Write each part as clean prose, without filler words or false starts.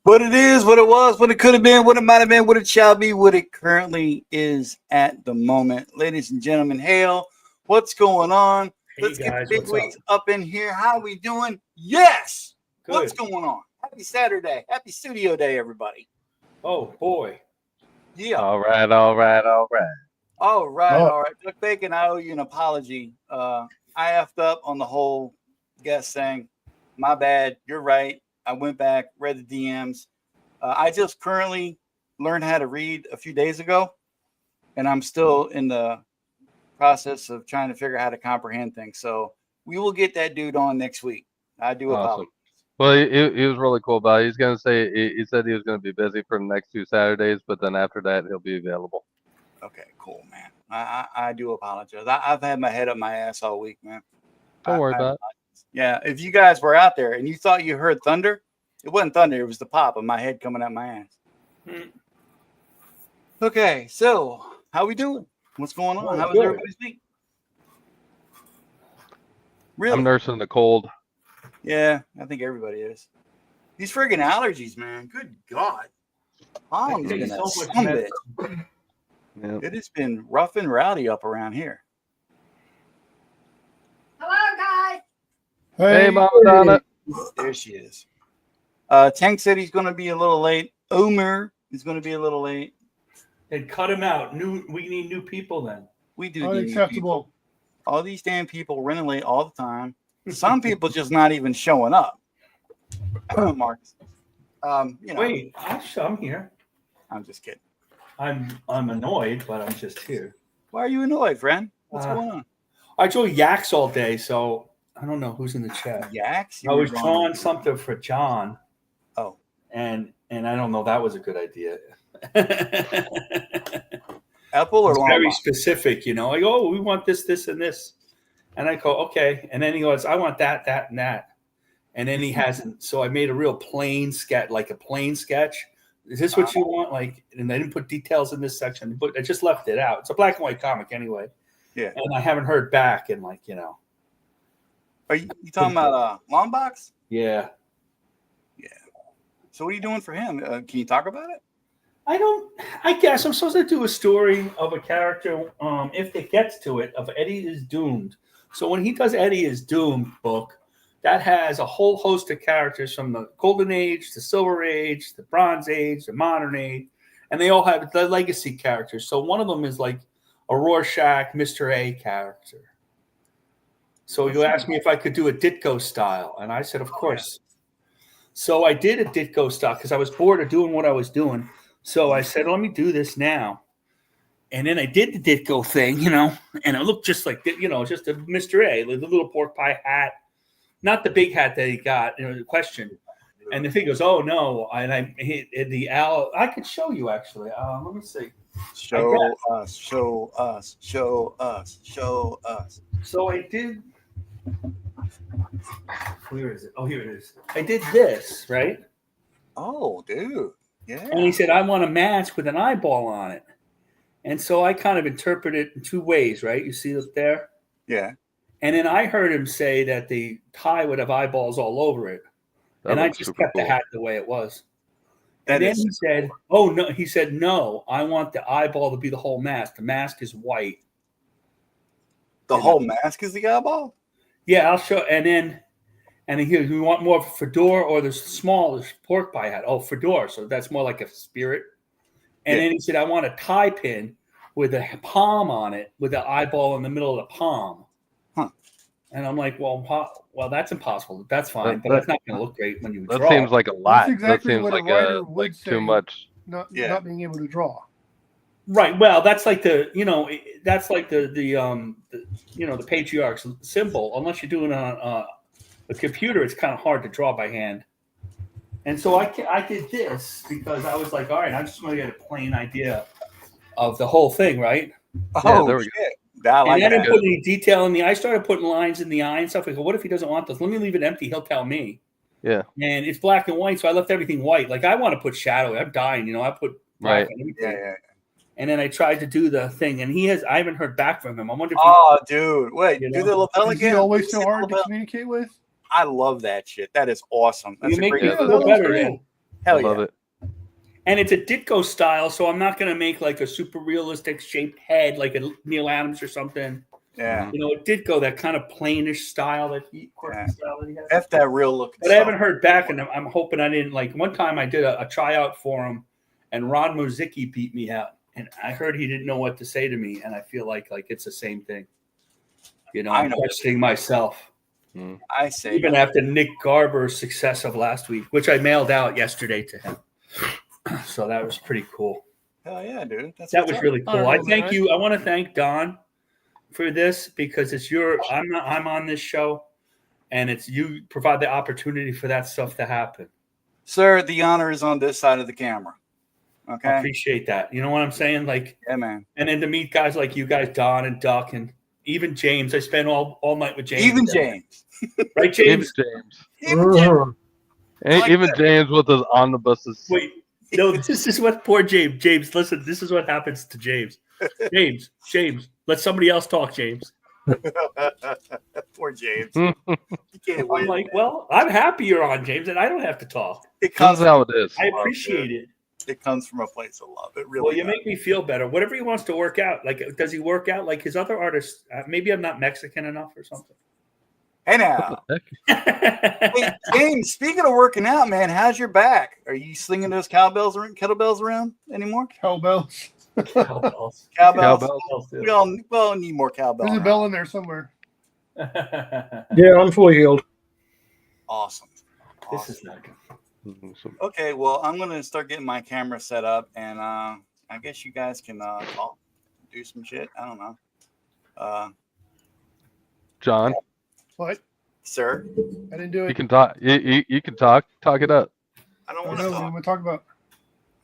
What it is, what it was, what it could have been, what it might have been, what it shall be, what it currently is at the moment. Ladies and gentlemen, hail. What's going on? Hey Let's guys, get the big what's wigs up in here. How we doing? Yes. Good. What's going on? Happy Saturday. Happy studio day, everybody. Oh boy. Yeah. All right. All right. Duck Bacon, I owe you an apology. I effed up on the whole guest thing. My bad. You're right. I went back, read the DMs. I just currently learned how to read a few days ago, and I'm still in the process of trying to figure out how to comprehend things. So we will get that dude on next week. I do apologize. Well, he was really cool about it. He's going to say, he said he was going to be busy for the next 2 Saturdays, but then after that, he'll be available. Okay, cool, man. I do apologize. I've had my head up my ass all week, man. Don't worry about it. Yeah, if you guys were out there and you thought you heard thunder, it wasn't thunder. It was the pop of my head coming out my ass. Okay, so how we doing? What's going on? How was everybody's week? Really? I'm nursing the cold. Yeah, I think everybody is. These friggin' allergies, man. Good God. I'm taking so so much much Yeah. It has been rough and rowdy up around here. Hello, guys. Hey, Mama Donna. There she is. Tank said he's going to be a little late. Omer is going to be a little late. And cut him out. We need new people then. We do need new people. Unacceptable. All these damn people running late all the time. Some people just not even showing up. Marcus. Wait, I'm here. I'm just kidding. I'm annoyed, but I'm just here. Why are you annoyed, friend? What's going on? I drew yaks all day, so I don't know who's in the chat. Yaks? I was drawing something for John. Oh. And I don't know. That was a good idea. Apple or it's very Lombard? specific, you know. I go, oh, we want this, this, and this. And I go, okay. And then he goes, I want that, that, and that. And then he hasn't. So I made a real plain sketch, like a plain sketch. Is this what you want? Like, and I didn't put details in this section, but I just left it out. It's a black and white comic anyway. Yeah. And I haven't heard back in like, you know. Are you talking about Longbox? Yeah. Yeah. So what are you doing for him? Can you talk about it? I guess I'm supposed to do a story of a character, if it gets to it, of Eddie is Doomed. So when he does Eddie is Doomed book, that has a whole host of characters from the Golden Age, the Silver Age, the Bronze Age, the Modern Age, and they all have the legacy characters. So one of them is like a Rorschach, Mr. A character. So you asked me if I could do a Ditko style, and I said, of course. So I did a Ditko style because I was bored of doing what I was doing. So I said, let me do this now. And then I did the Ditko thing, you know, and it looked just like, you know, just a Mr. A, the little pork pie hat, not the big hat that he got, you know, the question. And the thing goes, oh, no. And I hit the owl. I could show you, actually. Let me see. Show us, show us, show us, show us. So I did. Where is it? Oh, here it is. I did this, right? Oh, dude. Yeah. And he said, I want a mask with an eyeball on it. And so I kind of interpret it in two ways, right? You see it there? Yeah. And then I heard him say that the tie would have eyeballs all over it. And I just kept the hat the way it was. And then he said, oh, no. He said, no, I want the eyeball to be the whole mask. The mask is white. The whole mask is the eyeball? Yeah, I'll show. And then he goes, we want more fedora or the smallest pork pie hat. Oh, fedora. So that's more like a spirit. And then he said, I want a tie pin with a palm on it with the eyeball in the middle of the palm. Huh. And I'm like, well, that's impossible. That's fine, but that's not going to look great when you draw. That seems like a lot. That's exactly that seems what like a writer would say, too much. Not being able to draw. Right. Well, that's like the patriarch's symbol. Unless you're doing a computer, it's kind of hard to draw by hand. And so I did this because I was like, all right, I just want to get a plain idea of the whole thing, right? Oh, there we shit. And I didn't put any detail in the eye. I started putting lines in the eye and stuff. I go, what if he doesn't want this? Let me leave it empty. He'll tell me. Yeah. And it's black and white, so I left everything white. Like, I want to put shadow. I'm dying, you know. I put black on everything. Yeah. And then I tried to do the thing, and I haven't heard back from him. I wonder if dude. Wait, do the lapel Is again? he always so hard to communicate with? I love that shit. That is awesome. That's you make me Yeah, feel that was better. cool. Then. Hell I love yeah. it. And it's a Ditko style, so I'm not going to make like a super realistic shaped head like a Neil Adams or something. Yeah. You know, a Ditko, that kind of plainish style that he has. F that real look. But I haven't heard back, and I'm hoping I didn't. Like, one time I did a tryout for him, and Ron Mozicki beat me out. And I heard he didn't know what to say to me, and I feel like it's the same thing. You know, I'm questioning myself. I say even after Nick Garber's success of last week, which I mailed out yesterday to him. So that was pretty cool. Hell yeah, dude. That was really cool. I thank you. I want to thank Don for this because it's I'm on this show, and it's you provide the opportunity for that stuff to happen. Sir, the honor is on this side of the camera. Okay. I appreciate that. You know what I'm saying? Like, Yeah, man. and then to meet guys like you guys, Don and Duck, and even James. I spent all night with James. Even James. Right, Even James? James. Even James. Like Even that. James with his omnibuses. Wait, no, this is what poor James. James, listen, this is what happens to James. James, let somebody else talk, James. Poor James. You can't I'm win. like, well, I'm happy you're on, James, and I don't have to talk. It This comes is how it is. I appreciate it. It comes from a place of love. It really Well, you does. make me feel better. Whatever he wants to work out. Like, does he work out like his other artists? Maybe I'm not Mexican enough or something. Hey now. Hey, James, speaking of working out, man, how's your back? Are you slinging those kettlebells around anymore? Cowbells. Cowbells. Cowbells. We all need more cowbell. There's a bell in there somewhere. Yeah, I'm fully healed. Awesome. This is not good. Okay, well, I'm going to start getting my camera set up, and I guess you guys can talk, do some shit. I don't know. John, What? Sir, I didn't do it. you can talk. You can talk. Talk it up. I don't I want don't to know what I'm talk. going to talk about.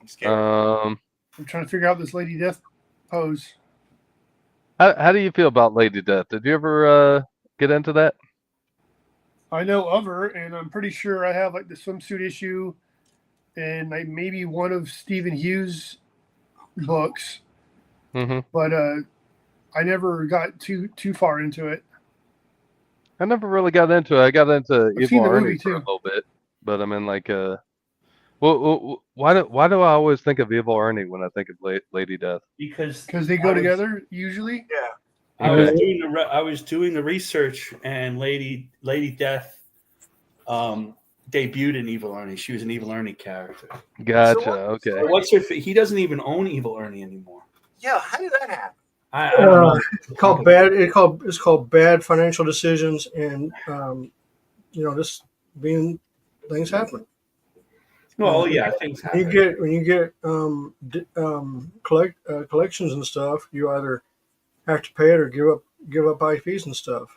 I'm scared. I'm trying to figure out this Lady Death pose. How do you feel about Lady Death? Did you ever get into that? I know of her, and I'm pretty sure I have like the swimsuit issue and like maybe one of Stephen Hughes' books, Mm-hmm. but I never got too far into it. I never really got into it. I got into I've seen Evil the Ernie movie, for a too. little bit, but I mean, like, why do I always think of Evil Ernie when I think of Lady Death? Because Because they go together usually. Yeah. I was doing the research, and Lady Death debuted in Evil Ernie. She was an Evil Ernie character. Gotcha. Okay. What's her? He doesn't even own Evil Ernie anymore. Yeah, how did that happen? I don't know. It's called bad. It's called bad financial decisions, and just being things happen. Well, yeah, things When happen. you get collections and stuff, you either have to pay it or give up IPs and stuff.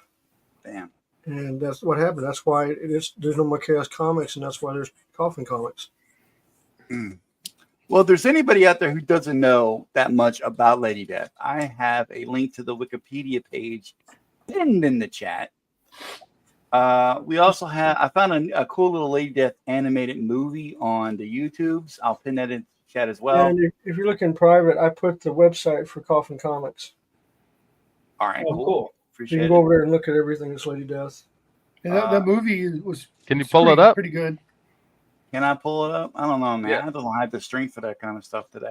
Damn. And that's what happened. That's why there's no more Chaos Comics, and that's why there's Coffin Comics. Well, if there's anybody out there who doesn't know that much about Lady Death, I have a link to the Wikipedia page pinned in the chat. We also have, I found a cool little Lady Death animated movie on the YouTubes. I'll pin that in the chat as well. And if you look in private, I put the website for Coffin Comics. All right, Oh, cool. So you Appreciate can it. go over there and look at everything that's Lady Death. And that movie was. Can you pull it up? Pretty good. Can I pull it up? I don't know, man. Yeah. I don't have the strength for that kind of stuff today.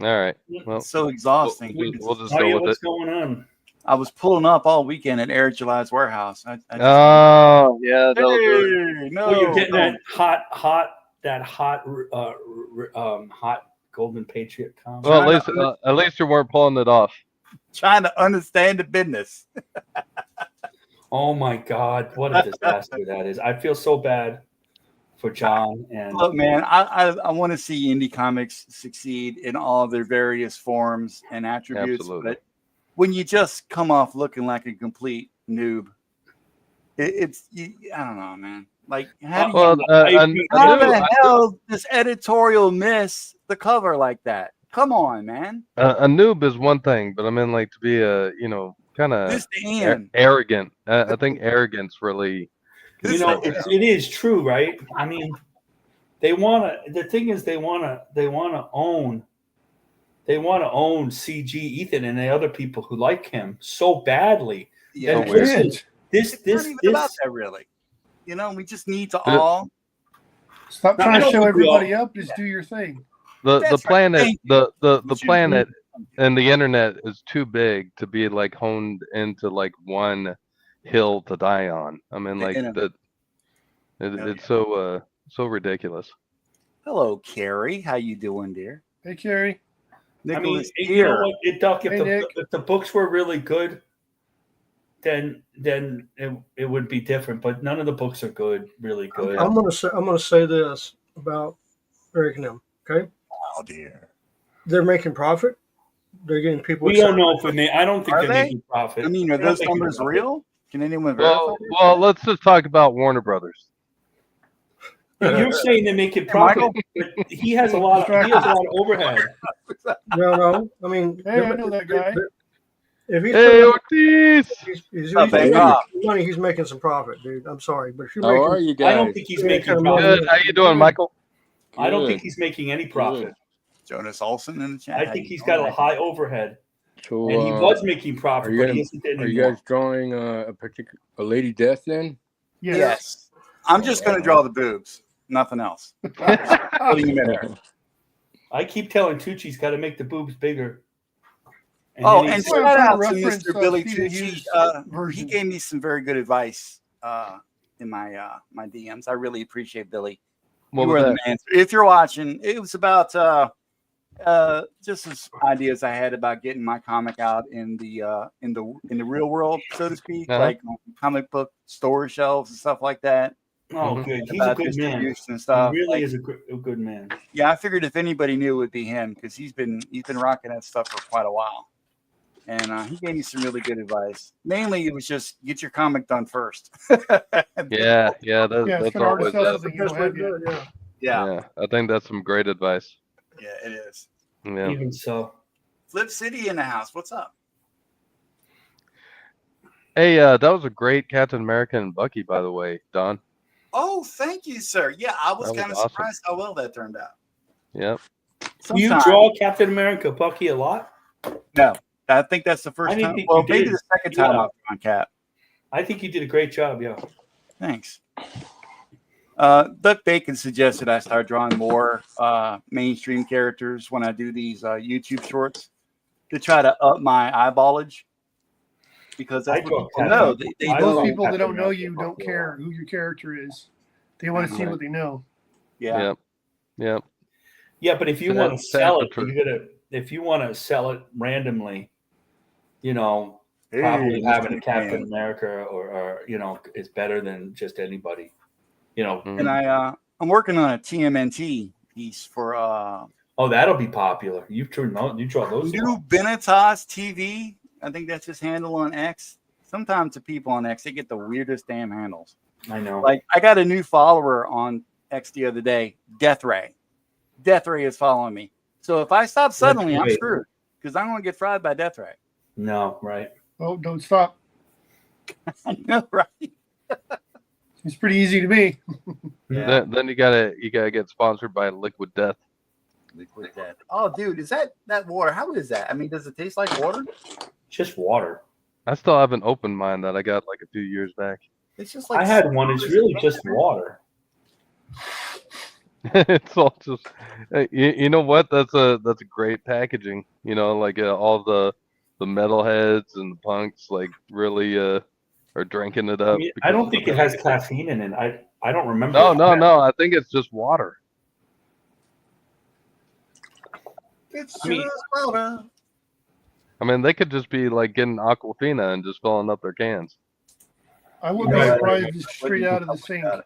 All right. Well, It's so exhausting. we'll just Audio, go with what's it. going on? I was pulling up all weekend at Eric July's warehouse. I just, Oh yeah, that'll do it. hey, no, Well, you're getting no. that hot Golden Patriot comic. Well, at least you weren't pulling it off. Trying to understand the business. Oh my God, what a disaster that is! I feel so bad for John. And Look, man, I want to see indie comics succeed in all their various forms and attributes. Absolutely. But when you just come off looking like a complete noob, I don't know, man. Like, how do Well, how the hell does editorial miss the cover like that? Come on, man. a noob is one thing, but I mean, like, to be kind of This the end. arrogant. I think arrogance really. it is true, right? I mean, they want to. The thing is, they want to own CG Ethan and the other people who like him so badly. Yeah, And weird. it's not even about that, really. We just need to all Stop No, I trying to don't show think we everybody all- up. Just do your thing. The That's right. planet Thank the planet and the internet is too big to be like honed into like one hill to die on. I mean, The like internet. it's so ridiculous. Hello, Carrie. How you doing, dear? Hey, Carrie. I mean, Nicholas you here. know what, Doc, Hey, Nick. if the books were really good, then it would be different. But none of the books are good, really good. I'm gonna say this about Eric and them. Okay, Oh dear. they're making profit. They're getting people. We don't know if I don't think Are they're they? making profit. I mean, are I don't those think they're numbers profit. real? Can anyone verify? Well, let's just talk about Warner Brothers. You're saying they make it profit, Michael? but he has a lot of overhead. No. I mean, Hey, I know that guy. if he's Hey, putting Ortiz. he's Up, making baby? money, he's making some profit, dude. I'm sorry, but if you're How are making, you guys? I don't think he's making kind of profit. Good. How you doing, Michael? I don't think Good. he's making any profit. Jonas Olson in the chat. I How think you he's doing? got a high overhead, So, and he was making profit, are you but gonna- he isn't Are anymore. you guys drawing a lady death then? Yes. I'm just going to draw the boobs. Nothing else. Putting him in there. I keep telling Tucci's got to make the boobs bigger. And Oh, then and he's- Well, shout I'm out trying to to reference, Mr. Billy Stephen Tucci. Hughes' He version. gave me some very good advice in my my DMs. I really appreciate Billy. What You was are that? the man. If you're watching, it was about just as ideas I had about getting my comic out in the real world, so to speak, Uh-huh. like on comic book store shelves and stuff like that. oh, Mhm. good. He's a About good man. distribution and He stuff. really Like, is a good man. yeah, I figured if anybody knew, it would be him because he's been rocking that stuff for quite a while, and he gave me some really good advice. Mainly, it was just get your comic done first. Yeah, that's Yeah, it's that's kind of hard to always sell it. something you don't have yet. yeah, Yeah, I think that's some great advice. yeah, it is. Yeah. Even so. Flip City in the house. What's up? Hey, that was a great Captain America and Bucky, by the way, Don. Oh, thank you, sir. Yeah, I was That was kind of awesome. surprised how well that turned out. Yep. Do you Sometimes- draw Captain America, Bucky, a lot? No, I think that's the first I didn't time. think Well, you maybe did. the second time Yeah. I've drawn Cap. I think you did a great job, yeah. Thanks. Duck Bacon suggested I start drawing more mainstream characters when I do these YouTube shorts to try to up my eyeballage. Because that's I what draw people Captain. know. They I know. Most draw people that Captain don't know America, you don't Bucky a care lot. who your character is. They want to see Right. what they know. Yeah. Yep. Yep. Yeah, but if you Sad- want to sad sell but it, true. if you want to sell it randomly, probably Hey, having Mr. a Captain McMahon. America or is better than just anybody. Mhm. And I'm working on a TMNT piece for Oh, that'll be popular. You draw those. New Benatas TV. I think that's his handle on X. Sometimes the people on X, they get the weirdest damn handles. I know. Like I got a new follower on X the other day, Death Ray. Death Ray is following me. So if I stop suddenly, I'm Ray. screwed because I'm going to get fried by Death Ray. No, right. Oh, don't stop. I know, right? It's pretty easy to be. Yeah. Then you gotta get sponsored by Liquid Death. Liquid Death. Oh, dude, is that water? How is that? I mean, does it taste like water? Just water. I still haven't opened mine that I got like a few years back. It's just like I had one. It's really just water. It's all just you know what? That's a great packaging. Like all the metalheads and the punks like really are drinking it I up. mean, I because don't of think the it has packaging. caffeine in it. I don't remember. No. I think it's just water. It's I mean- just water. I mean, they could just be like getting Aquafina and just filling up their cans. I would You be know, surprised like, it's straight out of the sink. That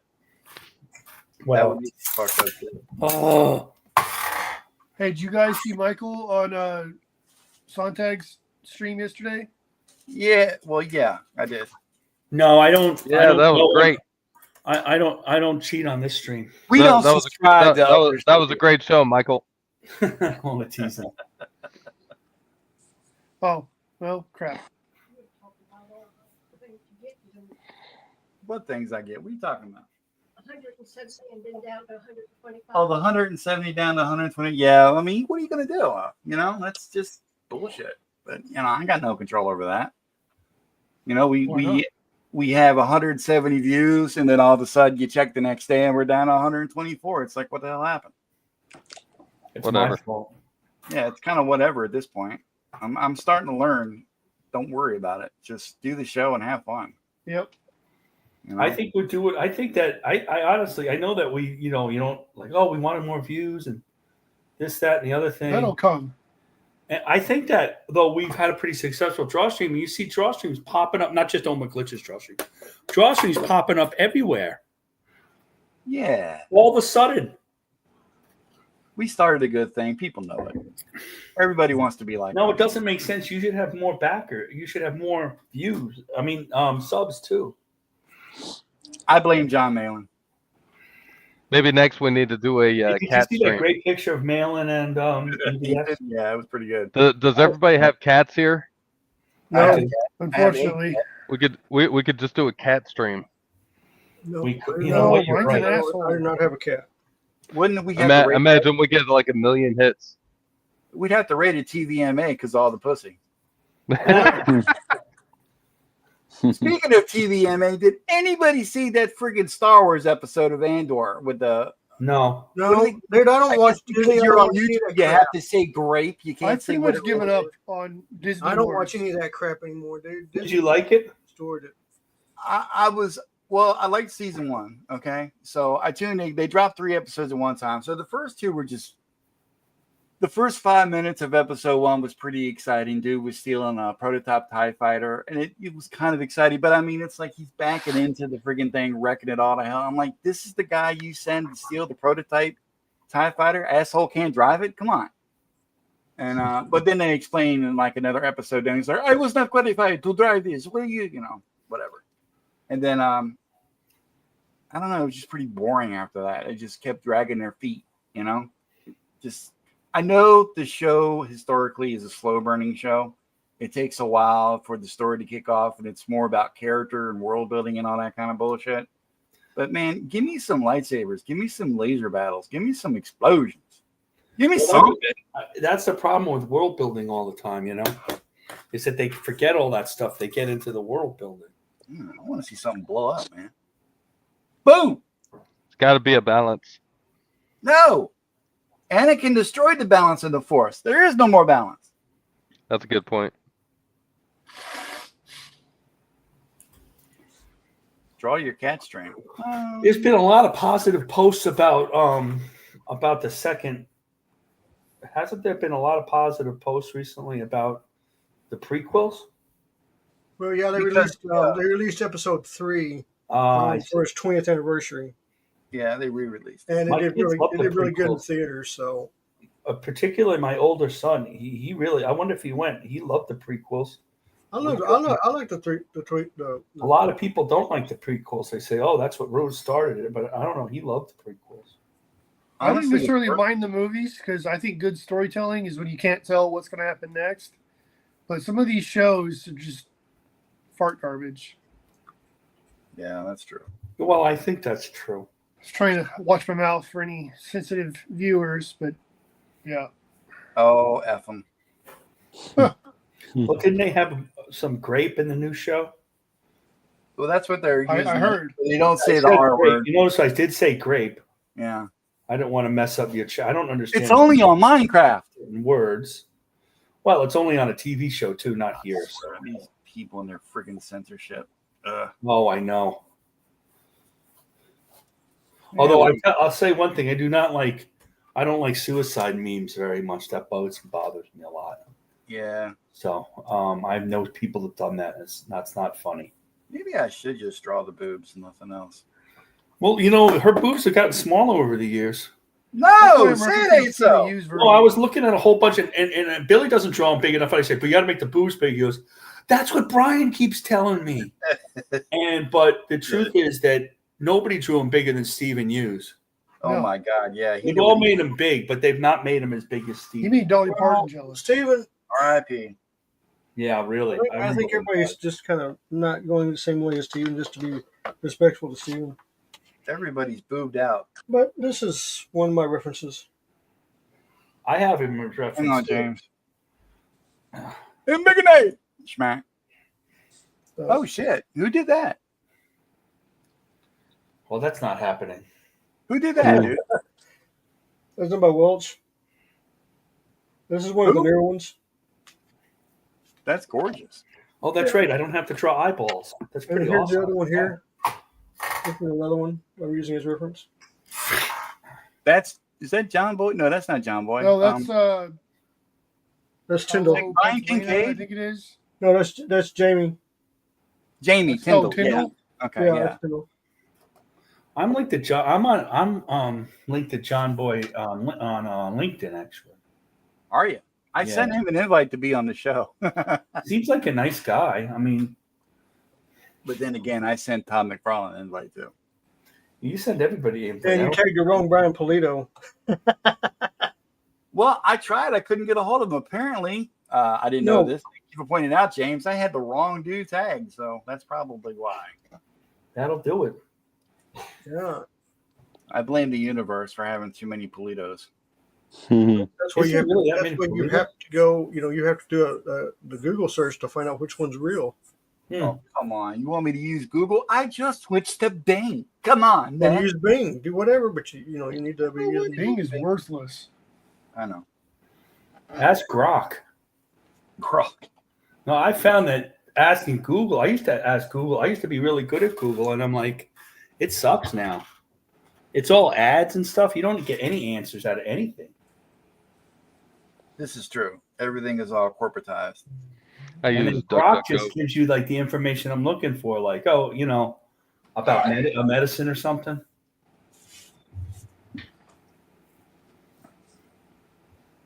Well, would be fucked up, too. oh, Hey, did you guys see Michael on Sontag's stream yesterday? Yeah, well, yeah, I did. no, I don't. I Yeah, don't that was know. great. I don't cheat on this stream. We don't That was subscribe to that others. was a great show, Michael. All the teasing. Oh, well, crap. What things I get? What are you talking about? 170 and then down to 125. Oh, the 170 down to 120. Yeah, I mean, what are you going to do? That's just bullshit. But, I got no control over that. Why not? We have 170 views, and then all of a sudden you check the next day and we're down to 124. It's like, what the hell happened? It's Whatever. my fault. Yeah, it's kind of whatever at this point. I'm starting to learn. Don't worry about it. Just do the show and have fun. Yep. I think we'll do it. I think that I honestly, I know that we, you don't like, oh, we wanted more views and this, that, and the other thing. That'll come. And I think that though we've had a pretty successful draw stream, and you see draw streams popping up, not just Oma Glitch's draw streams popping up everywhere. Yeah, All of a sudden, we started a good thing. People know it. Everybody wants to be like. no, us. it doesn't make sense. You should have more backer. You should have more views. I mean, subs too. I blame John Malin. Maybe next we need to do a Did you cat see that stream. great picture of Malin and EBS? Yeah, it was pretty good. Does everybody have cats here? I have No, a cat. unfortunately. We could just do a cat stream. No, We could- I do you not- know what, you're I do right. not- Asshole. I do not have a cat. Wouldn't we have to rate Imagine we get like 1 million hits. We'd have to rate it TVMA because all the pussy. Speaking of TVMA, did anybody see that friggin' Star Wars episode of Andor with the? No. No, What do they- dude, I don't watch Because Disney. I you're don't on watch any of YouTube, that you crap. have to say grape. You can't I've say pretty what much it given was. up on Disney. I don't Wars. watch any of that crap anymore, dude. Did you like it? Stored it. I was well. I liked season 1. Okay, so I tuned in. They dropped 3 episodes at one time. So the first 2 were just. The first 5 minutes of episode 1 was pretty exciting. Dude was stealing a prototype TIE fighter, and it was kind of exciting. But I mean, it's like he's backing into the friggin' thing, wrecking it all to hell. I'm like, this is the guy you send to steal the prototype TIE fighter? Asshole can't drive it? Come on. And but then they explain in like another episode, and he's like, I was not qualified to drive this. What are you know, whatever. And then I don't know, it was just pretty boring after that. It just kept dragging their feet, you know? Just I know the show historically is a slow burning show. It takes a while for the story to kick off, and it's more about character and world building and all that kind of bullshit. But man, give me some lightsabers, give me some laser battles, give me some explosions, give me something. That's the problem with world building all the time, you know, is that they forget all that stuff. They get into the world building. I want to see something blow up, man. Boom! It's got to be a balance. No! Anakin destroyed the balance of the Force. There is no more balance. That's a good point. Draw your cat string. There's been a lot of positive posts about the second. Hasn't there been a lot of positive posts recently about the prequels? Well, yeah, Because, they released episode 3 I for its 20th anniversary, Yeah, they re-released. and My it did kids love the really good in prequels. theaters. So particularly my older son. He really. I wonder if he went. He loved the prequels. I like the A lot of people don't like the prequels. They say, "Oh, that's what Rose started it," but I don't know. He loved the prequels. I don't Honestly, necessarily mind the movies because I think good storytelling is when you can't tell what's going to happen next. But some of these shows are just fart garbage. Yeah, that's true. Well, I think that's true. I was trying to watch my mouth for any sensitive viewers, but yeah. Oh, F them. Well, didn't they have some grape in the new show? Well, that's what they're using. I heard. They don't say I the said R grape. word. You notice I did say grape. Yeah. I didn't want to mess up your I don't understand It's only on Minecraft. words. Well, it's only on a TV show too, not here. So. These people and their freaking censorship. Oh, I know. Although I'll say one thing, I don't like suicide memes very much. That bothers me a lot. Yeah. So I know people have done that. That's not funny. Maybe I should just draw the boobs and nothing else. Well, you know, her boobs have gotten smaller over the years. No, say it ain't so. Well, I was looking at a whole bunch, and Billy doesn't draw them big enough. I say, but you got to make the boobs big. He goes, that's what Brian keeps telling me. But the truth is that nobody drew them bigger than Stephen Hughes. Oh No. my God, yeah. They've all made them big, but they've not made them as big as Steve. You made Dolly Parton jealous. Steven, R.I.P. Yeah, really. I think everybody's just kind of not going the same way as Steven, just to be respectful to Steven. Everybody's boobed out. But this is one of my references. I have him in reference. Hang on, to- James. Imbigonate! Schmack. Uh, Oh, shit. Who did that? Well, that's not happening. Who did that, dude? That's done by Welch. This is one of the Who? newer ones. That's gorgeous. Oh, that's right. I don't have to draw eyeballs. That's And pretty here's awesome. the other one here. This is another one I'm using as reference. Is that John Boy? No, that's not John Boy. No, that's That's Tyndall. Tyndall, Brian Pennsylvania, I Kincaid? think it is. No, that's Jamie. Jamie That's Tyndall. Tyndall? Yeah. Okay, Yeah, yeah. that's Tyndall. I'm linked to John. I'm linked to John Boy on LinkedIn. Actually, Are you? I Yeah. sent him an invite to be on the show. seems like a nice guy. I mean, But then again, I sent Todd McFarlane an invite too. You send everybody info. And you now. tagged the wrong Brian Pulido. Well, I tried. I couldn't get a hold of him. Apparently, I didn't know No. this. Thank you for pointing out, James. I had the wrong dude tagged, so that's probably why. That'll do it. Yeah. I blame the universe for having too many Pulidos. That's why Is you there have, really that that's many why you Pulidos? have to go, you have to do the Google search to find out which one's real. Oh, come on. You want me to use Google? I just switched to Bing. Come on, Then man. use Bing. Do whatever, but you need to be using Bing is worthless. I know. Ask Grok. Grok. No, I found that asking Google. I used to ask Google. I used to be really good at Google, and I'm like, it sucks now. It's all ads and stuff. You don't get any answers out of anything. This is true. Everything is all corporatized. I And then use Grok DuckDuckGo. just gives you like the information I'm looking for, like, oh, about a medicine or something.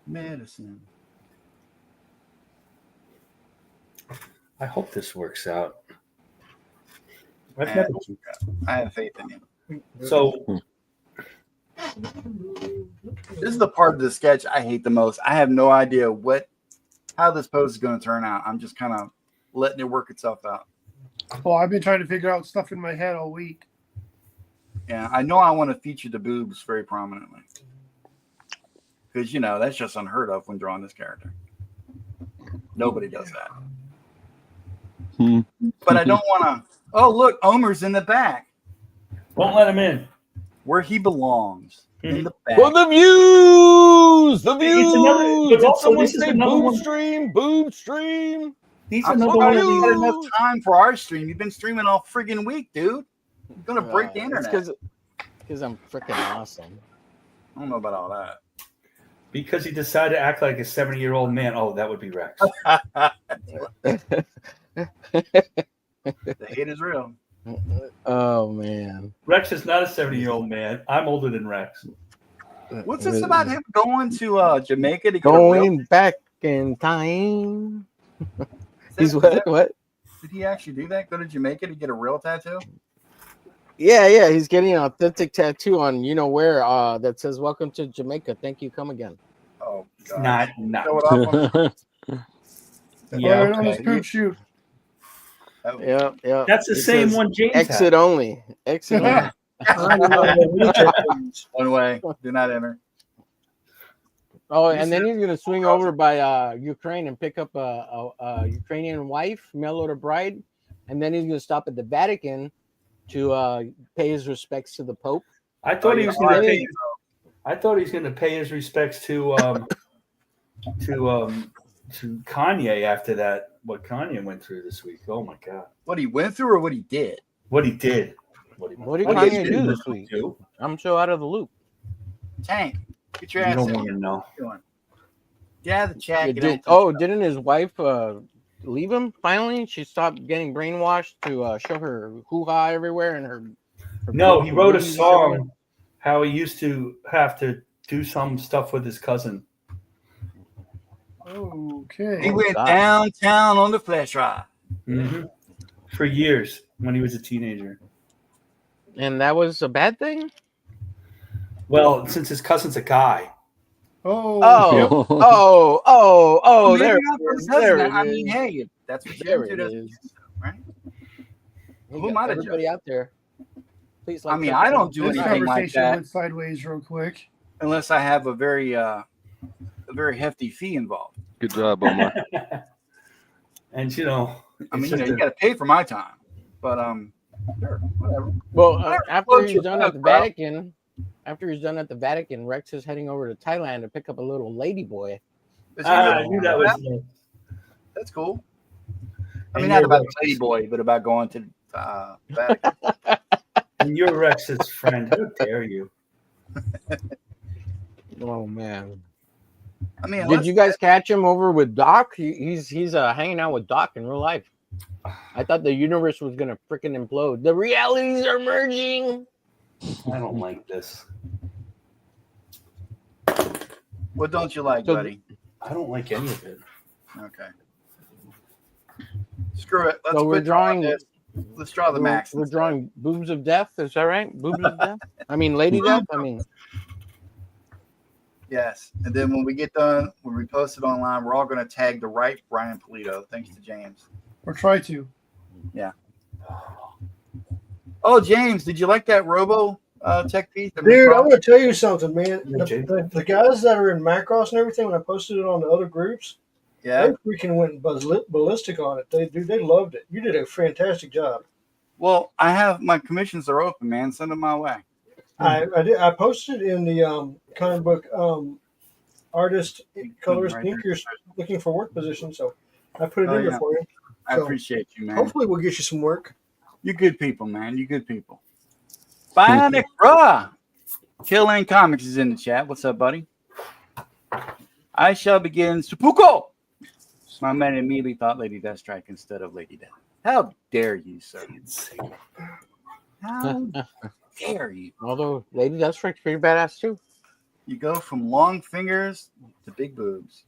Medicine. I hope this works out. I've Yeah. never. I have faith in you. So This is the part of the sketch I hate the most. I have no idea how this pose is going to turn out. I'm just kind of letting it work itself out. Well, I've been trying to figure out stuff in my head all week. Yeah, I know I want to feature the boobs very prominently. Because, that's just unheard of when drawing this character. Nobody does that. But I don't want to. Oh, look, Omer's in the back don't let him in. where he belongs. In the back. For the views! The It's another- views! but Did also someone this is say another boob one- stream? Boob stream? He's I'm another sorry, one of you these. got enough time for our stream. You've been streaming all friggin' week, dude. You're going to break the internet. Because I'm freaking awesome. I don't know about all that. Because he decided to act like a 70-year-old man. Oh, that would be Rex. The hate is real. Oh man. Rex is not a 70-year-old man. I'm older than Rex. What's this about him going to Jamaica to get a real? Going back in time? He's Is what? that- What? Did he actually do that? Go to Jamaica to get a real tattoo? Yeah. He's getting an authentic tattoo on where that says "Welcome to Jamaica. Thank you. Come again." Oh, God. Not. Show it off on- Yeah, Right on his okay. poop shoot. that was- Yep. That's the It same says one James Exit had. only. Exit only. One way. Do not enter. Oh, and then he's gonna swing over by Ukraine and pick up a Ukrainian wife, mail order bride, and then he's gonna stop at the Vatican to pay his respects to the Pope. I thought he was going to yeah. pay. I thought he was going to pay his respects to Kanye after that. What Kanye went through this week? Oh my God! What he went through or what he did? What he did. What did what Kanye he do did this week? do. I'm so out of the loop. Tank. Get your You ass don't in want here. to know. What you doing? Yeah, the chat. Yeah, get into didn't his wife leave him finally? She stopped getting brainwashed to show her hoo-ha everywhere and her No, he wrote a boobies song. everywhere. How he used to have to do some stuff with his cousin. He Okay. went God. downtown on the flash ride. Mm-hmm. For years when he was a teenager. And that was a bad thing? Well, since his cousin's a guy. Oh. Oh, Well, there maybe not for it his is. cousin. There it I mean, is. hey, if that's what There you're into, it that's is. right? Hey, Who am I to everybody judge? out there, please. I mean, I don't do This anything like conversation that went sideways real quick. unless I have a very hefty fee involved. Good job, Omar. And I mean, it's just you got to pay for my time, but sure, whatever. Well, Whatever after floats he's your done boat, at the bro. Vatican, Rex is heading over to Thailand to pick up a little lady boy. Is he I really- knew that was. That's cool. I And mean, not you're about Rex. Lady Boy, but about going to Vatican. And you're Rex's friend. How dare you? Oh man! I mean, Did you guys catch him over with Doc? He's hanging out with Doc in real life. I thought the universe was gonna freaking implode. The realities are merging. I don't like this. What don't you like, So- buddy? I don't like any of it. Okay. Screw it. Let's So we're quit drawing drawing. this. Let's draw the max. We're drawing boobs of death. Is that right? Boobs of death. I mean, lady death. I mean, Yes. And then when we get done, when we post it online, we're all going to tag the right Brian Pulido. Thanks to James. Or try to. Oh, James, did you like that Robo tech piece? Dude, I'm going to tell you something, man. Yeah, Jay. The guys that are in Macross and everything, when I posted it on the other groups, Yeah. they freaking went ballistic on it. They loved it. You did a fantastic job. Well, I have my commissions are open, man. Send them my way. I posted in the comic book artist, colorist, Right there. inkers looking for work position. So I put it Oh, in there yeah. for you. I So, appreciate you, man. hopefully, we'll get you some work. You good people, man. You good people. Bionic Raw. Killing Comics is in the chat. What's up, buddy? I shall begin Supuko. My man immediately thought Lady Deathstrike instead of Lady Death. How dare you, sir? How dare you? although Lady Deathstrike's pretty badass too. You go from long fingers to big boobs.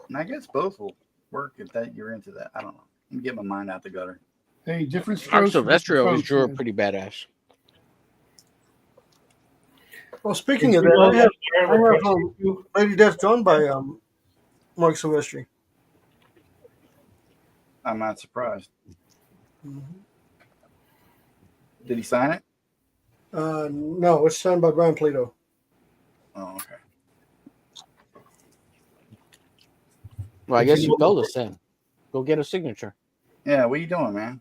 And I guess both will work if that you're into that. I don't know. Let me get my mind out the gutter. Hey, different Mark strokes. for Silvestri different always folks, drew a man. pretty badass. Well, speaking of that, I have Lady Death drawn by Mark Silvestri. I'm not surprised. Did he sign it? No, it's signed by Brian Pulido. Oh, okay. Well, I guess you told us then. Go get a signature. Yeah, what are you doing, man?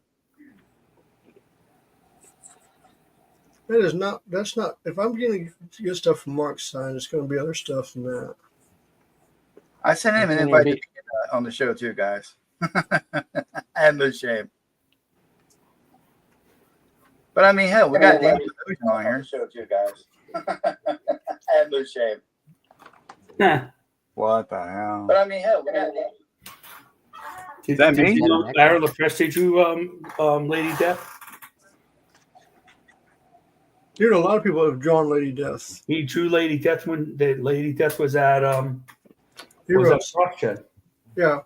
That's not. If I'm getting good stuff from Mark's signed, it's going to be other stuff than that. I sent him an That's invite gonna to be on the show too, guys. I have no shame. But I mean, hell, we got David on here. Show too, guys. I have no shame. What the hell? But I mean, hell, we got David. Did, that did me? you know Lara LaFreste drew Lady Death? Dude, a lot of people have drawn Lady Death. He drew Lady Death when the Lady Death was at Heroes. Rothschild. Yeah.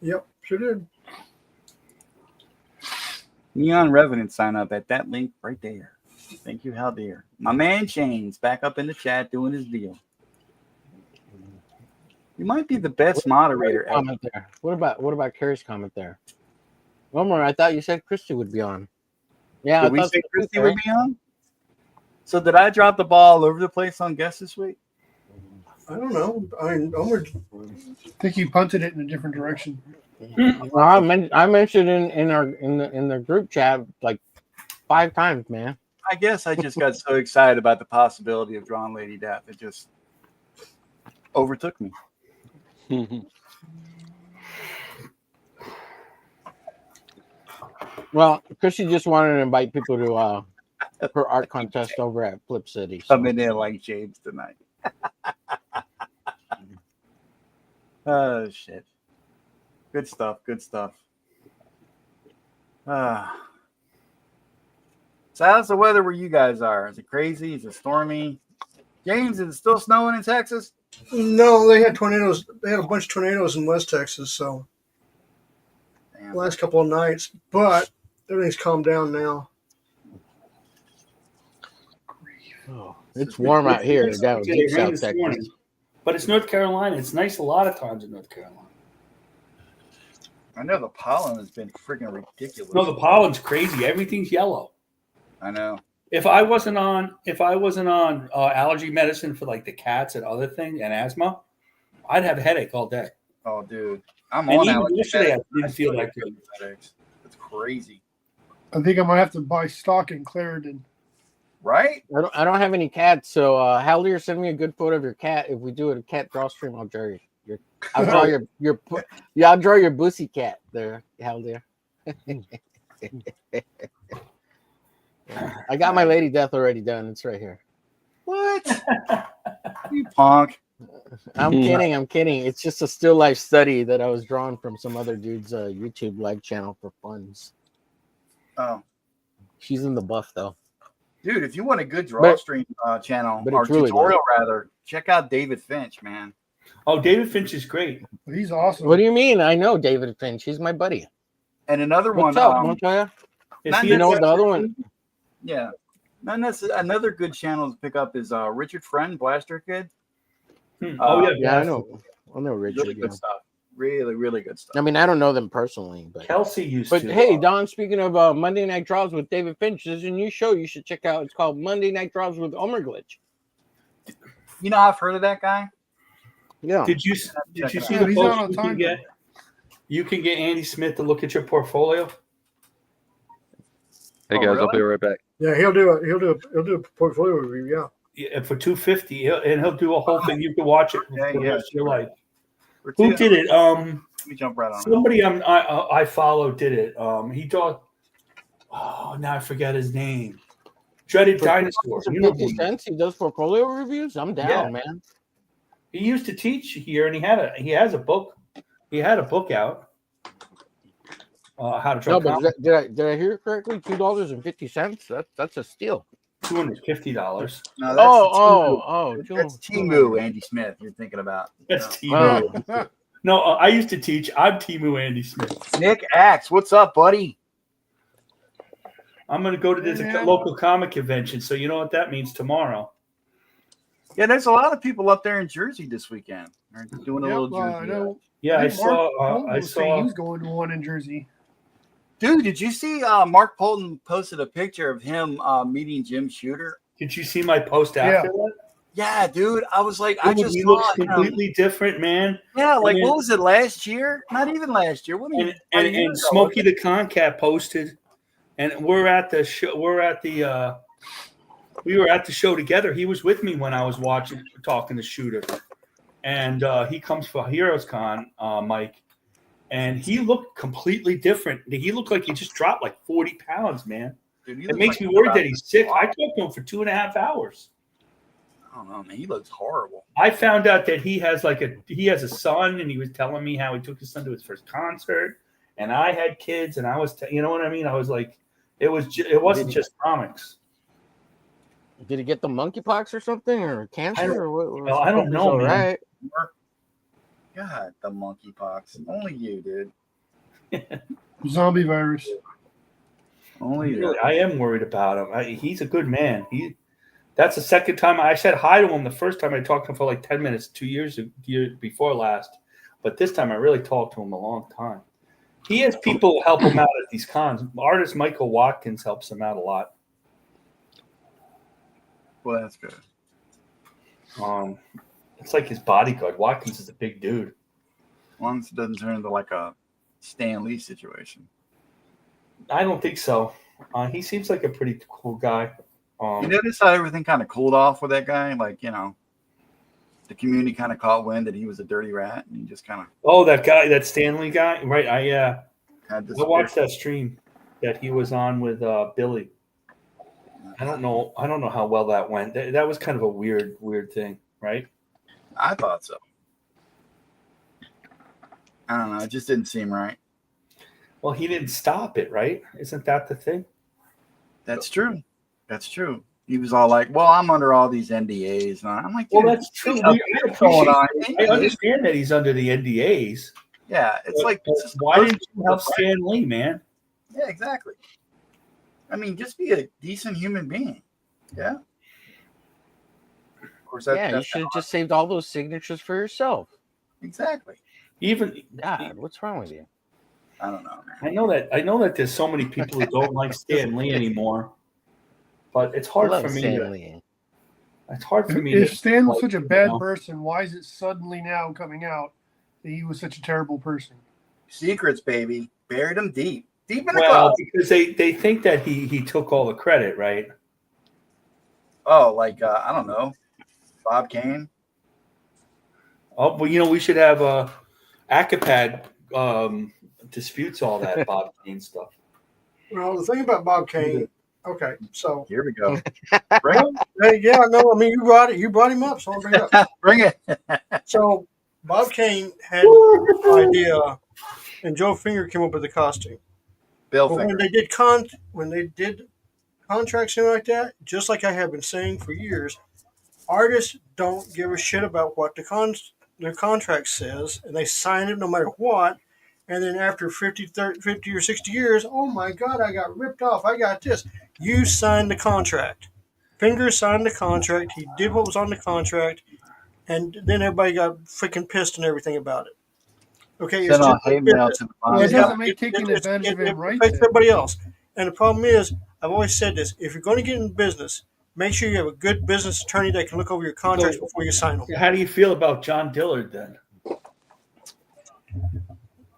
Yep, sure did. Neon Revenant sign up at that link right there. Thank you, Haldir. My man Shane's back up in the chat doing his deal. You might be the best moderator ever. Comment there. What about Carrie's comment there? Omar, I thought you said Christy would be on. Yeah, Did we say Christy would be on? So did I drop the ball all over the place on guests this week? I don't know. I mean, Omer. I think you punted it in a different direction. Well, I mentioned in the group chat like 5 times, man. I guess I just got so excited about the possibility of drawing Lady Death. It just overtook me. Well, Christy just wanted to invite people to her art contest over at Flip City. So. I'm in there like James tonight. Oh, shit. Good stuff. Good stuff. So how's the weather where you guys are? Is it crazy? Is it stormy? James, is it still snowing in Texas? No, they had tornadoes. They had a bunch of tornadoes in West Texas, so Damn. last couple of nights. But everything's calmed down now. Oh, it's warm out here. Down It deep rained South this Texas. morning. But it's North Carolina. It's nice a lot of times in North Carolina. I know the pollen has been freaking ridiculous. No, the pollen's crazy. Everything's yellow. I know. If I wasn't on allergy medicine for like the cats and other things and asthma, I'd have a headache all day. Oh, dude. I'm And on even allergy yesterday, I medicine. didn't feel still like get it. headaches. It's crazy. I think I might have to buy stock in Clarendon. Right? I don't have any cats, so Haldir, send me a good photo of your cat. If we do a cat draw stream, I'll draw I'll draw I'll draw your Bussy cat there, Haldir. I got my Lady Death already done. It's right here. What? You punk. I'm kidding. It's just a still life study that I was drawing from some other dude's YouTube live channel for funds. Oh. She's in the buff though. Dude, if you want a good draw stream channel but or it's really tutorial rather, check out David Finch, man. Oh, David Finch is great. He's awesome. What do you mean? I know David Finch. He's my buddy. And another What's one, up, Montoya? Is Not he You in know necessarily- the other one? yeah, not necessarily. Another good channel to pick up is Richard Friend, Blaster Kid. Oh yeah, Yeah, I Blaster. know. I know Richard. Really yeah. good stuff. Really, really good stuff. I mean, I don't know them personally, but Kelsey used but to. hey, Don. Speaking of Monday Night Draws with David Finch, there's a new show you should check out. It's called Monday Night Draws with Omer Glitch. You know, I've heard of that guy. Yeah. Did you Check see it the out. He's post out on you can time get? You can get Andy Smith to look at your portfolio. Hey Oh, guys, I'll really? be right back. Yeah, he'll do a portfolio review. Yeah. Yeah, for $250, and he'll do a whole thing. You can watch it Yeah, for the yeah, rest of your life. Or Who two. did it? Let me jump right on it. Somebody I follow did it. He thought. Oh, now I forget his name. Dreaded Dinosaur. You know who 50 he is. cents. He does portfolio reviews. I'm down, Yeah. man. He used to teach here, and he has a book. He had a book out. How to draw No, but did I hear it correctly? $2.50. That's a steal. $250. No, that's Oh, That's Timu Andy Smith you're thinking about. That's No. Timu. Oh. No, I used to teach. I'm Timu Andy Smith. Nick Axe, what's up, buddy? I'm going to go to this Hey, man. local comic convention, so you know what that means tomorrow. Yeah, there's a lot of people up there in Jersey this weekend. They're doing a Yep, little I Jersey. know. Yeah, I think Mark saw. Polton I was saying saw. he was going to one in Jersey. Dude, did you see Mark Polton posted a picture of him meeting Jim Shooter? Did you see my post after that? Yeah, dude. I was like, I Dude, just he saw looks him. completely different, man. Yeah, like and what then- was it last year? Not even last year. What? And Smokey the Concat posted, and we're at the show. We were at the show together. He was with me when I was talking to Shooter, and he comes for Heroes Con, Mike, and he looked completely different. He looked like he just dropped like 40 pounds, man. Dude, he It looks makes like me he's worried about that he's to sick. flop. I talked to him for 2.5 hours. I don't know, man. He looks horrible. I found out that he has a son, and he was telling me how he took his son to his first concert, and I had kids, and I was, you know what I mean? I was like, it wasn't just comics. Did he get the monkeypox or something, or cancer, or what? well, I don't know, All man. right. God, the monkeypox. Only you, dude. Zombie virus. Only you. Really, I am worried about him. He's a good man. That's the second time I said hi to him. The first time I talked to him for like 10 minutes, 2 years before last. But this time I really talked to him a long time. He has people help him out at these cons. Artist Michael Watkins helps him out a lot. Well, that's good. It's like his bodyguard. Watkins is a big dude. As long as it doesn't turn into like a Stan Lee situation. I don't think so. He seems like a pretty cool guy. You notice how everything kind of cooled off with that guy? Like, you know, the community kind of caught wind that he was a dirty rat, and he just kind of Oh, that guy, that Stanley guy, right? had I this. watched that stream that he was on with Billy. I don't know how well that went. That was kind of a weird thing, right? I thought so. I don't know. It just didn't seem right. Well, he didn't stop it, right? Isn't that the thing? That's true. That's true. He was all like, "Well, I'm under all these NDAs," and I'm like, Well, "Dude, that's true. what's going on?" I understand that he's under the NDAs. Yeah, it's like, but it's just why didn't you help Stan Lee, man? Yeah, exactly. I mean, just be a decent human being. Yeah. Of course, Yeah, you should have just saved all those signatures for yourself. exactly. Even God, what's wrong with you? I don't know, man. I know that there's so many people who don't like Stan Lee anymore, but it's hard Love for me. Stan Lee. It's hard for me. If to, Stan was like, such a you bad know. person, why is it suddenly now coming out that he was such a terrible person? Secrets, baby. Buried them deep in the Well, closet. because they think that he took all the credit, right? Oh, like I don't know, Bob Kane. Oh, well, we should have Acapad disputes all that Bob Kane stuff. Well, the thing about Bob Kane. Okay, so Here we go. Bring it. hey, yeah, no, I mean you brought him up, so I'll bring it up. Bring it. So Bob Kane had the idea, and Joe Finger came up with the costume. Bill But Finger. when they did contracts and like that, just like I have been saying for years, artists don't give a shit about what the their contract says, and they sign it no matter what. And then after 50, 30, 50 or 60 years, oh my God, I got ripped off. I got this. You signed the contract. Finger signed the contract. He did what was on the contract. And then everybody got freaking pissed and everything about it. Okay, it's Send just out hate mail to the Well, it buyers. doesn't make taking advantage of him right. affects then. everybody else. And the problem is, I've always said this: if you're going to get in business, make sure you have a good business attorney that can look over your contracts before you sign them. How do you feel about John Dillard then?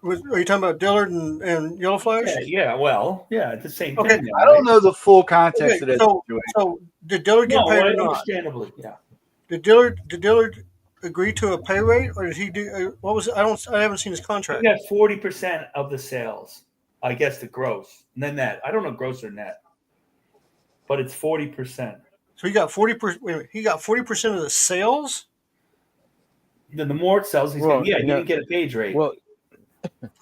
Are you talking about Dillard and Yellow Flash? Yeah. Well, yeah, it's the same Okay, thing. I don't know the full context of Okay, that so, situation. so did Dillard get No, paid or not? understandably, yeah. Did Dillard agree to a pay rate, or did he do? What was it? I haven't seen his He contract. got 40% of the sales. I guess the gross, and then net. I don't know gross or net, but it's 40%. So he got 40%. He got 40% of the sales. Then the more it sells, he's Well, he no. didn't get a page rate Well,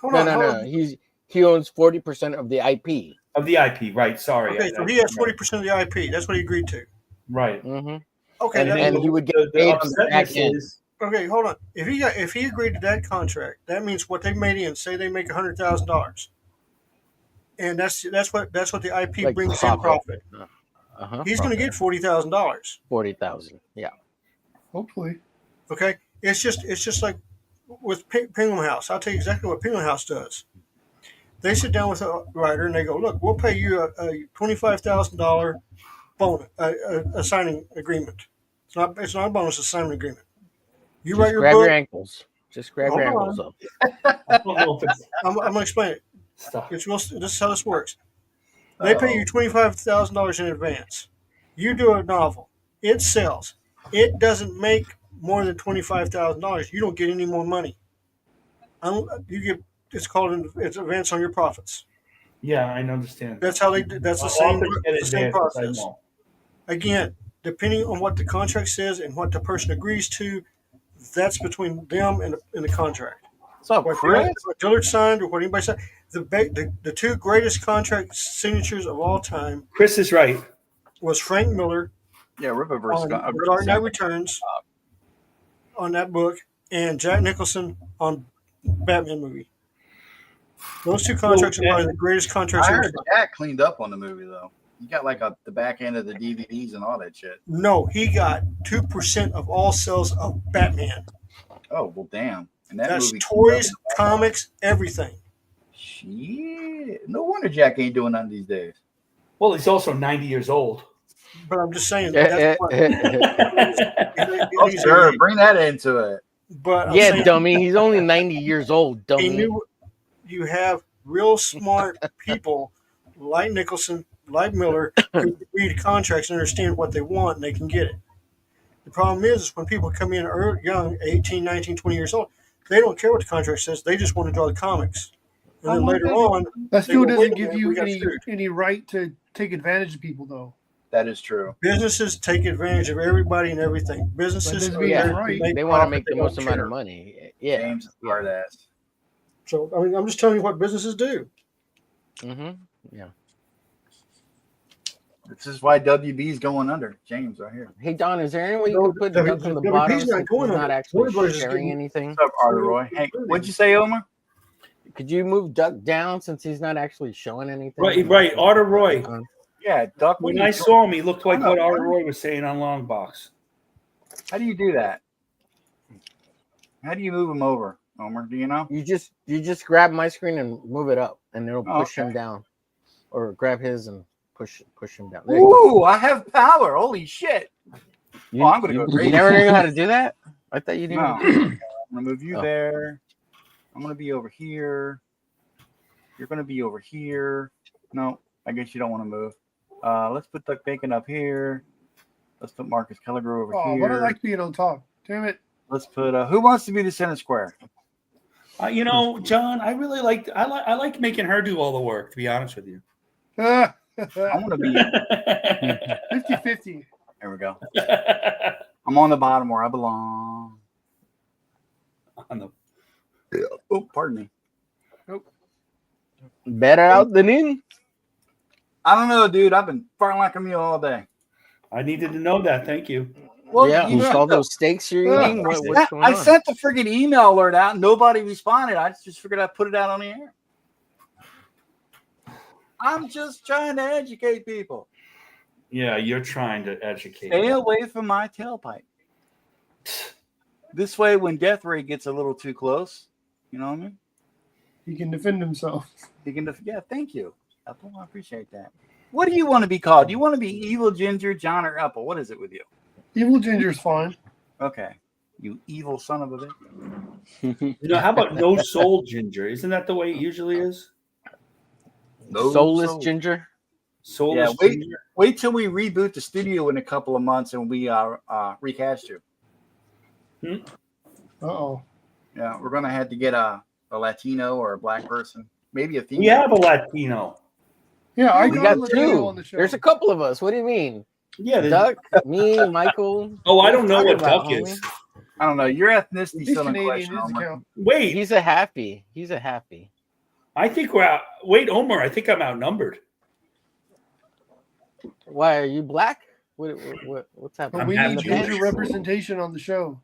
Hold no, on, no, hold no. on. He owns 40% of the IP. of the IP. Right. Sorry. Okay, so he has 40% of the IP. That's what he agreed to. Right. Mm-hmm. Okay, And, that's then and he would get the paid on the back upsetness end. is okay. Hold on. If he agreed to that contract, that means what they made in. Say they make $100,000, and that's what the IP Like brings in profit. profit. He's going to get $40,000. 40,000. Yeah. Hopefully. Okay, it's just like with Penguin House. I'll tell you exactly what Penguin House does. They sit down with a writer and they go, "Look, we'll pay you a $25,000 bonus, a signing agreement. It's not a bonus, it's a signing agreement. You write Just your grab book. your ankles. Just grab your Hold ankles up. I don't know if it's I'm going to explain it. stuff. This is how this works. They pay you $25,000 in advance. You do a novel. It sells. It doesn't make more than $25,000. You don't get any more money. You get it's called it's advance on your profits. Yeah, I understand. That's how they. That's the same. Authors get The same advances, I process. won't. Again, depending on what the contract says and what the person agrees to, that's between them and the contract. What's up, Chris? What Dillard signed or what anybody signed. The two greatest contract signatures of all time Chris is right. was Frank Miller Yeah, Ripper versus on Dark Knight Returns on that book and Jack Nicholson on Batman movie. Those two contracts are probably the greatest contracts I ever. heard Jack cleaned up on the movie though. He got like the back end of the DVDs and all that shit. No, he got 2% of all sales of Batman. Oh well, damn. And that That's movie toys, comics, everything. Shit. No wonder Jack ain't doing nothing these days. Well, he's also 90 years old. But I'm just saying that's what. Oh, sure. Bring that into it. But I'm Yeah, saying dummy. He's only 90 years old, he dummy. knew you have real smart people like Nicholson, like Miller, who read contracts and understand what they want and they can get it. The problem is when people come in young, 18, 19, 20 years old, they don't care what the contract says. They just want to draw the comics. And then later on, That they go, still "Wait doesn't a give minute, we got you screwed." any right to take advantage of people, though. That is true. Businesses take advantage of everybody and everything. Businesses That doesn't are mean there it's to right. make They want to profit. make the They most don't amount care. of money. Yeah. James is hard ass. So I mean, I'm just telling you what businesses do. Mm-hmm. Yeah. This is why WB's going under. James right here. Hey, Don, is there any way you No, could put WP's Duck on the not bottom going since he's under. not actually Warner Brothers is sharing getting- anything? What's up, Arteroy? Hey, what'd you say, Omar? Could you move Duck down since he's not actually showing anything? Right. Arter Roy. Yeah, Duck. What When are I you saw him, he looked like Hold what up, Arter Arter. Roy was saying on Longbox. How do you do that? How do you move him over, Omar? Do you know? You just grab my screen and move it up, and it'll Oh, push him okay. down, or grab his and push him down. There you go. Ooh, I have power. Holy shit. You, I'm gonna go you crazy. never knew how to do that? I thought you didn't. No. Know. I'm gonna move you Oh. there. I'm gonna be over here. You're gonna be over here. No, I guess you don't want to move. Let's put Duck Bacon up here. Let's put Marcus Kelleher over Oh, here. but I like being on top. Damn it. Let's put who wants to be the center square? You know, John, I really I like making her do all the work, to be honest with you. I want to be. 50-50. There we go. I'm on the bottom where I belong. Oh, pardon me. Better out than in. I don't know, dude. I've been farting like a mule all day. I needed to know that. Thank you. Well, yeah, you all those steaks you're Yeah. eating. What's going I on? sent the friggin' email alert out. And nobody responded. I just figured I'd put it out on the air. I'm just trying to educate people. Yeah, you're trying to educate. Stay away from my tailpipe. This way, when Death Ray gets a little too close, you know what I mean? He can defend himself. He can. Yeah, thank you, Apple. I appreciate that. What do you want to be called? Do you want to be Evil Ginger, John, or Apple? What is it with you? Evil Ginger's fine. Okay, you evil son of a bitch. How about no soul ginger? Isn't that the way it usually is? Soulless ginger. Soulless Yeah, ginger. Wait till we reboot the studio in a couple of months and we recast you. Uh-oh. Yeah, we're gonna have to get a Latino or a black person, maybe a female. We have a Latino. Yeah, I We got got Latino two. on the show. There's a couple of us. What do you mean? Yeah. Duck, me, Michael. Oh, I don't know what Talking about, Duck is. I don't know. Your ethnicity He's still in Canadian. question. His Omar. account. Wait, He's a happy. He's a happy. I think we're out. Wait, Omar, I think I'm outnumbered. Why are you black? What's But happening? I'm we half need Jewish. ginger representation on the show.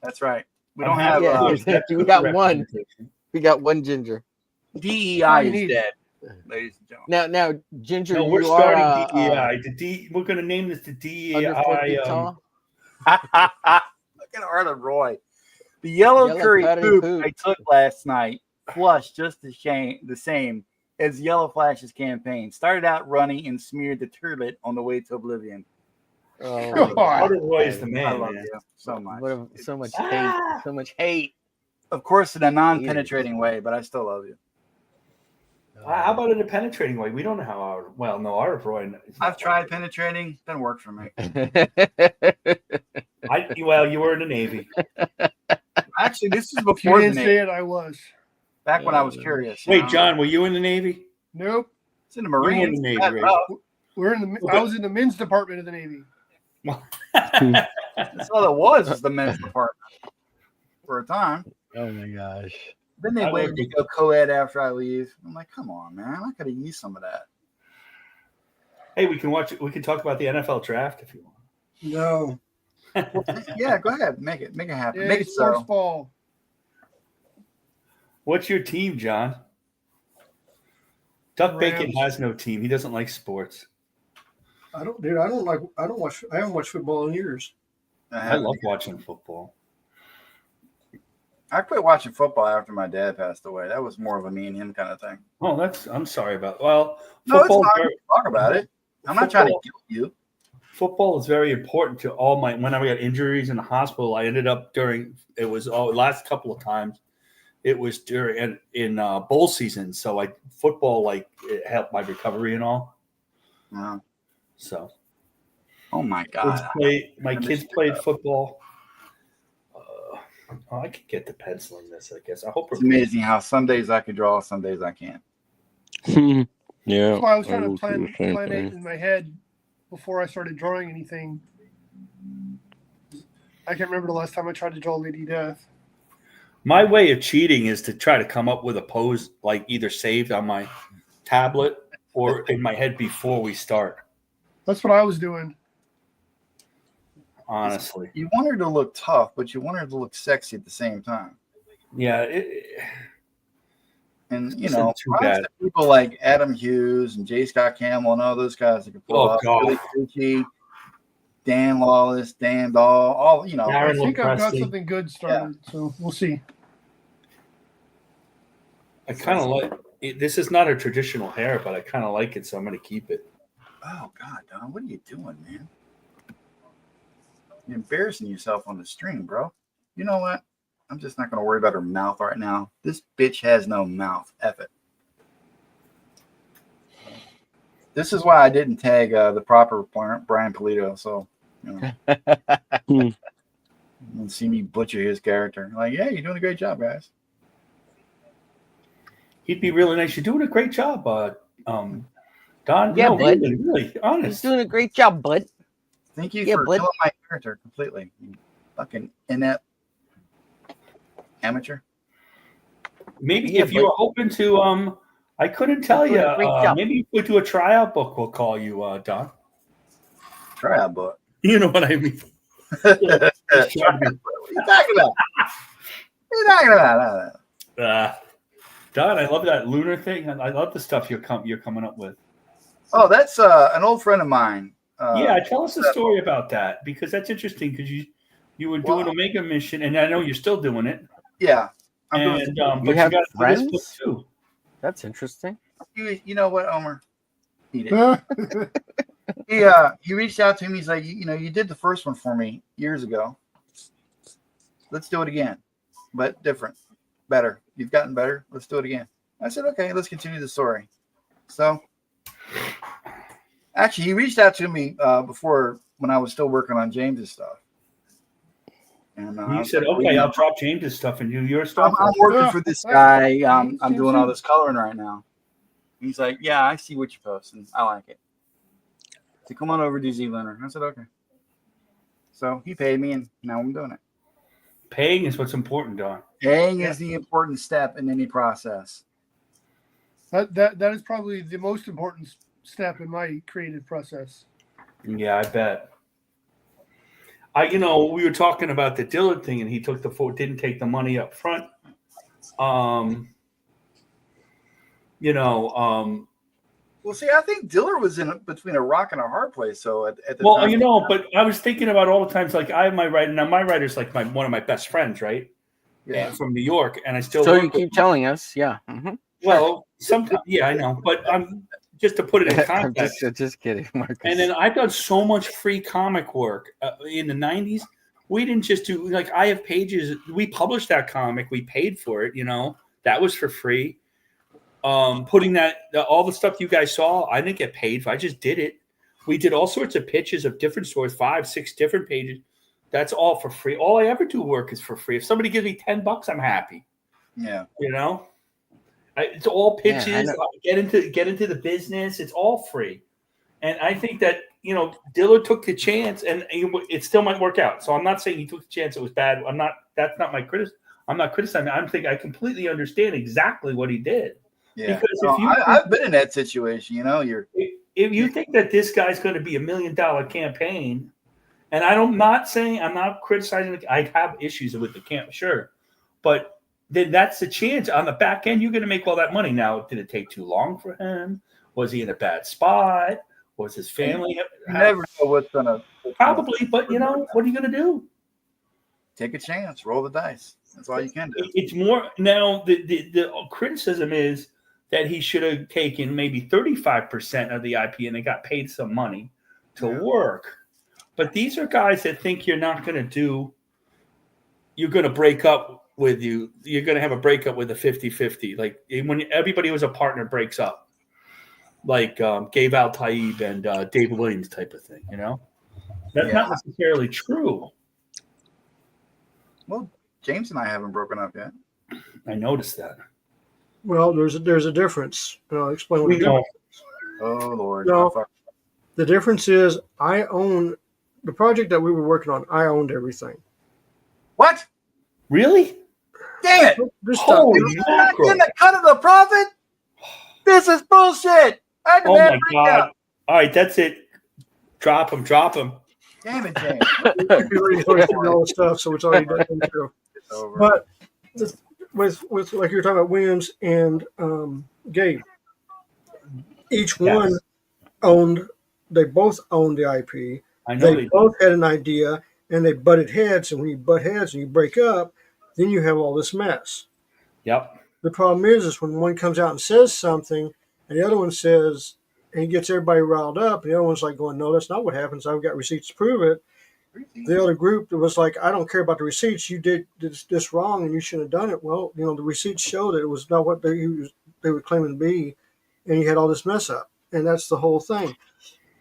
That's right. We I'm don't have happy. Yeah. We got one. We got one ginger. DEI you is need- dead, ladies and gentlemen. Now, Ginger, No, we're you starting are DEI. We're going to name this the under 4 feet DEI. tall. Look at Arlen Roy. The yellow Yellow curry curry poop poop. I took last night flushed just the same as Yellow Flash's campaign. Started out runny and smeared the turlet on the way to oblivion. Oh, Arlen Roy is the I man, love man. you so much. so much hate. So much hate. Of course, in a non-penetrating way, but I still love you. How about in a penetrating way? We don't know how our Arlen Roy. I've tried penetrating, didn't work for me. You were in the Navy. Actually, this is If you before the didn't say Navy, it, I was. back when I was curious. you Wait, know? John, were you in the Navy? Nope. It's in the You were in Marines. the Navy, That's right? rough. I was in the men's department of the Navy. That's all it was the men's department for a time. Oh my gosh. Then they I waited worked to go co-ed after I leave. I'm like, come on, man. I could have used some of that. Hey, we can watch it. We can talk about the NFL draft if you want. No. Yeah, go ahead. Make it happen. Yeah, Make it sports so. ball. What's your team, John? Duck Bacon Rams. has no team. He doesn't like sports. I haven't watched football in years. I love watching football. I quit watching football after my dad passed away. That was more of a me and him kind of thing. Oh, I'm sorry about. Well, No, it's football, fine. Talk about it. I'm not trying to guilt you. football is very important to all my. When I got injuries in the hospital, I ended up last couple of times. It was during in bowl season, so football it helped my recovery and all. Wow. So, Oh my God. my kids played football. I could get the penciling this, I guess. I hope It's amazing how some days I can draw, some days I can't. Yeah. That's why I was trying will to plan do the same it thing. in my head before I started drawing anything. I can't remember the last time I tried to draw Lady Death. My way of cheating is to try to come up with a pose either saved on my tablet or in my head before we start. That's what I was doing. Honestly, You want her to look tough, but you want her to look sexy at the same time. yeah. And you Isn't know, too props bad. to people like Adam Hughes and J. Scott Campbell and all those guys that can pull Oh, off God. Billy Tucci, Dan Lawless, Dan Dahl, all you know. Darren I think I've got Presley. something good started, so we'll see. I kind of like it. This is not a traditional hair, but I kind of like it, so I'm going to keep it. Oh God, Don, what are you doing, man? You're embarrassing yourself on the stream, bro. You know what? I'm just not going to worry about her mouth right now. This bitch has no mouth. F it. This is why I didn't tag the proper Brian Pulido. So, you know, you see me butcher his character. Like, yeah, you're doing a great job, guys. He'd be really nice. You're doing a great job, Don. Yeah, no, bud. really He's honest. doing a great job, bud. Thank you Yeah, for bud. killing my character completely. You fucking inept amateur. Maybe Yeah, if you were open to, I couldn't tell You're you. doing a great job. Maybe if we do a tryout book, we'll call you, Don. Try out, but You know what I mean? What are you talking about? What are you talking about? Don, I love that lunar thing. I love the stuff you're coming up with. Oh, that's an old friend of mine. Yeah, tell us a story about that, because that's interesting. Because you were doing a mega mission, and I know you're still doing it. Yeah, I'm And doing. but you have got this friends? book too. That's interesting. You know what, Omer? Eat it. He reached out to me. He's like, you did the first one for me years ago. Let's do it again, but different, better. You've gotten better. Let's do it again. I said, okay, let's continue the story. So, actually, he reached out to me before when I was still working on James's stuff. And You said, okay, I'll drop James's stuff and do your stuff. I'm working for this guy. I'm doing all this coloring right now. He's like, yeah, I see what you post, and I like it. So come on over to Z Lunar. I said, okay. So he paid me, and now I'm doing it. Paying is what's important, Don. Paying is the important step in any process. That is probably the most important step in my creative process. Yeah, I bet. We were talking about the Dillard thing, and he didn't take the money up front. Well, see, I think Diller was in between a rock and a hard place. So at the time, but I was thinking about all the times, like I have my writer. Now my writer's like one of my best friends, right? yeah. From New York, and I still. So work you with keep him. telling us, yeah. Mm-hmm. Well, sometimes, yeah, I know, but I'm just to put it in I'm context. just kidding, Marcus. And then I've done so much free comic work in the '90s. We didn't just do like I have pages. We published that comic. We paid for it. That was for free. Putting all the stuff you guys saw, I didn't get paid for. I just did it. We did all sorts of pitches of different stories, 5, 6 different pages. That's all for free. All I ever do work is for free. If somebody gives me $10, I'm happy. Yeah. It's all pitches. Yeah, get into the business. It's all free. And I think that, Dillard took the chance, and it still might work out. So I'm not saying he took the chance. It was bad. That's not my criticism. I'm not criticizing. I'm thinking I completely understand exactly what he did. Yeah. Because I've been in that situation, if you think that this guy's going to be $1 million campaign, and I'm not criticizing. I have issues with the camp, sure, but then that's the chance. On the back end, you're going to make all that money. Now, did it take too long for him? Was he in a bad spot? Was his family? You never know what's gonna. Probably, but what are you going to do? Take a chance, roll the dice. That's all you can do. It's more now. The criticism is that he should have taken maybe 35% of the IP and they got paid some money to work. But these are guys that think you're not going to do, you're going to break up with you. You're going to have a breakup with a 50-50. Like when everybody who's a partner breaks up, like Gabe Al-Taib and David Williams type of thing, That's not necessarily true. Well, James and I haven't broken up yet. I noticed that. Well, there's a difference. I'll explain what We the difference know. is. Oh Lord. No, the difference is I own the project that we were working on. I owned everything. What? Really? Damn it! Just stop. Holy You're not mackerel. getting a cut of the profit. This is bullshit. I Oh demand my God. All right, that's it. Drop him. Damn it, James. We already went through all the stuff, so it's already done. Through. It's over. But with like you were talking about Williams and Gabe, each one they both owned the IP. I know They both had an idea and they butted heads. And when you butt heads and you break up, then you have all this mess. Yep. The problem is when one comes out and says something and the other one says, and he gets everybody riled up, and the other one's like going, no, that's not what happens. I've got receipts to prove it. The other group was like, I don't care about the receipts. You did this wrong and you shouldn't have done it. Well, the receipts show that it was not what they were claiming to be, and you had all this mess up. And that's the whole thing.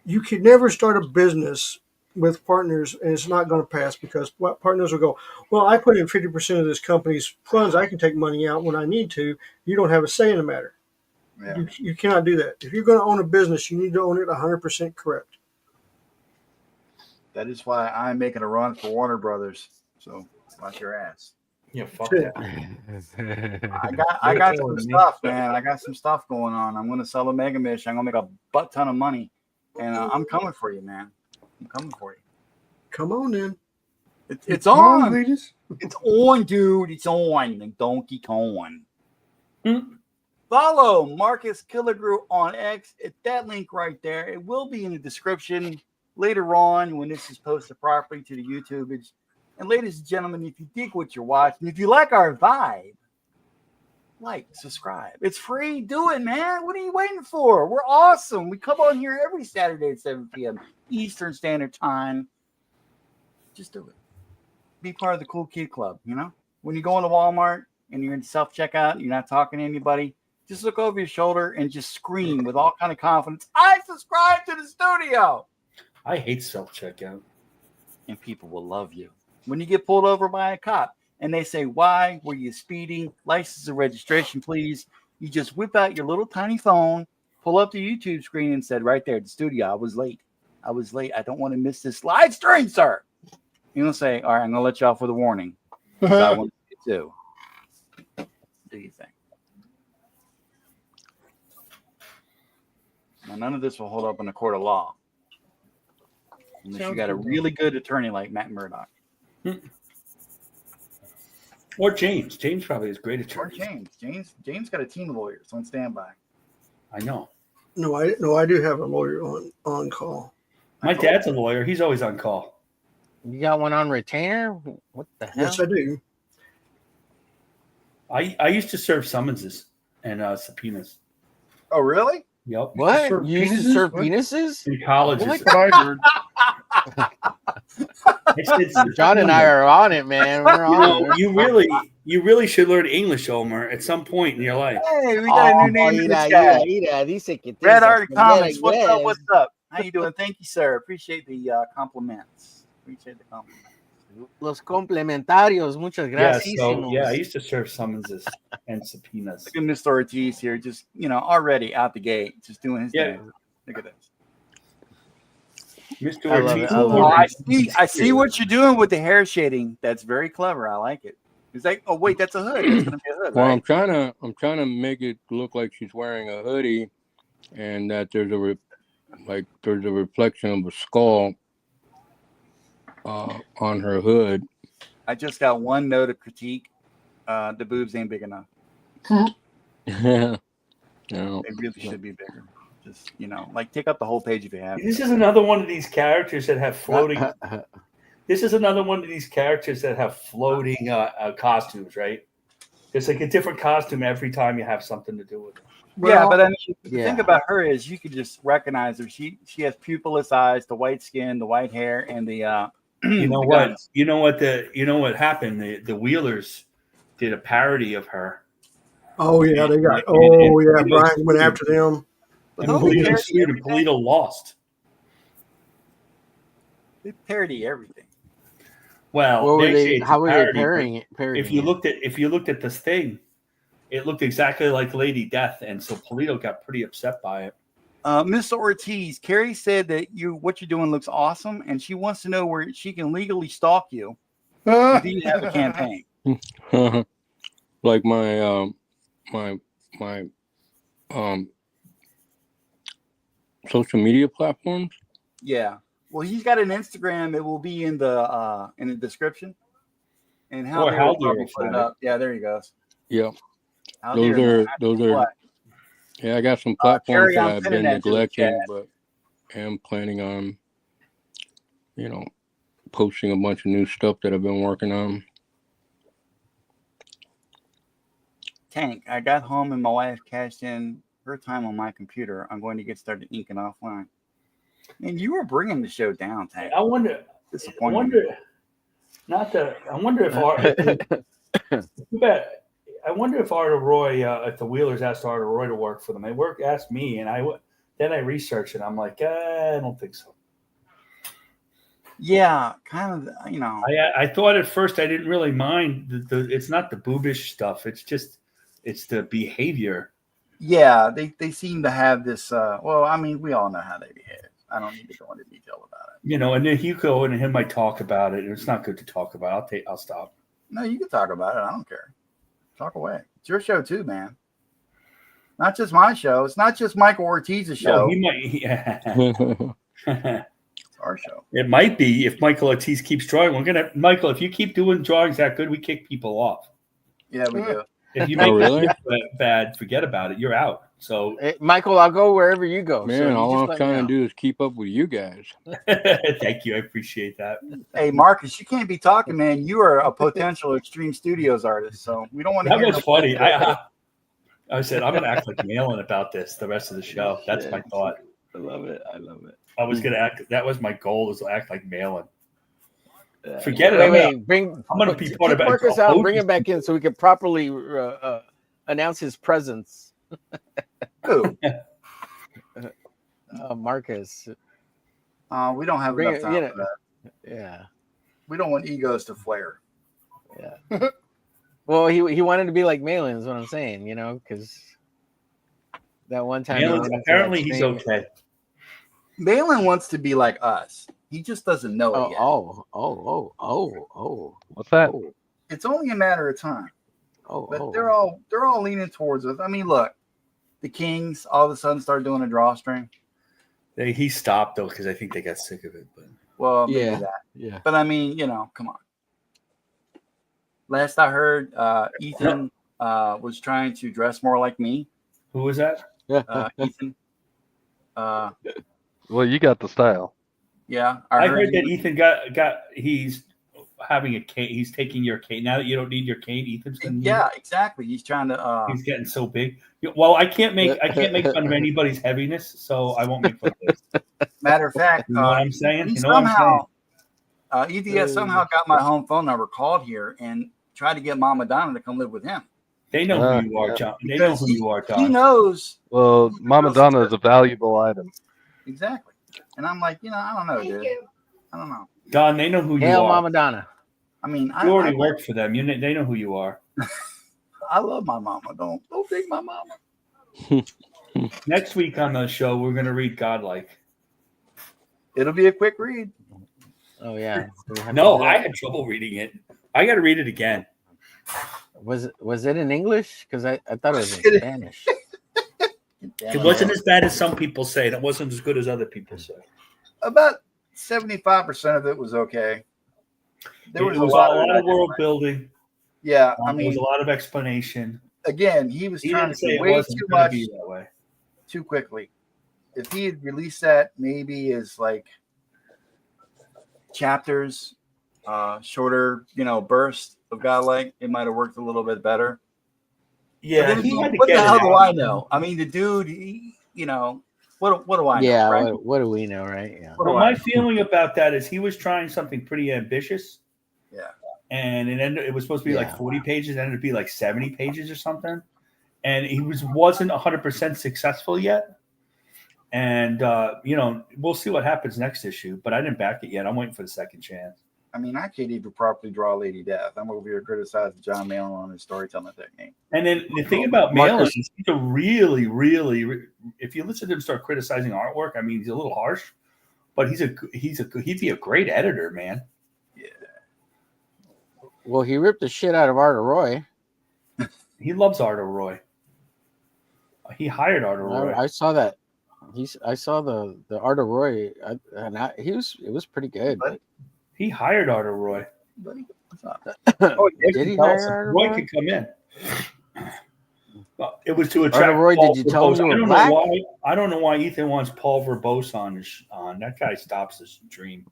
You could never start a business with partners, and it's not going to pass because what partners will go, well, I put in 50% of this company's funds. I can take money out when I need to. You don't have a say in the matter. Yeah. You cannot do that. If you're going to own a business, you need to own it 100% correct. That is why I'm making a run for Warner Brothers. So watch your ass. Yeah, fuck Shit. that. I got some stuff, man. I got some stuff going on. I'm going to sell a mega mission. I'm going to make a butt ton of money, and I'm coming for you, man. I'm coming for you. Come on in. It's Come on. Vegas. It's on, dude. It's on. Like Donkey Kong. Hmm. Follow Marcus Killigrew on X. It's that link right there. It will be in the description later on when this is posted properly to the YouTube. And ladies and gentlemen, if you dig what you're watching, if you like our vibe, like, subscribe. It's free. Do it, man. What are you waiting for? We're awesome. We come on here every Saturday at 7 p.m. Eastern Standard Time. Just do it. Be part of the cool kid club, you know? When you go into Walmart and you're in self-checkout, you're not talking to anybody, just look over your shoulder and just scream with all kind of confidence, I subscribe to the studio. I hate self-checkout. And people will love you. When you get pulled over by a cop and they say, why were you speeding? License and registration, please. You just whip out your little tiny phone, pull up the YouTube screen and said right there, the studio, I was late. I was late. I don't want to miss this live stream, sir. You're going to say, all right, I'm going to let you off with a warning. I want you to. What do you think? Now, none of this will hold up in a court of law. Unless you got a really good attorney like Matt Murdock. Or James. James probably is great Or attorney. James got a team of lawyers on standby. I know. No, I do have a lawyer on call. My dad's a lawyer. He's always on call. You got one on retainer? What the hell? Yes, I do. I used to serve summonses and subpoenas. Oh, really? Yep. What? serve You used to penises? serve What? penises? In colleges. That's what I heard. John and I are on it, man. We're on it. you really should learn English, Omar, at some point in your life. Hey, we got a new name in this guy. Dice que Red tienes Art que Comics. What's yes. up? What's up? How you doing? Thank you, sir. Appreciate the compliments. Appreciate the compliments. Los complementarios. Muchas Yeah, gracias. so I used to serve summonses and subpoenas. Look at Mr. Ortiz here, just already out the gate, just doing his Yeah. thing. Look at this. Mr. I love Ortiz. it, I love Oh, I see what you're doing with the hair shading. That's very clever. I like it. It's like, oh wait, that's a hood. That's gonna be a hood, Well, right? I'm trying to make it look like she's wearing a hoodie, and that there's a reflection of a skull on her hood. I just got one note of critique. The boobs ain't big enough. No. They really should be bigger. Just like take up the whole page if you have. This is another one of these characters that have floating. This is another one of these characters that have floating costumes, right? It's like a different costume every time you have something to do with it. Yeah, but I mean, the yeah. thing about her is you could just recognize her. She has pupilless eyes, the white skin, the white hair, and the You know the what? guns. You know what happened? The Wheelers did a parody of her. Oh yeah, they got. And Oh yeah, Pulido Brian went sued. after them. But And don't they Pulido parody sued, and everything? Pulido lost. They parody everything. Well, What were say they? it's a How were they parody, but parrying it? If you looked at this thing, it looked exactly like Lady Death, and so Pulido got pretty upset by it. Mr. Ortiz, Carrie said that what you're doing looks awesome, and she wants to know where she can legally stalk you. Do you have a campaign? Like my my social media platforms. Yeah. Well, he's got an Instagram. It will be in the description. And Or Haldir will Haldir probably will put it find up. Yeah, there he goes. Yeah, Haldir, those are. what? Yeah, I got some platforms Carrie, that I'm I've pinning been that to the neglecting, chat. but am planning on, posting a bunch of new stuff that I've been working on. Tank, I got home and my wife cashed in her time on my computer. I'm going to get started inking offline. And you were bringing the show down, Tank. I wonder Disappointing. I wonder if Arthur Roy, if the Wheelers asked Arthur Roy to work for them. They asked me, and then I researched it. I'm like, I don't think so. Yeah, kind of. I thought at first I didn't really mind. It's not the boobish stuff. It's the behavior. Yeah, they seem to have this. Well, I mean, we all know how they behave. I don't need to go into detail about it. And then Hugo and him might talk about it, and it's not good to talk about. I'll stop. No, you can talk about it. I don't care. Talk away. It's your show too, man. Not just my show. It's not just Michael Ortiz's show. No, he might. Yeah. It's our show. It might be if Michael Ortiz keeps drawing. Michael, if you keep doing drawings that good, we kick people off. Yeah, we do. If you Oh, make really? it bad, forget about it. You're out. So, Hey, Michael, I'll go wherever you go. Man, so you all just I'm let me trying know. to do is keep up with you guys. thank you. I appreciate that. Hey, Marcus, you can't be talking, man. You are a potential Extreme Studios artist, so we don't want to That hear was no funny. bullshit. I said I'm gonna act like Malin about this the rest of the show. That's my thought. I love it. I love it. I was gonna act. That was my goal, was to act like Malin. Forget it. Bring. I'm gonna be part kick of Marcus out and bring him back in so we can properly announce his presence. Who? Marcus. We don't have Bring enough it, time you know, for that. Yeah. We don't want egos to flare. Yeah. Well, he wanted to be like Malin, is what I'm saying. You know, because that one time apparently he's okay. Malin wants to be like us. He just doesn't know it yet. What's that? It's only a matter of time. But they're all leaning towards us. I mean, look, the Kings all of a sudden start doing a drawstring. He stopped though because I think they got sick of it. But Well, maybe Yeah. that. Yeah. But I mean, come on. Last I heard, Ethan was trying to dress more like me. Who was that? Ethan. Well, you got the style. Yeah, I heard that Ethan got. He's having a cane. He's taking your cane now that you don't need your cane. Ethan's gonna need Yeah, it. exactly. He's trying to. He's getting so big. Well, I can't make fun of anybody's heaviness, so I won't make fun of this. Matter of fact, You know what I'm saying? he You know what I'm saying? EDS somehow got my home phone number, called here, and tried to get Mama Donna to come live with him. They know who you are, John. They know who you are, John. He knows. Well, Mama Donna is a valuable item. Exactly. And I'm like, I don't know, Thank dude. you. I don't know. Don, they know who you Hail are. Mama Donna. I mean, You already worked for them. They know who you are. I love my mama. Don't take my mama. Next week on the show, we're going to read Godlike. It'll be a quick read. Oh yeah. No, I had trouble reading it. I got to read it again. Was it in English? Because I thought it was in Spanish. It wasn't as bad as some people say, and it wasn't as good as other people say. About 75% of it was okay. There was a a lot lot of of world building. Yeah, I There was mean, a lot of explanation. again, he was He trying didn't to say do it way wasn't too going to much be that way. too quickly. If he had released that maybe as like chapters, shorter, burst of Godlike, it might have worked a little bit better. Yeah, But then he again, had to what the get it hell do out. I know? I mean, the dude, what do I know? Yeah. Right? What do we know, right? Yeah. What do Well, I my know? feeling about that is he was trying something pretty ambitious, Yeah. and it was supposed to be like Yeah. 40 pages, it ended up being like 70 pages or something, and he wasn't 100% successful yet. And we'll see what happens next issue, but I didn't back it yet. I'm waiting for the second chance. I mean, I can't even properly draw Lady Death. I'm over here criticizing John Malin on his storytelling technique. And then the thing about Marcus- Malin is he's a really, really. If you listen to him start criticizing artwork, I mean, he's a little harsh, but he'd be a great editor, man. Yeah. Well, he ripped the shit out of Arda Roy. He loves Arda Roy. He hired Arda Roy. I saw that. I saw the Arda Roy, it was pretty good. But- He hired Arda Roy. Buddy, what's up? Oh, Did he tell hire us. Arda Roy Roy? could come in. It was to attract Arda Roy, Paul did you tell him Verbose. you were I don't black? know why. I don't know why Ethan wants Paul Verbose on. That guy stops his dream.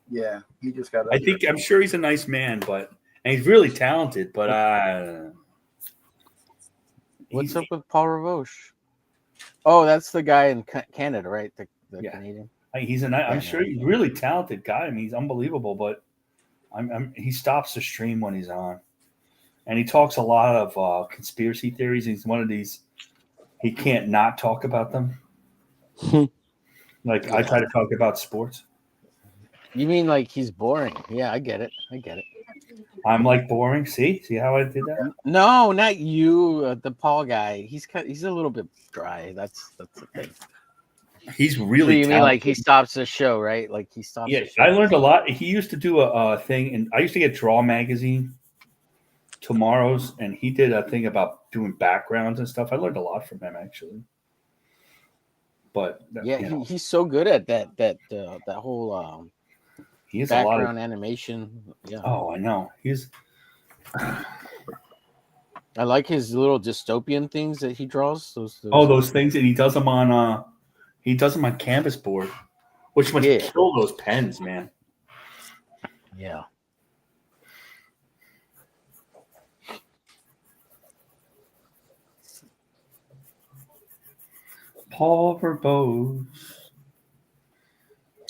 Yeah, he just got. I'm sure he's a nice man, and he's really talented. But What's up with Paul Ravoche? Oh, that's the guy in Canada, right? The Yeah. Canadian. I'm sure he's a really talented guy. I mean, he's unbelievable, but he stops the stream when he's on, and he talks a lot of conspiracy theories. He's one of these. He can't not talk about them. I try to talk about sports. You mean like he's boring? Yeah, I get it. I'm like boring. See how I did that? No, not you, the Paul guy. He's a little bit dry. That's the thing. He's So really. you mean talented. like he stops the show, right? Like he stops. Yeah, the show. I learned a lot. He used to do a thing, and I used to get Draw Magazine tomorrows, and he did a thing about doing backgrounds and stuff. I learned a lot from him, actually. But Yeah, you know, he's so good at that whole he has a lot of. background animation. Yeah, Oh, I know. He's. I like his little dystopian things that he draws. Those things, and he does them on canvas board, which must Yeah. kill those pens, man. Yeah. Paul Verbose.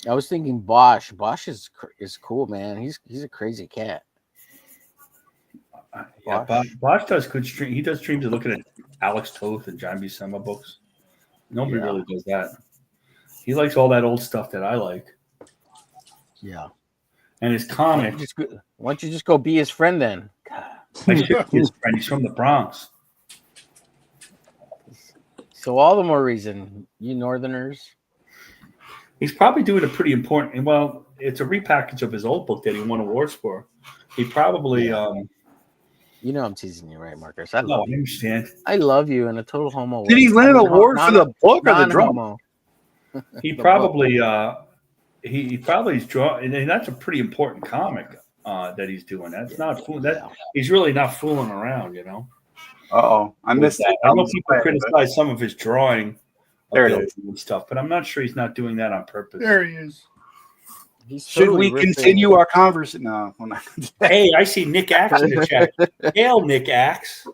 I was thinking Bosch. Bosch is cool, man. He's a crazy cat. Yeah, Bosch does good stream. He does streams of looking at Alex Toth and John Buscema books. Nobody really does that. He likes all that old stuff that I like. Yeah. And his comic. Why don't you just go be his friend then? I should be his friend. He's from the Bronx. So all the more reason, you Northerners. He's probably doing a pretty important. Well, it's a repackage of his old book that he won awards for. He probably. You know I'm teasing you, right, Marcus? I understand. I love you in a total homo. Did he win an award for the book or the drum? He probably he probably is drawing, and that's a pretty important comic that he's doing. That's not he's really not fooling around, you know. I missed it. I know people criticize some of his drawing there it is and stuff, but I'm not sure he's not doing that on purpose. There he is. Should we continue our conversation? No. Hey, I see Nick Axe in the chat. Hail, Nick Axe.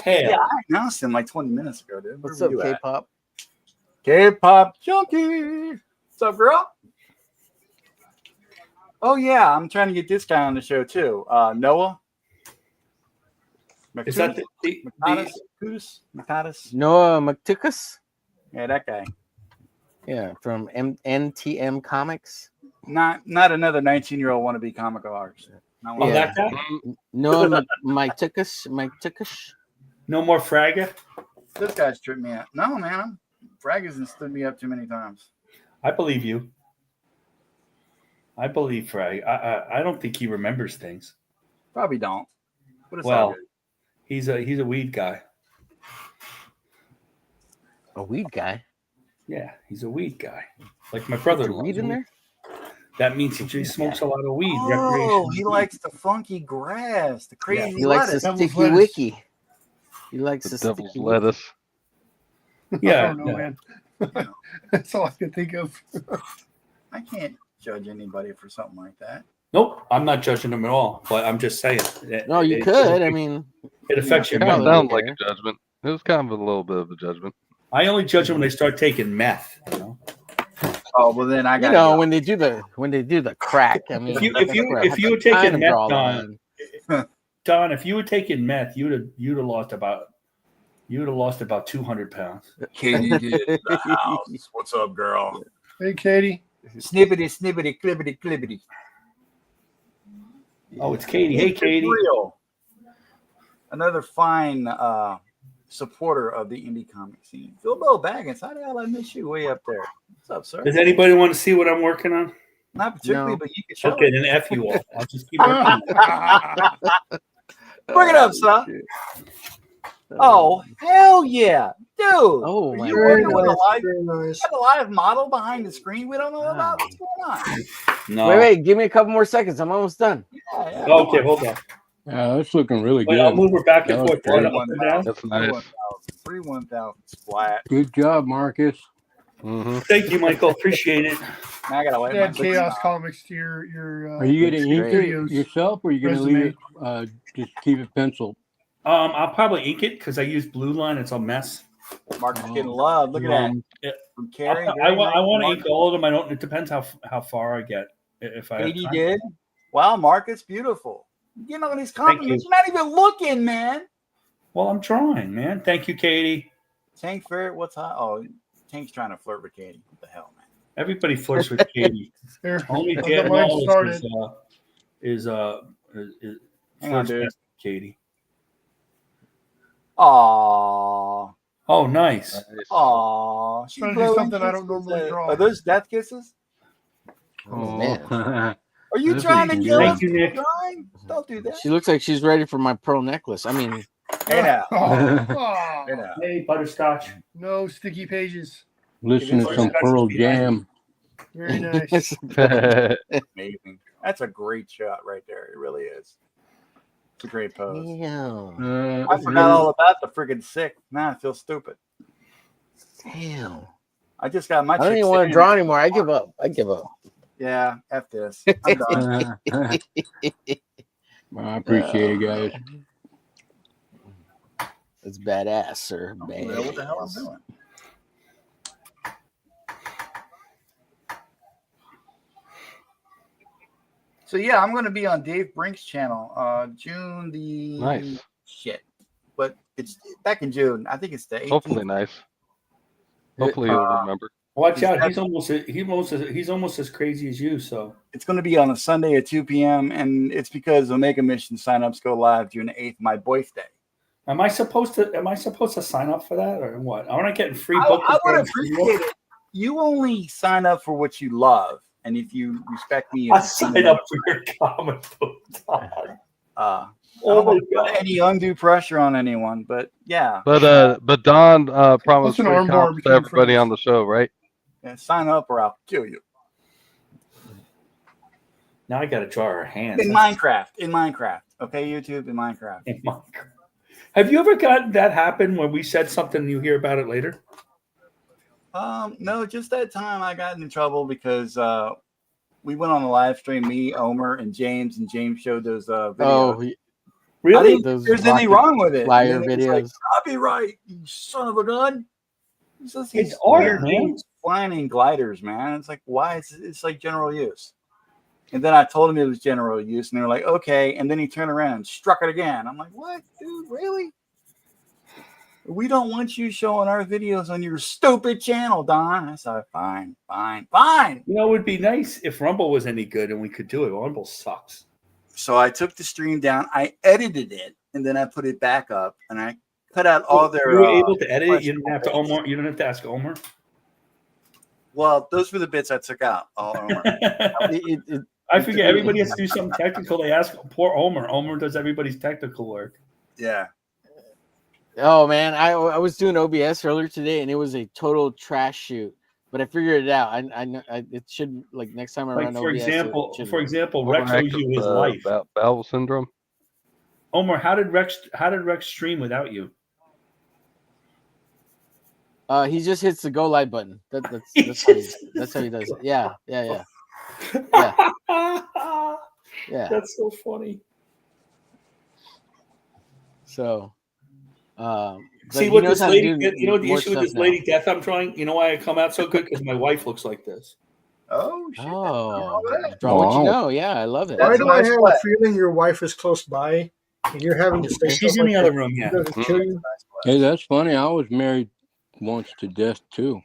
Hail. Yeah, I announced him like 20 minutes ago, dude. What's up, K-pop? K-pop junkie. What's up, girl? Oh yeah, I'm trying to get this guy on the show too. Noah. Is that Makatis? Noah McTickus? Yeah, that guy. Yeah, from NTM Comics. Not another 19-year-old wannabe comic artist. That guy? Noah McTickus. No more Fragga? This guy's tripped me out. No, man. Frag hasn't stood me up too many times. I believe you. I believe Frag. I don't think he remembers things. Probably don't. But it's well, he's a weed guy. A weed guy? Yeah, he's a weed guy. Like my brother. Weed in there? That means he smokes a lot of weed. Oh, he likes the funky grass, the crazy He likes the sticky wicky. He likes the devil's sticky lettuce. Yeah. I don't know, man. That's all I can think of. I can't judge anybody for something like that. Nope, I'm not judging him at all. But I'm just saying. No, you could. I mean, it affects your It memory. sounds like a judgment. It was kind of a little bit of a judgment. I only judge them when they start taking meth. You know. Oh well, then I got. You know, when they do the crack. I mean, if you were taking meth, Don, if you were taking meth, you'd have lost about 200 pounds. Katie did in the house. What's up, girl? Hey, Katie. Snippety, clippity. Oh, it's Katie. Hey, Katie. Real. Another fine supporter of the indie comic scene. Philbo Baggins, how the hell I miss you way up there? What's up, sir? Does anybody want to see what I'm working on? Not particularly, but you can show Okay, it. then F you all. I'll just keep working. Bring it up, son. Oh, hell yeah. Dude. Oh, my you God. got a live model behind the screen we don't know about? What's going on? No. Wait, give me a couple more seconds. I'm almost done. Yeah, Okay, hold on. Yeah, that's looking really Wait, good. I'll move her back and That was forth. great. Up and down. That's nice. 3,1,000 splat. Good job, Marcus. Mm-hmm. Thank you, Michael. Appreciate it. Now I gotta wait. Add Chaos Comics to your Are you going to ink studios it yourself, or are you going to leave it, just keep it penciled? I'll probably ink it because I use Blue Line. It's a mess. Mark is getting love. Look at that. From Carrie. I want to ink all of them. I don't. It depends how far I get. If I. Katie did. Wow, Mark, it's beautiful. You know these compliments. You're not even looking, man. Well, I'm trying, man. Thank you, Katie. Tank Ferret, what's hot? Oh, Tank's trying to flirt with Katie. What the hell, man? Everybody flirts with Katie. There, Only that's Dan how mine Wallace started. is Hang on, flirts dude. with Katie. Aww. Oh, nice. Aww. She's Trying to do blowing something I don't kisses. normally draw. Are those death kisses? Oh, man. Are you That's trying what to you kill can us? do. Thank you, Nick. Drawing? Don't do that. She looks like she's ready for my pearl necklace. I mean, Hey now. Oh, Hey now. Hey, Butterscotch. no sticky pages. Listen to some Pearl Jam. Very nice. Amazing. That's a great shot right there. It really is. It's a great pose. Damn. I forgot all about the friggin' sick. Now I feel stupid. Damn. I just got my. I don't chick even want to sitting- draw anymore. I give up. Yeah, F this. I'm done. Well, I appreciate it, guys. It's badass, sir. I don't know what the hell I'm doing. So yeah, I'm going to be on Dave Brink's channel, June the Nice. shit, but it's back in June. I think it's the 18th. Hopefully nice. Hopefully you'll remember. Watch out, he's almost as crazy as you. So It's going to be on a Sunday at 2 p.m. and it's because Omega Mission signups go live June 8th, my birthday. am I supposed to sign up for that or what? Aren't I getting free I book? would appreciate it. You only sign up for what you love, and if you respect me, I sign up for your comic book. Dog. I Oh don't my want to god! put any undue pressure on anyone, but yeah, But Don promised an free armbar comps to between everybody friends. on the show, right? yeah, sign up or I'll kill you. Now I got to draw our hands. In Minecraft. Okay, YouTube, in Minecraft. In Minecraft. Have you ever gotten that happen where we said something and you hear about it later? No, just that time I got in trouble because we went on a live stream, me, Omer, and James showed those videos. Oh, I Really? didn't think there's anything wrong with it. flyer And then it was like, videos. copyright, you son of a gun. It's just It's these art, weird man. dudes flying in gliders, man. It's like, why? It's like general use. And then I told him it was general use, and they were like, okay. And then he turned around and struck it again. I'm like, what, dude? Really? We don't want you showing our videos on your stupid channel, Don. I said, fine. You know, it would be nice if Rumble was any good and we could do it. Rumble sucks. So I took the stream down, I edited it, and then I put it back up, and I cut out all their. You were able to edit it. You didn't have to Omer. You didn't have to ask Omer. Well, those were the bits I took out. All Omer. I forget. Everybody has to do something technical. They ask poor Omer. Omer does everybody's technical work. Yeah. Oh man, I was doing OBS earlier today, and it was a total trash shoot. But I figured it out. I know it should, like, next time I Like run for OBS. example, Rex owes you his life. Bowel syndrome. Omer, how did Rex stream without you? He just hits the go live button. That's how he does it. Yeah. That's so funny. So, see what this lady, you know what the issue with this lady death I'm drawing? You know why I come out so good? Because my wife looks like this. Oh, shit. Oh, draw what you know. Yeah, I love it. Why That's do I nice have play. a feeling your wife is close by and you're having to say She's stuff in like the other that? room, yeah. Does it kill you? Hey, that's funny. I was married once to death too.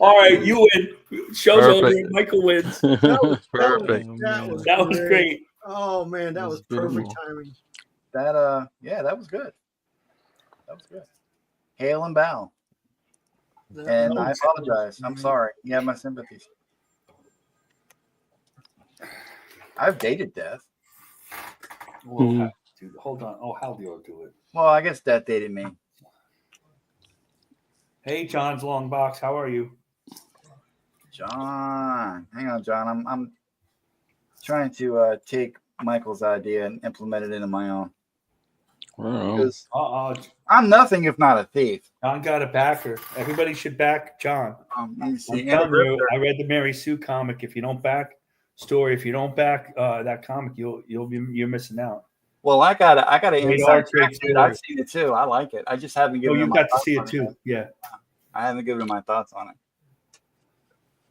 All right, you win. Show's over. Perfect. Michael wins. Perfect. That was great. Oh man, that was perfect beautiful. timing. That that was good. That was good. Hail and bow. And I apologize. I'm sorry. You have my sympathies. I've dated death. Dude, hold on. Oh, Haldir will do it. Well, I guess death dated me. Hey, John's long box. How are you? John, hang on, John. I'm trying to take Michael's idea and implement it into my own. Wow. Because Uh-oh. I'm nothing if not a thief. John got a backer. Everybody should back John. Let me see. I'm telling you, I read the Mary Sue comic. If you don't back if you don't back that comic, you're missing out. Well, I got an Great inside art, track, great dude. story. I've seen it too. I like it. I just haven't Oh, given. you it my got to thoughts see on it too. Yeah. I haven't given it my thoughts on it.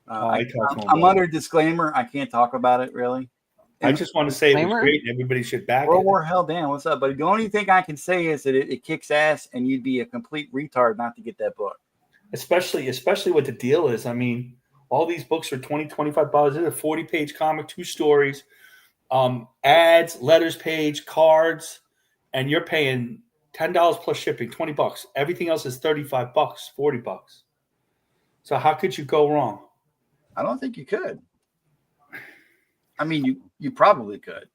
I talked to him I'm about under disclaimer. I can't talk about it really. I just want to say it was Disclaimer? great and everybody should back World it. War Hell, damn, what's up, buddy? The only thing I can say is that it kicks ass, and you'd be a complete retard not to get that book. Especially what the deal is. I mean, all these books are $20, $25. It's a 40-page comic, 2 stories, ads, letters page, cards, and you're paying $10 plus shipping, $20. Everything else is $35, $40. So how could you go wrong? I don't think you could. I mean, you probably could.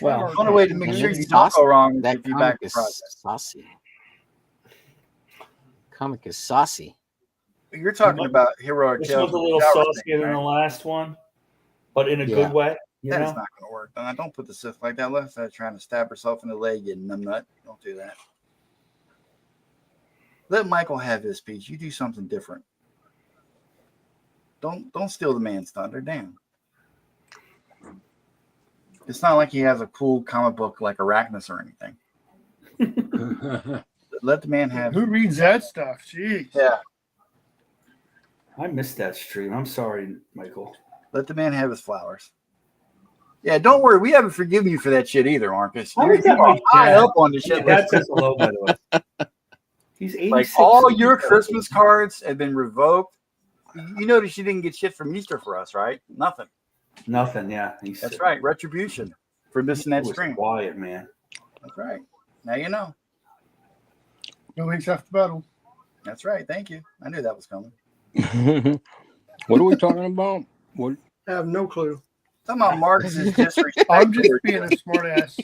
Well, The only way to make sure you don't Saucy. go wrong is That if you comic back the is project. saucy. Comic is saucy. You're talking about heroic this tales. one's a with little shower saucier scene, than the right? last one, but in a Yeah. good way. You That is know, not going to work. Don't put the Sith like that. Unless they're trying to stab herself in the leg, you numbnut. Don't do that. Let Michael have his speech. You do something different. Don't steal the man's thunder. Damn. It's not like he has a cool comic book like Arachnus or anything. Let the man have. Who reads that stuff? Jeez. Yeah. I missed that stream. I'm sorry, Michael. Let the man have his flowers. Yeah, don't worry. We haven't forgiven you for that shit either, Marcus. How You're is that my high dad? up on the shit Dad list. says hello, by the way. He's 86. Like all your Christmas cards have been revoked. You notice you didn't get shit from Easter for us, right? Nothing. Nothing. Yeah, That's right. Retribution for missing that It was stream. quiet, man. That's right. Now you know. No links after battle. That's right. Thank you. I knew that was coming. What are we talking about? What? I have no clue. Talking about Marcus's disrespect. I'm just being a smart ass.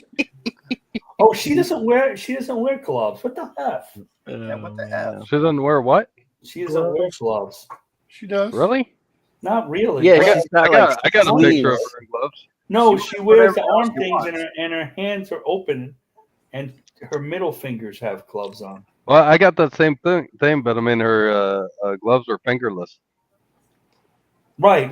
Oh, she doesn't wear gloves. What the F? Yeah, what the F? She doesn't wear what? She doesn't wear gloves. She does. Really? Not really. Yeah, But- she's got I got a picture of sleeves. her in gloves. no, she wears the whatever arm else she things wants. and her hands are open and her middle fingers have gloves on. Well, I got that same thing, but I mean her gloves are fingerless. Right.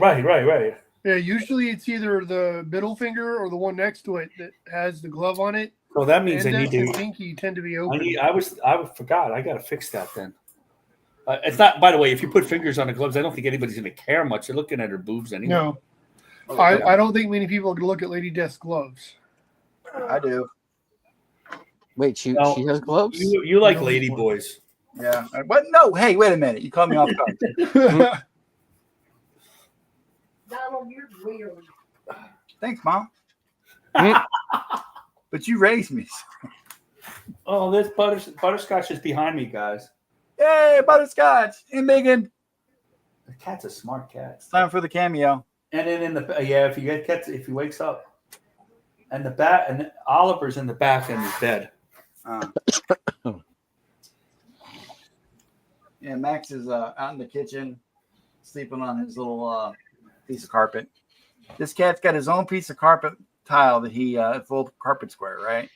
Yeah, usually it's either the middle finger or the one next to it that has the glove on it. So that means I Index need and to. pinky tend to be open. I forgot. I got to fix that then. It's not. By the way, if you put fingers on the gloves, I don't think anybody's going to care much. They're looking at her boobs anyway. No, I don't think many people can look at Lady Death's gloves. I do. Wait, she No. has gloves? You like No, lady boys. Yeah. What? No. Hey, wait a minute. You caught me off guard. Donald, you're weird. Thanks, Mom. Mm. But you raised me. Oh, this butterscotch is behind me, guys. Yay, butterscotch and Megan. The cat's a smart cat. Time for the cameo. And then in the if you get cats, if he wakes up, and the bat and Oliver's in the back and he's dead. Yeah, Max is out in the kitchen, sleeping on his little piece of carpet. This cat's got his own piece of carpet tile that he full carpet square, right?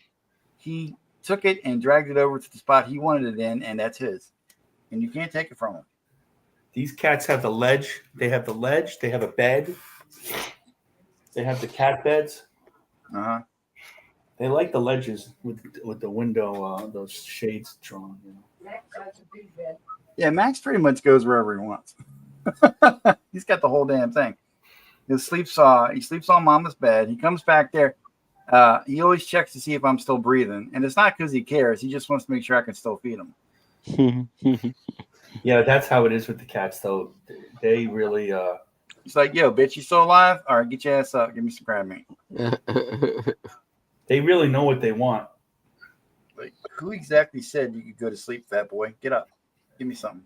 He took it and dragged it over to the spot he wanted it in, and that's his. And you can't take it from him. These cats have the ledge. They have the ledge. They have a bed. They have the cat beds. Uh-huh. They like the ledges with the window, those shades drawn. You know. Max has a big bed. Yeah, Max pretty much goes wherever he wants. He's got the whole damn thing. He sleeps on Mama's bed. He comes back there. He always checks to see if I'm still breathing, and it's not because he cares. He just wants to make sure I can still feed him. Yeah, that's how it is with the cats, though. They really. He's like, "Yo, bitch, you still alive? All right, get your ass up. Give me some crab meat." They really know what they want. Like, who exactly said you could go to sleep, fat boy? Get up. Give me something.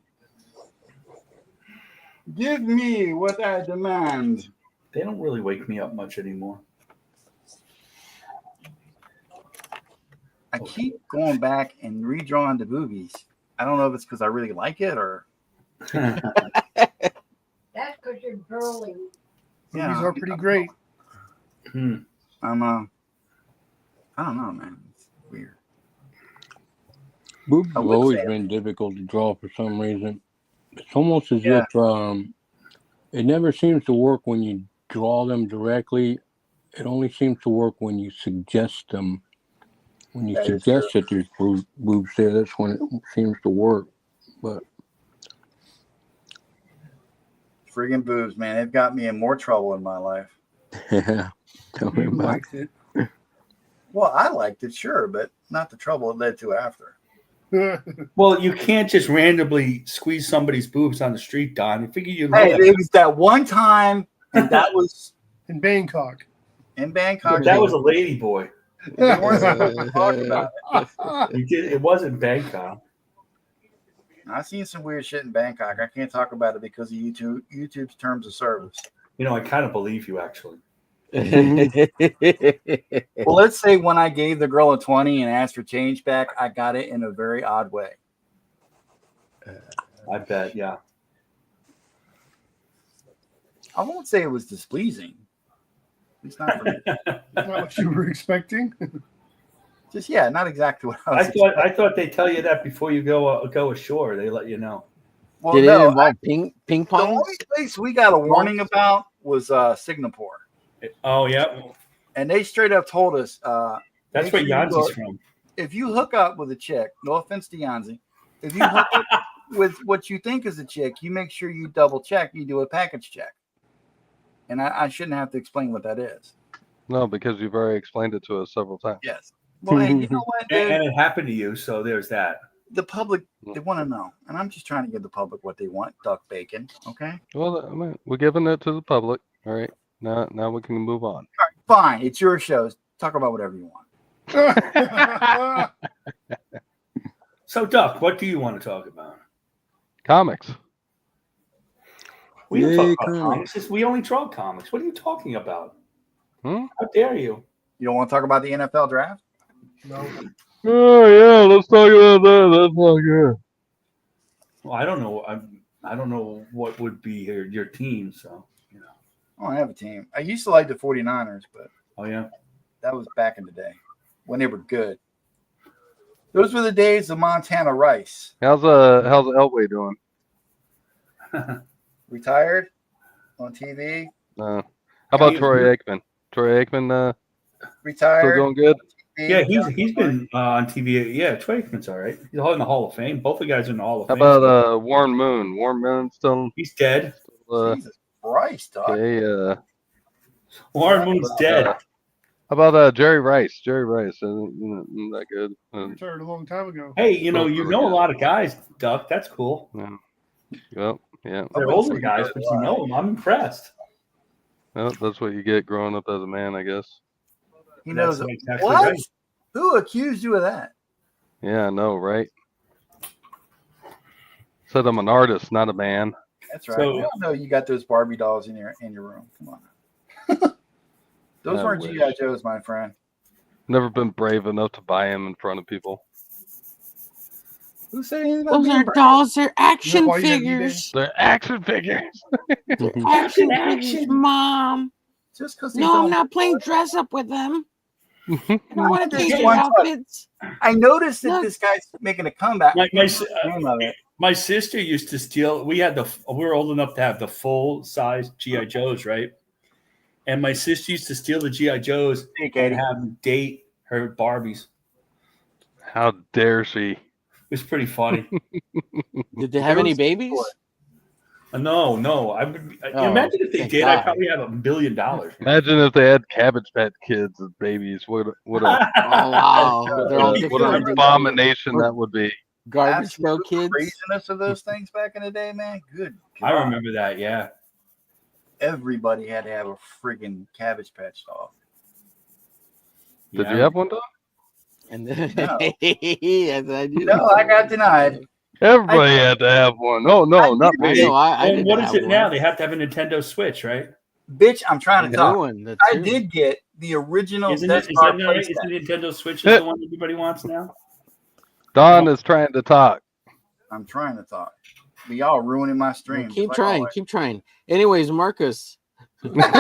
Give me what I demand. They don't really wake me up much anymore. I keep going back and redrawing the boobies. I don't know if it's because I really like it or That's because you're girly. These are pretty great. Hmm. I don't know, man. It's weird. Boobs I have would always say- been difficult to draw for some reason. It's almost as Yeah. if it never seems to work when you draw them directly. It only seems to work when you suggest them. When you That is suggest that there's boobs there, that's when it seems to work. But Friggin' boobs, man. They've got me in more trouble in my life. yeah, tell me You about liked it. Well, I liked it, sure, but not the trouble it led to after. Well, you can't just randomly squeeze somebody's boobs on the street, Don. You figure you know Hey, that. it was that one time, and that was In Bangkok. in Bangkok. That was a lady boy. They weren't supposed to talk about it. It wasn't Bangkok. I've seen some weird shit in Bangkok. I can't talk about it because of YouTube's terms of service. You know, I kind of believe you, actually. Well, let's say when I gave the girl a 20 and asked for change back, I got it in a very odd way. I bet, yeah. I won't say it was displeasing. It's not for me. Not what you were expecting. Just not exactly what I was. I thought they tell you that before you go ashore. They let you know. Well, Did it no, involve ping the pong? only place we got a warning about was Singapore, Oh yeah, and they straight up told us that's make where sure you Yanzi's go- from. if you hook up with a chick, no offense to Yanzi, if you hook up with what you think is a chick, you make sure you double check, you do a package check. And I shouldn't have to explain what that is. No, because you've already explained it to us several times. Yes. Well, hey, you know what, dude? And it happened to you, so there's that. The public, they want to know. And I'm just trying to give the public what they want, duck bacon, okay? Well, I mean, we're giving it to the public. All right. Now we can move on. All right, fine. It's your show. Talk about whatever you want. So, Duck, what do you want to talk about? Comics. We don't Yay, talk about comics. comics. We only draw comics. What are you talking about? Hmm? How dare you? You don't want to talk about the NFL draft? No. Oh yeah, let's talk about that. That's not good. Well, I don't know. I don't know what would be your team. So, you know. I don't have a team. I used to like the 49ers, but Oh yeah. that was back in the day when they were good. Those were the days of Montana Rice. How's Elway doing? Retired on TV. How about he's Troy good. Aikman? Troy Aikman still Retired. going good? Yeah, he's been on TV. Yeah, Troy Aikman's all right. He's in the Hall of Fame. Both the guys are in the Hall of How Fame. about Warren Moon? Warren Moon still He's dead. Jesus Christ, dog. okay. Warren Moon's dead. How about Jerry Rice? Jerry Rice isn't that good. Retired a long time ago. Hey, you know a lot of guys, Duck. That's cool. Well, yeah. They're older guys, but you know them. I'm impressed. Well, that's what you get growing up as a man, I guess. He knows That's exactly what? right. Who accused you of that? Yeah, I know, right? Said I'm an artist, not a man. That's right. So- We all know you got those Barbie dolls in your room. Come on. Those I weren't wish. G.I. Joes, my friend. Never been brave enough to buy him in front of people. Who said anything about Those being are brave? dolls. They're action why you have figures. They're action figures. Action figures, Mom. Just because No, I'm not playing dress up with them. I don't want to Just change their one touch. outfits. I noticed that Look. this guy's making a comeback. My sister used to steal. We were old enough to have the full size GI Joes, right? And my sister used to steal the GI Joes Hey, and Katie. have them date her Barbies. How dare she? It was pretty funny. Did they have any babies? No. Oh, Imagine if they thank did. I'd God. probably have $1 billion. Imagine if they had Cabbage Patch Kids as babies. What a Oh wow, they're all what different. an abomination that would be. Garbage Pail Absolute Kids. craziness of those things back in the day, man. Good. I God. remember that. Yeah. Everybody had to have a friggin' Cabbage Patch doll. Did Yeah. you have one, Doc? And then, No. yes, I do. No, I got denied. Everybody had to have one. Oh no, not I me. know. I And didn't what is have it one. now? They have to have a Nintendo Switch, right? Bitch, I'm trying to The talk. new one. That's I new. did get the original Isn't Death it? Is Star that not right? playset. Is the Nintendo Switch is the one everybody wants now? Don is trying to talk. I'm trying to talk. But y'all ruining my stream. Keep just like trying. always. Keep trying. Anyways, Marcus. Anyways,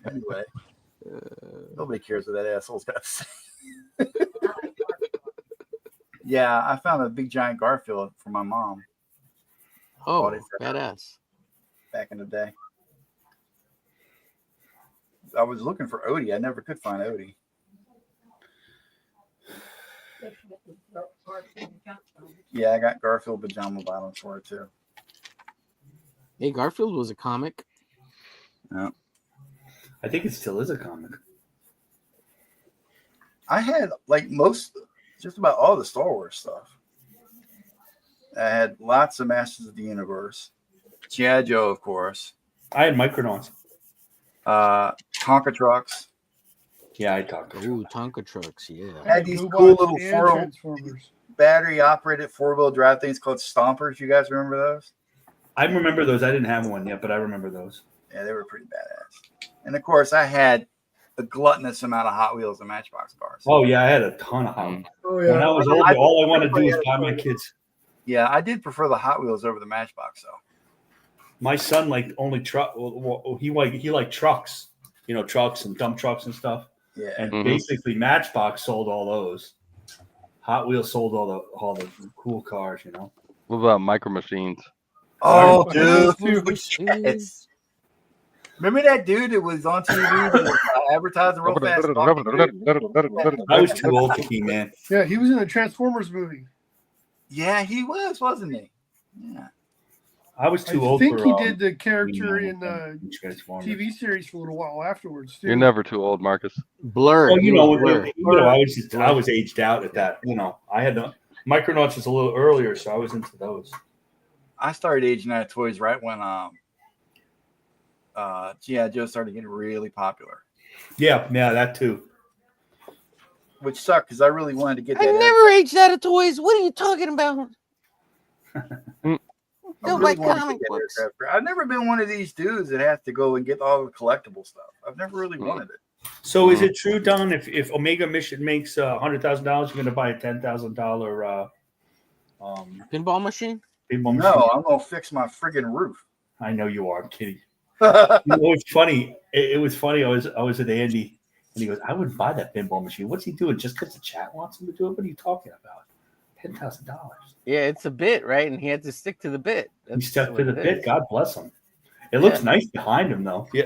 Anyway, nobody cares what that asshole's got to say. Yeah, I found a big giant Garfield for my mom Oh, Bought it for her. badass. back in the day. I was looking for Odie. I never could find Odie. Yeah, I got Garfield pajama bottoms for it too. Hey, Garfield was a comic. I think it still is a comic. I had like just about all the Star Wars stuff. I had lots of Masters of the Universe, G.I. Joe, of course, I had Micronauts. Tonka trucks. Yeah, I talked to Ooh, Tonka trucks. Yeah. Had these Blue cool Bots little and four Transformers. battery operated 4-wheel drive things called Stompers. You guys remember those? I remember those. I didn't have one yet, but I remember those. Yeah, they were pretty badass. And of course, I had a gluttonous amount of Hot Wheels and Matchbox cars. Oh yeah, I had a ton of Hot Wheels. Oh When yeah. I was older, all I wanted to do was buy my kids. Yeah, I did prefer the Hot Wheels over the Matchbox, though. My son liked only truck. He liked trucks, trucks and dump trucks and stuff. Yeah. And Mhm. basically, Matchbox sold all those. Hot Wheels sold all the cool cars. What about Micro Machines? Oh, I dude. remember too. Yes. Remember that dude that was on TV that was advertising real fast? I was too old for He-Man. Yeah, he was in a Transformers movie. Yeah, he was, wasn't he? Yeah. I was I too old think for. he did the character He-Man in the and Transformers. TV series for a little while afterwards too. You're never too old, Marcus. Blur. Well, He was Blur. I was aged out at that. I had the Micronauts was a little earlier, so I was into those. I started aging out of toys right when G.I. Joe started getting really popular, Yeah, that too. which sucked because I really wanted to get I that. never aged out of toys. What are you talking about? I Don't really like wanted to comic get that books. aircraft. I've never been one of these dudes that have to go and get all the collectible stuff. I've never really wanted it. So is it true, Don? If Omega Mission makes $100,000, you're going to buy a $10,000 Pinball machine? pinball machine? No, I'm gonna fix my friggin' roof. I know you are. I'm kidding. It's funny. It was funny. I was at Andy, and he goes, "I wouldn't buy that pinball machine. What's he doing? Just because the chat wants him to do it? What are you talking about? $10,000." Yeah, it's a bit, right? And he had to stick to the bit. He stuck what to the it bit. is. God bless him. It looks nice behind him, though. Yeah.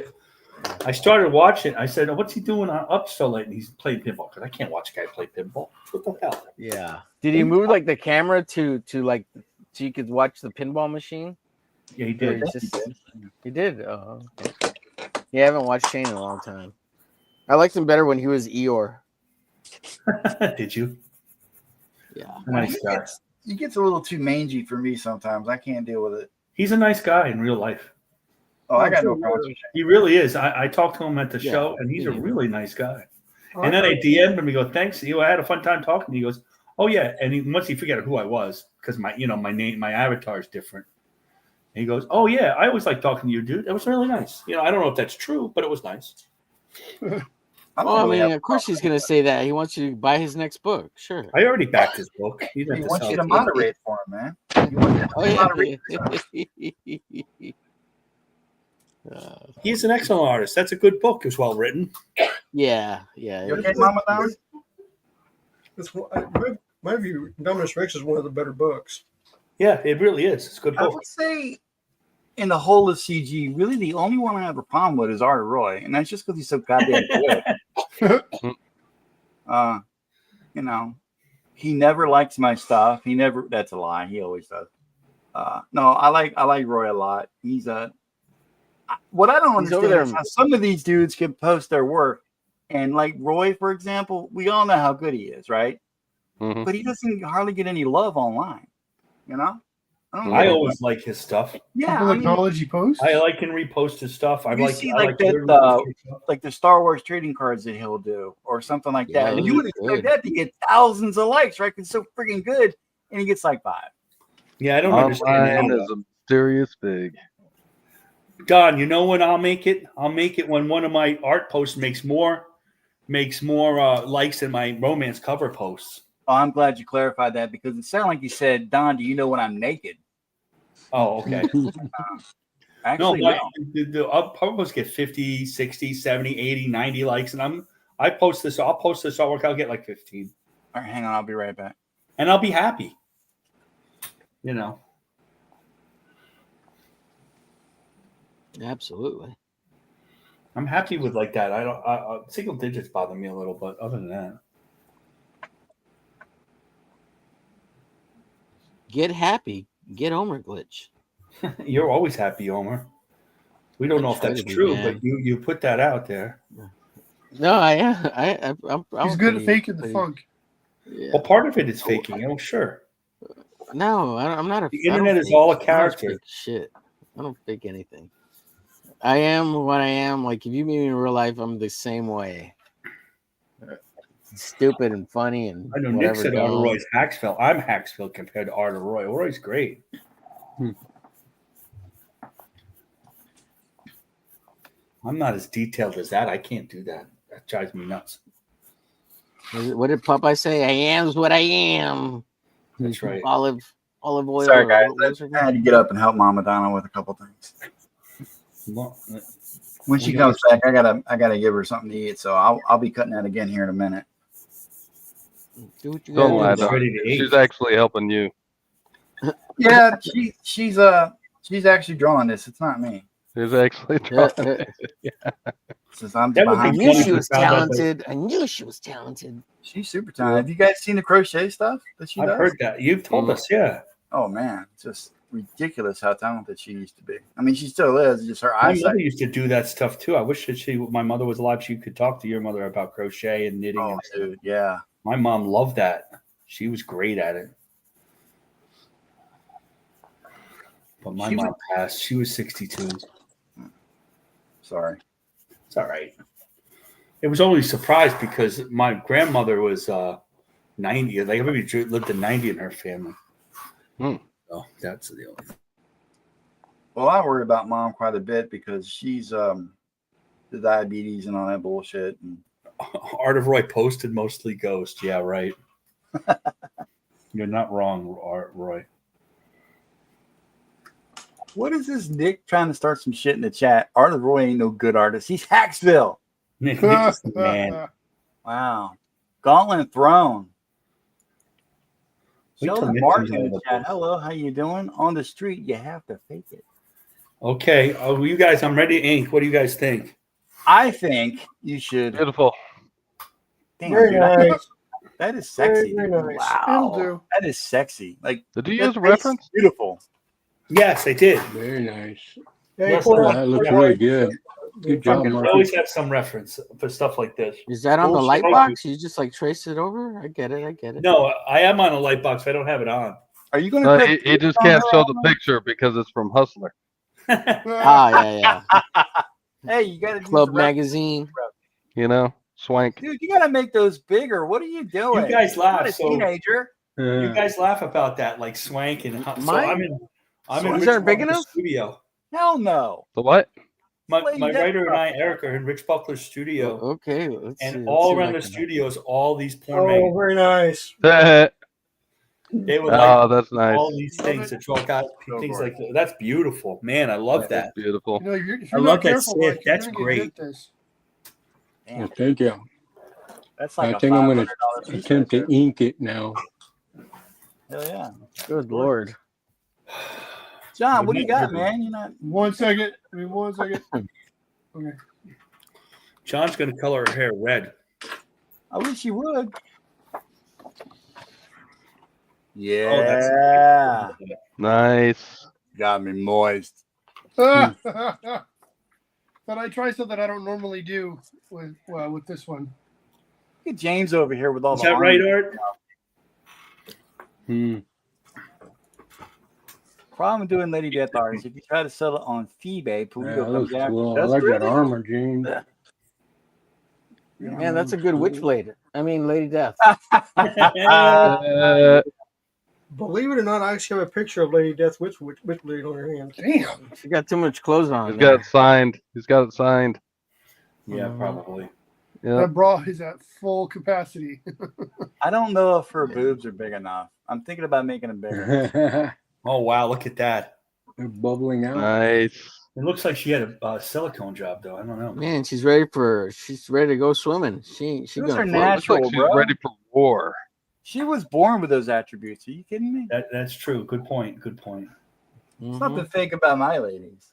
I started watching. I said, "What's he doing up so late?" And he's playing pinball because I can't watch a guy play pinball. What the hell? Yeah. Did he move like the camera to like so you could watch the pinball machine? Yeah, he Or did. he's just- He did. Oh, okay. Yeah, I haven't watched Shane in a long time. I liked him better when he was Eeyore. Did you? Yeah. Nice guy. He gets a little too mangy for me sometimes. I can't deal with it. He's a nice guy in real life. Oh, I got no problem. He really is. I talked to him at the Yeah, show, and he's a he is. really nice guy. Oh, And then I DM'd him. He goes, "Thanks, you. I had a fun time talking." He goes, "Oh yeah." And once he figured out who I was, because my name, my avatar is different. And he goes, "Oh yeah, I always like talking to you, dude. It was really nice." I don't know if that's true, but it was nice. Well, I mean, of course he's gonna say that. He wants you to buy his next book. Sure. I already backed his book. He He didn't have to wants sell you it. to moderate for him, man. He wants you to Oh moderate yeah. He's an excellent artist. That's a good book. It was well written. Yeah. You okay, Mama Down? It's, my view, Dominus Rex is one of the better books. Yeah, it really is. It's a good I book. would say in the whole of CG, really the only one I have a problem with is Art Roy, and that's just because he's so goddamn good. He never likes my stuff. He never. That's a lie. He always does. No, I like Roy a lot. He's what I don't He's over understand there. is how some of these dudes can post their work, and like Roy, for example, we all know how good he is, right? Mhm. But he doesn't hardly get any love online. I always like his stuff. Yeah, People acknowledge he posts. I like and repost his stuff. You see, like the Star Wars trading cards that he'll do, or something like Yeah, that. And those you would are expect good. that to get thousands of likes, right? 'Cause it's so freaking good, and he gets like 5. Yeah, I don't understand Online that. is a mysterious pig. Don, you know when I'll make it? I'll make it when one of my art posts makes more likes than my romance cover posts. Oh, I'm glad you clarified that because it sounded like you said, "Don, do you know when I'm naked?" Oh, okay. Actually, No, no. the posts get 50, 60, 70, 80, 90 likes, and I'll post this artwork, I'll get like 15. All right, hang on, I'll be right back. And I'll be happy. Absolutely. I'm happy with like that. I single digits bother me a little, but other than that. Get happy. Get Homer glitch. You're always happy, Homer. We don't know if try that's to be, true, man. but you put that out there. No, I'm He's good at pretty- faking the pretty- funk. Yeah. Well, part of it is faking. Oh, sure. No, I'm not. The internet is all a I don't character. fake shit. I don't fake anything. I am what I am. Like if you meet me in real life, I'm the same way. Stupid and funny and I know Nick whatever. said dumb. Arthur Roy's Hacksville. I'm Hacksville compared to Arthur Roy. Roy's great. I'm not as detailed as that. I can't do that. That drives me nuts. What did Popeye say? I am's what I am. That's right. Olive oil. Sorry, or guys. what was her I had name? to get up and help Mama Donna with a couple things. When she comes back, I gotta give her something to eat. So I'll be cutting that again here in a minute. Do what you Don't lie, gotta do. though. ready to eat. She's actually helping you. Yeah, she's actually drawing this. It's not me. She's actually Yeah, drawing. Since I'm That would I behind. be knew funny she if was we found out that- talented. I knew she was talented. She's super talented. Have you guys seen the crochet stuff that she I've does? heard that. You've told us, yeah. Oh man, it's just ridiculous how talented she used to be. I mean, she still is. It's just her My eyesight. mother used to do that stuff too. I wish that my mother was alive. She could talk to your mother about crochet and knitting. Oh, And stuff. dude, yeah. My mom loved that. She was great at it. But my mom passed. She was 62. Sorry. It's all right. It was only a surprise because my grandmother was 90. Like everybody lived to 90 in her family. So that's the only thing. Well, I worry about Mom quite a bit because she's the diabetes and all that bullshit. And Art of Roy posted mostly ghost. Yeah, right. You're not wrong, Art Roy. what is this Nick trying to start some shit in the chat? Art of Roy ain't no good artist. He's Hacksville. Man. Wow. Gauntlet Throne. Wait till Sheldon Nick Martin comes out in of the the chat. post. Hello, how you doing? On the street, you have to fake it. Okay. Oh, you guys, I'm ready to ink. What do you guys think? I think you should. Beautiful. Damn, Very dude, nice. that is sexy. Very dude. nice. Wow. It'll do. That is sexy. Like, Did you that use a face is reference? Beautiful. Yes, I did. Very nice. Hey, Yes, pull sir. up. That looks really good. Good job, I Marky. always have some reference for stuff like this. Is that on the Bullshit. light box? You just like trace it over? I get it. No, I am on a light box. I don't have it on. Are you going No, to he just can't show the picture because it's from Hustler. Yeah. Hey, you got to do Club the rep- magazine. You know, swank. Dude, you got to make those bigger. What are you doing? You guys You're laugh. not a So teenager. you guys laugh about that, like swank and so Mine? I'm in These Rich aren't big Buckler's enough? studio. Hell no. The what? My Lady writer and I, Death. Eric, are in Rich Buckler's studio, Okay, let's see. and let's all see around what the I can- studios, all these porn Oh, magazines. very nice. They would Oh, like that's nice. all these things that draw got So things gorgeous. like that. That's beautiful, man. I love that. Beautiful. You know, if I you're love not that careful, Sith. Mike, you're That's gonna get great. hit this. Damn, Well, thank you. that's like I a think I'm going $500 to piece attempt right to ink it now. there. Hell yeah. Good lord. John, what do you got, man? You're not. 1 second. I mean, 1 second. Okay. John's going to color her hair red. I wish you would. Oh, Yeah. Nice. Got me moist. But I try something I don't normally do with this one. Look at James over here with all Is the that right, armor. Art? Problem with doing Lady Death art is if you try to sell it on eBay, Yeah, Pulido that comes looks after. cool. I That's like that really- armor, Gene. Man, that's a good witchblade. I mean, Lady Death. Believe it or not, I actually have a picture of Lady Death with blade on her hand. Damn. She got too much clothes on. He's got it signed. He's got it signed. Yeah, probably. Yeah. That bra is at full capacity. I don't know if her boobs are big enough. I'm thinking about making them bigger. They're Oh, wow. Look at that. bubbling out. Nice. It looks like she had a silicone job, though. I don't know. Man, she's ready to go swimming. She Those are gonna float. Looks like natural, she's bro. ready for war. She was born with those attributes. Are you kidding me? That's true. Good point. Good point. There's nothing fake about my ladies.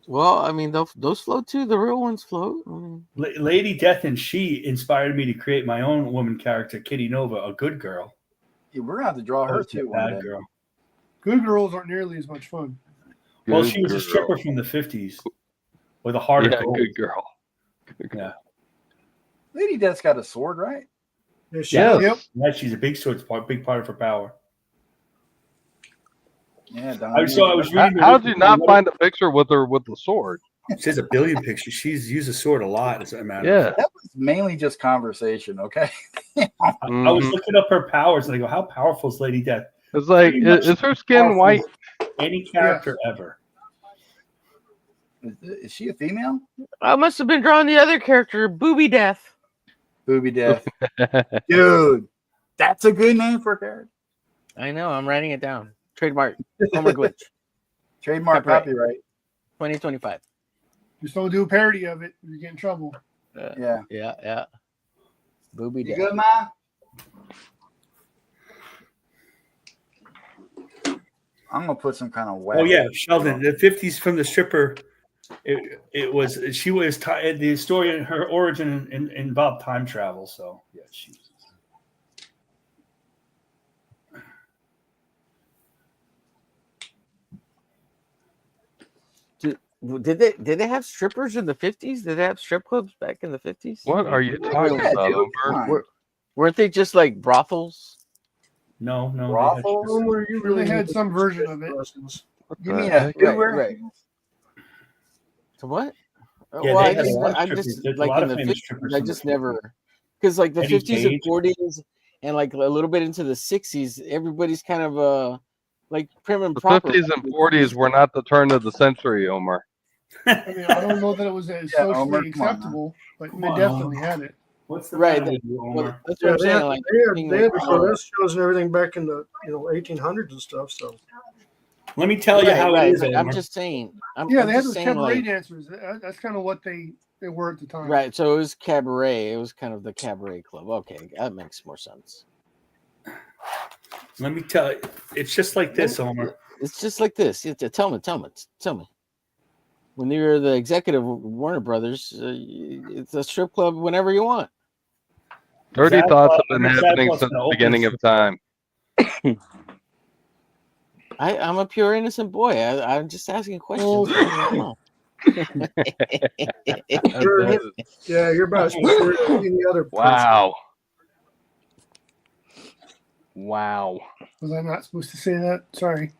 Well, I mean, those float too. The real ones float. I mean, Lady Death and she inspired me to create my own woman character, Kitty Nova, a good girl. Yeah, we're gonna have to draw her Opposed to a too. one bad day. girl. Good girls aren't nearly as much fun. Well, Good she was a girl. stripper from the 50s with a heart of Yeah, gold. good girl. Good girl. Yeah. Lady Death's got a sword, right? Yes, Yes. Yep. Yeah, she's a big sword, big part of her power. Yeah. I was reading. How did you not find a picture with her with the sword? She has a billion pictures. She's used a sword a lot, as a matter. Yeah. That was mainly just conversation. Okay. I was looking up her powers, and I go, "How powerful is Lady Death? It's like, Pretty much is her skin powerful white? as any character ever." Is she a female? I must have been drawing the other character, Booby Death. Booby Death. Dude, that's a good name for a character. I know. I'm writing it down. Trademark. Homer Glitch. Trademark copyright. 2025. Just don't do a parody of it. You get in trouble. Yeah. Yeah. Booby You Death. good, Ma? I'm gonna put some kind of Oh yeah, Sheldon. The 50s from the stripper. It was she was the story in her origin involved time travel. So yeah, she. Did they have strippers in the 50s? Did they have strip clubs back in the 50s? What are you talking about, Omer? Weren't they just like brothels? No. They had some version of it. You mean a right. So what? Yeah, well, they had a lot of I strippers. just There's a like lot in of the famous 50s, strippers I in the just 50s. never because like the Eddie 50s Page. and 40s and like a little bit into the 60s, everybody's kind of like prim and The proper. 50s and 40s were not the turn of the century, Omar. I mean, I don't know that it was as Yeah, socially Omar, come on, acceptable, but Come they on. definitely had it. What's the Right. matter with you, Well, Omar? that's what I'm they saying. had, Like, they had the burlesque shows and everything back in the 1800s and stuff. So Let me tell you how it is, but Omar. I'm just saying. I'm They had just those saying, cabaret like, dancers. That's kind of what they were at the time. right. So it was cabaret. It was kind of the cabaret club. Okay, that makes more sense. Let me tell you, it's just like this, Omar. It's just like this. Tell me. When you're the executive of Warner Brothers, it's a strip club whenever you want. Dirty thoughts have been Zach happening wants since to the open beginning a of time. I'm a pure innocent boy. I'm just asking questions. Oh, Come on. you're about as pure as any other person. Wow. Wow. was I not supposed to say that? Sorry.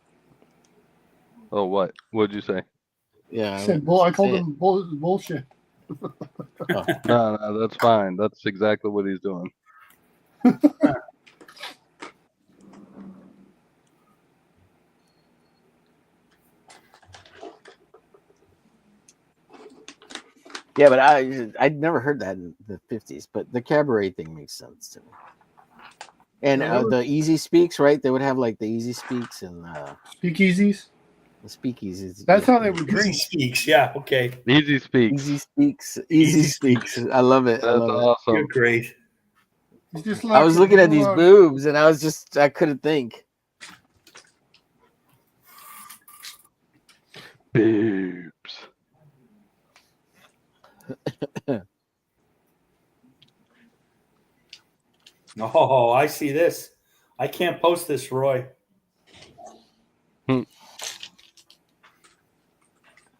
Oh, what? What'd you say? Yeah. I said bull. I told him bullshit. No, that's fine. That's exactly what he's doing. Yeah, but I'd never heard that in the 50s, but the cabaret thing makes sense to me. And the Easy Speaks, right? They would have like the Easy Speaks and Speakeasies. the Speakeasies. That's how they would drink. Easy Speaks, yeah, okay. Easy speaks. Easy Speaks. I love it. I That's love awesome. You're great. It's just it. I was looking at these hold on. boobs and I couldn't think. Boobs. Oh, I see this. I can't post this, Roy.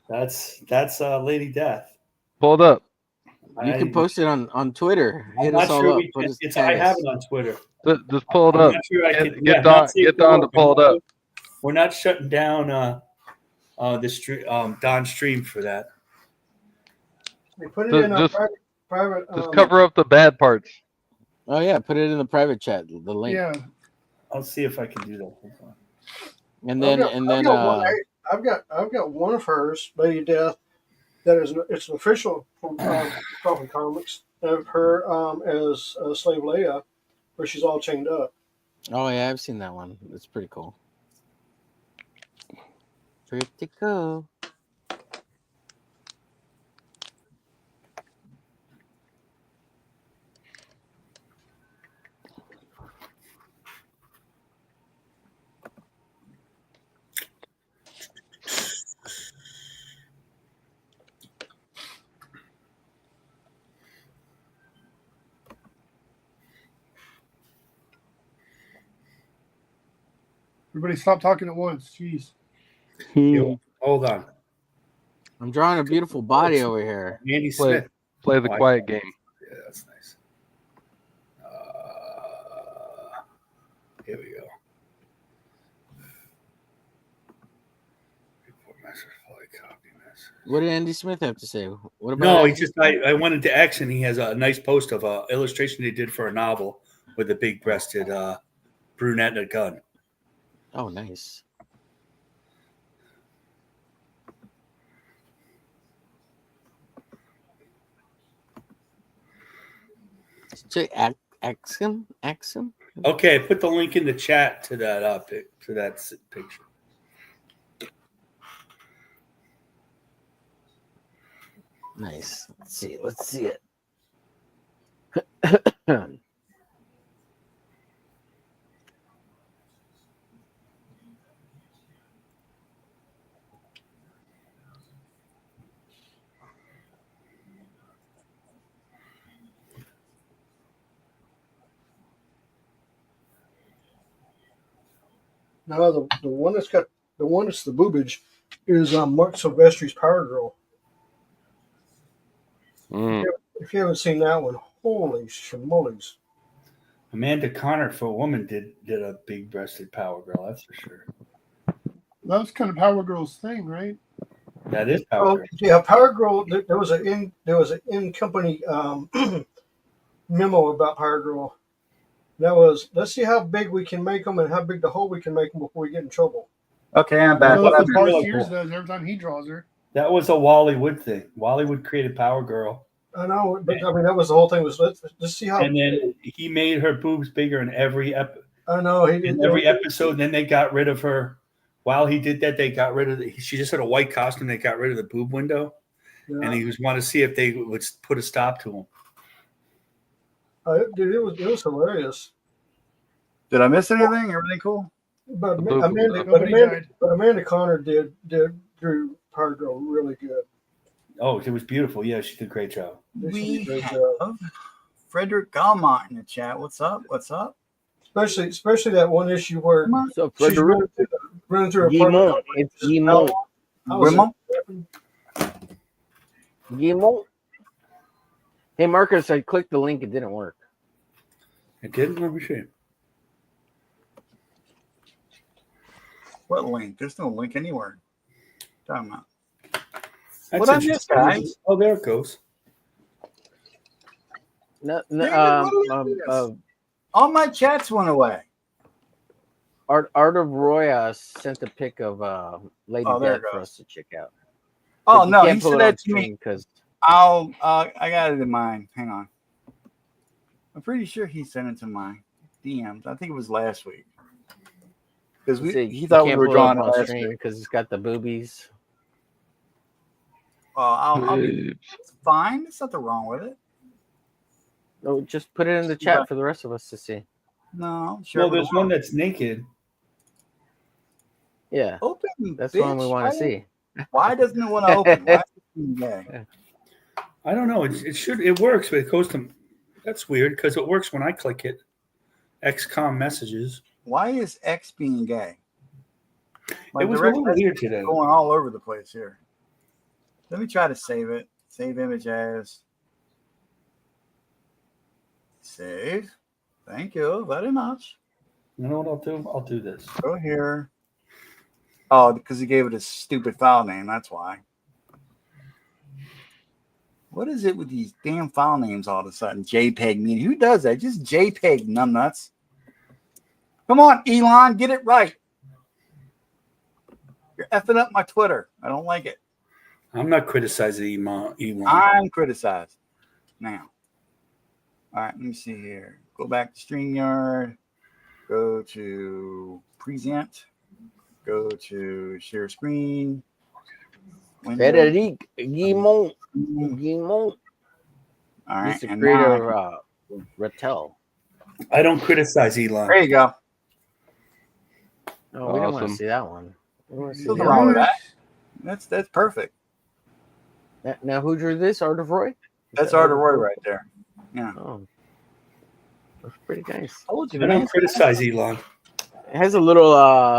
That's Lady Death. Pull it up. You can post it on Twitter. I'm Hit not us all sure up. I have it on Twitter. Just pull it I'm up. not sure I Get, can, get not safe Don for to work. pull it up. We're not shutting down the Don stream for that. They put it Just- in a just- private. Just cover up the bad parts. Oh yeah, put it in the private chat. The link. Yeah. I'll see if I can do that. Hold on. And then I've got one of hers, Lady Death. That is, it's an official from comics of her as Slave Leia, where she's all chained up. oh yeah, I've seen that one. It's pretty cool. Pretty cool. Everybody stop talking at once. Jeez. Hold on. I'm drawing a beautiful body over here. Andy Play, Smith. play the Oh, I- quiet game. Yeah, that's nice. Here we go. Report message, flight, copy message. What did Andy Smith have to say? What about? No, that? he just I went into X and he has a nice post of a illustration he did for a novel with a big breasted brunette and a gun. Oh, nice. Say Axum. Okay, I put the link in the chat to that picture. Nice. Let's see. Let's see it. No, the one that's got the one that's the boobage is Mark Silvestri's Power Girl. Mm. If you haven't seen that one, holy schmollies. Amanda Connor for a woman did a big breasted Power Girl, that's for sure. That was kind of Power Girl's thing, right? That is Power Oh Girl. yeah, Power Girl. There was an in company memo about Power Girl. That was, let's see how big we can make them and how big the hole we can make them before we get in trouble. Okay, I'm I back. know What that's what happened? Paul Sears does every time he draws her. That was a Wally Wood thing. Wally Wood created Power Girl. I know, but I mean that was the whole thing. Was let's see how. And then he made her boobs bigger in every I know he did. episode. And then they got rid of her. While he did that, they got rid of she just had a white costume. They got rid of the boob window. Yeah. And he was wanted to see if they would put a stop to him. Dude, it was hilarious. Did I miss anything? Everything cool? But The boob- Amanda Connor did drew Power Girl really good. Oh, it was beautiful. Yeah, she did a great job. We have Frederick Galmont in the chat. What's up? What's up? Especially that one issue where So she's Frederick, running through her Guillemot. apartment. It's Guillemot. Guillemot. Hey Marcus, I clicked the link. It didn't work. It didn't. Let me see. What link? There's no link anywhere. Talking about. That's What I missed, guys? Oh, there it goes. All my chats went away. Art of Roy sent a pic of Lady there Death it for goes. us to check out. Oh You no, can't he pull said it on that to me. screen 'cause I got it in mine. Hang on. I'm pretty sure he sent it to my DMs. I think it was last week. Because he thought we were drawing it last week. because it's got the boobies. I'll be it's fine. There's nothing wrong with it. No, just put it in the chat for the rest of us to see. No, sure. No, there's one that's naked. Yeah, Open. that's the one we want to see. Why doesn't it want to open? Why is it gay? I don't know. It works, but it goes to. That's weird because it works when I click it. XCOM messages. Why is X being gay? My It was a direct little message weird is today. going all over the place here. Let me try to save it. Save image as. Save. Thank you very much. You know what I'll do? I'll do this. Go here. Oh, because he gave it a stupid file name. That's why. What is it with these damn file names all of a sudden? JPEG meaning. Who does that? Just JPEG, numbnuts. Come on, Elon, get it right. You're effing up my Twitter. I don't like it. I'm not criticizing Elon. I'm criticized. Now. All right, let me see here. Go back to StreamYard. Go to Present. Go to Share Screen. Frederic Guillemot. Guillemot. All right. He's the And creator now, of Rattel. I don't criticize Elon. there you go. Oh, we don't want to Awesome. see that one. We wanna see Nothing the wrong other with one. that. That's perfect. Now, who drew this? Art of Roy? That's Art of Roy right there. Yeah. Oh, that's pretty nice. Told you, I man. don't criticize Elon. It has a little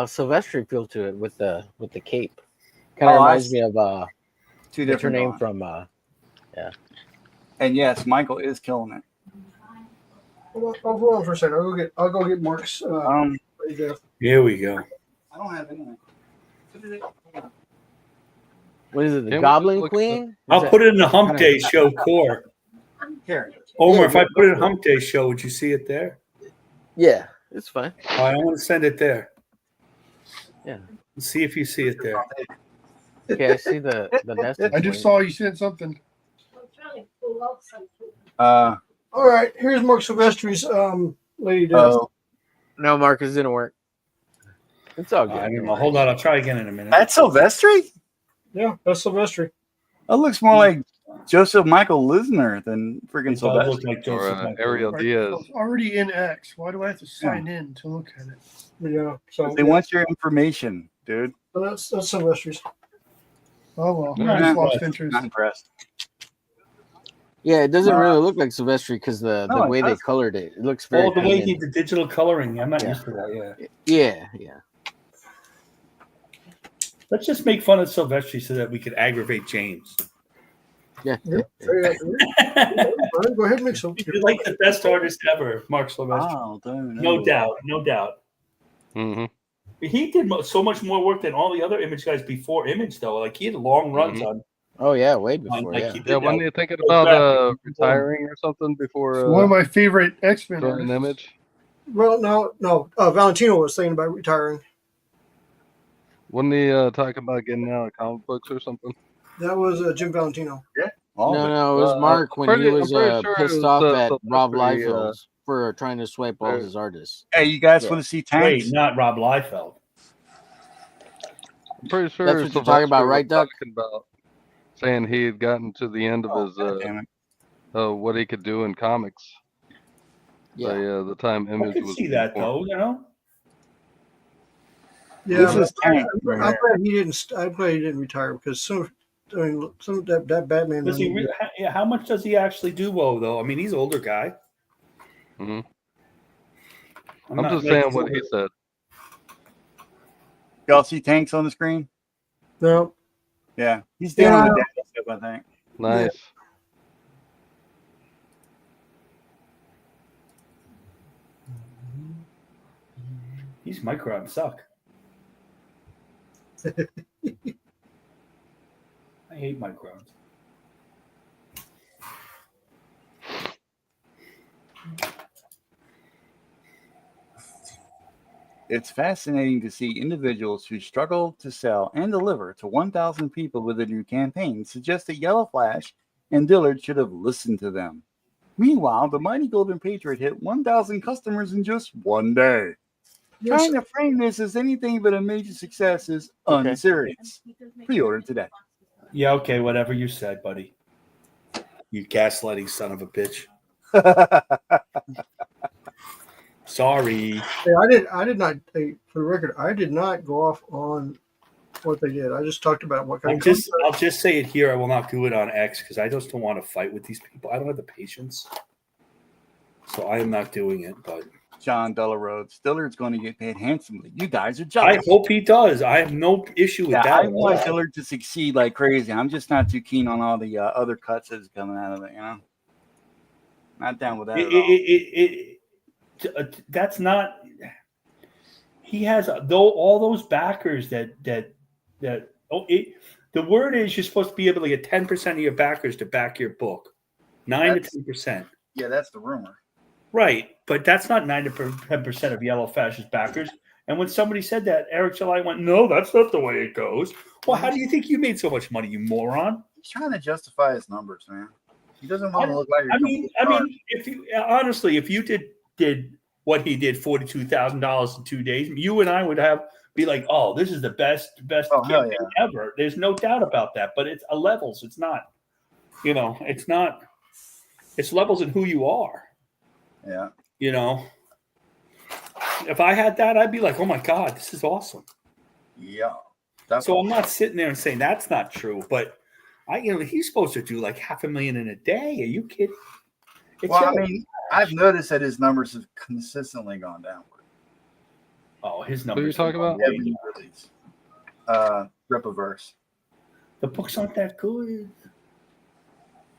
Silvestri feel to it with the cape. Kind of Oh, reminds me of Two what's her different name drawings. from And yes, Michael is killing it. Hold on for a second. I'll go get Mark's. Here we go. I don't have anything. what is it? The Can't we Goblin just look Queen? I'll put it in the Hump Day show core. Here. Omar, if I put it in Hump Day show, would you see it there? Yeah, it's fine. All right, I want to send it there. Yeah. Let's see if you see it there. Okay, I see the nested I just queen. saw you sent something. I'm trying to pull out something. All right, here's Mark Silvestri's Lady Death. Oh, No, Marcus didn't work. It's all good. I don't don't know. worry. Hold on, I'll try again in a minute. that's Silvestri? Yeah, that's Silvestri. That looks more like Joseph Michael Lisner than freaking It does look Silvestri. like Or Joseph Michael. Ariel Right, Diaz. so it's already in X. Why do I have to sign in to look at it? Yeah, so They want your information, dude. that's Silvestri's. Oh well, Yeah. I just lost Yeah. interest. Not impressed. Yeah, it doesn't really look like Silvestri because the No, it way they doesn't. colored it. It looks very Oh, the way clean. he did the digital coloring. I'm not Yeah. used to that. Yeah. Yeah. Let's just make fun of Silvestri so that we could aggravate James. Yeah. Yeah, Brian, go ahead and make some. You're like the best artist ever, Mark Silvestri. Oh, dude, No doubt. No doubt. Mm-hmm. He did so much more work than all the other Image guys before Image, though. Like he had long runs on. Oh yeah, way before. like Yeah. he did Yeah, when that. you thinking Goes about back. retiring or something before It's one of my favorite X-Men joining artists. Image? Well, no. Valentino was thinking about retiring. Wasn't he talking about getting out of comic books or something? That was Jim Valentino. all of it. No, it was Mark when he was I'm pretty sure it pissed was, off at Silvestri, Rob Liefeld for trying to swipe all uh, his artists. Hey, you guys Yeah. want to see Wait, tanks? not Rob Liefeld. I'm pretty sure That's what you're talking about, Silvestri right, was Duck? talking about saying he had gotten to the end of Oh, his goddammit. what he could do in comics. Yeah. By the time I Image can was see that born. though. You know. Yeah, This but is tank. I'm glad he didn't. I'm glad he didn't retire because some of that Batman. Does he? How much does he actually do? Well, though. I mean, he's an older guy. Mhm. I'm not just like saying what he said. Y'all see tanks on the screen? No. Yeah, he's dealing Yeah. with that stuff, I think. Nice. These microns suck. I hate microns. It's fascinating to see individuals who struggle to sell and deliver to 1,000 people with a new campaign suggest that Yellow Flash and Dillard should have listened to them. Meanwhile, the Mighty Golden Patriot hit 1,000 customers in just one day. Yes. Trying to frame this as anything but a major success is Okay. unserious. Pre-order today. Yeah, okay, whatever you said, buddy. You gaslighting son of a bitch. Sorry. Hey, I did not. Hey, for the record, I did not go off on what they did. I just talked about what kind of. I'll just say it here. I will not do it on X because I just don't want to fight with these people. I don't have the patience. So I am not doing it, but John Delarose. Dillard's going to get paid handsomely. You guys are I jealous. hope he does. I have no issue with Yeah, that. I want Dillard to succeed like crazy. I'm just not too keen on all the other cuts that's coming out of it, you know? Not down with that at all. That's not. He has all those backers that. The word is you're supposed to be able to get 10% of your backers to back your book, 9 to 10%. Yeah, that's the rumor. Right, but that's not 9 to 10% of Yellow Flash's backers. And when somebody said that, Eric July went, "No, that's not the way it goes." Well, how do you think you made so much money, you moron? He's trying to justify his numbers, man. He doesn't want to look like. I mean, if you honestly, if you did what he did, $42,000 in 2 days, you and I would be like, "Oh, this is the best Oh, hell campaign ever." There's no doubt about that. But it's a levels. It's not. It's not. It's levels in who you are. Yeah. If I had that, I'd be like, "Oh my God, this is awesome." Yeah. So I'm not sitting there and saying that's not true, but he's supposed to do like $500,000 in a day. Are you kidding? Well, I mean, I've noticed that his numbers have consistently gone downward. Oh, his What are numbers. you talking about? Every new release. Rip-a-verse. The books aren't that good.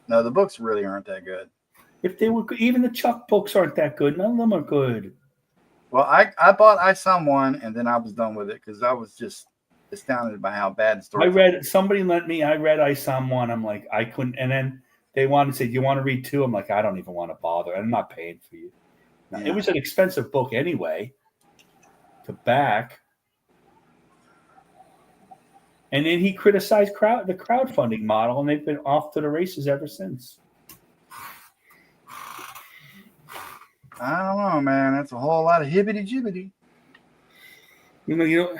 No, the books really aren't that good. If they were good, even the Chuck books aren't that good. None of them are good. Well, I bought I Some One, and then I was done with it because I was just astounded by how bad the story. I read I Some One. I'm like, I couldn't. And then they wanted to say, "Do you want to read 2?" I'm like, I don't even want to bother. I'm not paying for you. Now, It was an expensive book anyway to back. And then he criticized the crowdfunding model, and they've been off to the races ever since. I don't know, man. That's a whole lot of hibbity jibbity. You know,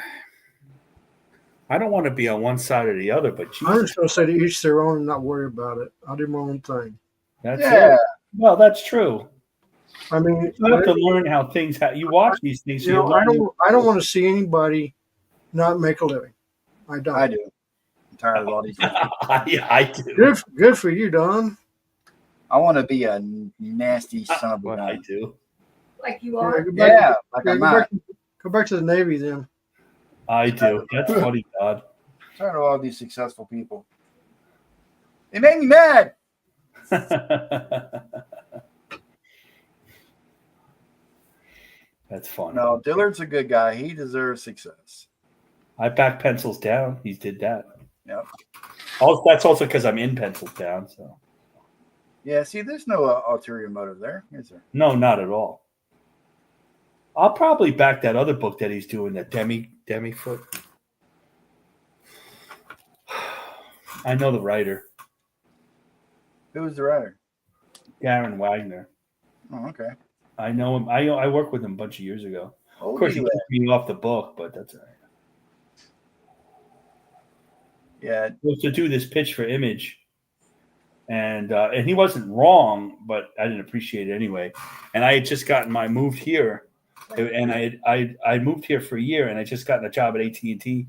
I don't want to be on one side or the other, but I'm Jesus, just going to say to each their own and not worry about it. I'll do my own thing. that's Yeah. it. Well, that's true. I mean, You have to learn how things. You watch these things. you So you know, learn. I don't want to see anybody not make a living. I don't. I do. I'm tired of all these. I do. Good for you, Don. I want to be a nasty son of a I gun. do. Like you Yeah, are. go back, Yeah, like yeah, I'm go, not. go back to the Navy then. I do. That's funny, God. Tired of all these successful people. They make me mad. That's funny. No, Dillard's a good guy. He deserves success. I back pencils down. He did that. Yep. Also, that's also because I'm in pencils down. So Yeah, see, there's no ulterior motive there, is there? no, not at all. I'll probably back that other book that he's doing, that Demi Foot. I know the writer, Who was the writer? Garen Wagner. Oh, okay. I know him. I worked with him a bunch of years ago. Oh, Of course, he you took me off the book, but that's all right. Yeah, Was to do this pitch for Image, and he wasn't wrong, but I didn't appreciate it anyway. And I had just gotten moved here, and I moved here for a year, and I just gotten a job at AT&T,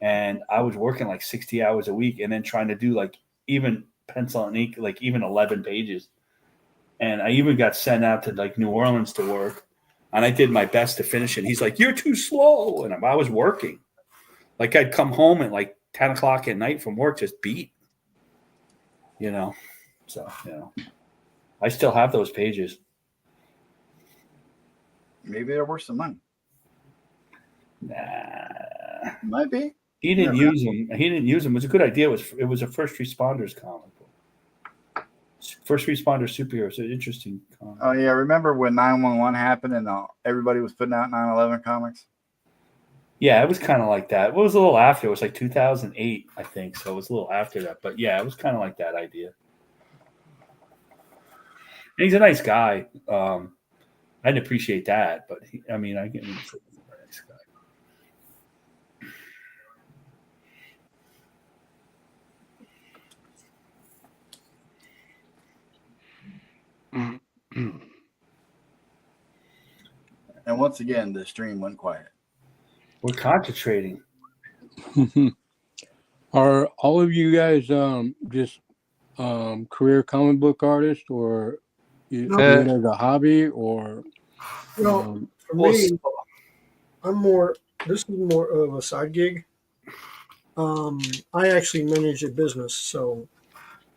and I was working like 60 hours a week, and then trying to do like even pencil and ink, like even 11 pages. And I even got sent out to like New Orleans to work, and I did my best to finish it. He's like, "You're too slow," and I was working. Like I'd come home at like 10 o'clock at night from work, just beat. So I still have those pages. maybe they're worth some money. Nah, Might be. he didn't Never use them. He didn't use them. It was a good idea. It was a first responders comic book. First responder superhero. It's an interesting comic. Oh, yeah. Remember when 911 happened and everybody was putting out 9/11 comics? Yeah, it was kind of like that. It was a little after. It was like 2008, I think. So it was a little after that. But yeah, it was kind of like that idea. And he's a nice guy. I didn't appreciate that, but I get he's a nice guy. And once again, the stream went quiet. We're concentrating. Are all of you guys just career comic book artists, or you do it as a hobby, or No, for me, I'm more. This is more of a side gig. I actually manage a business, so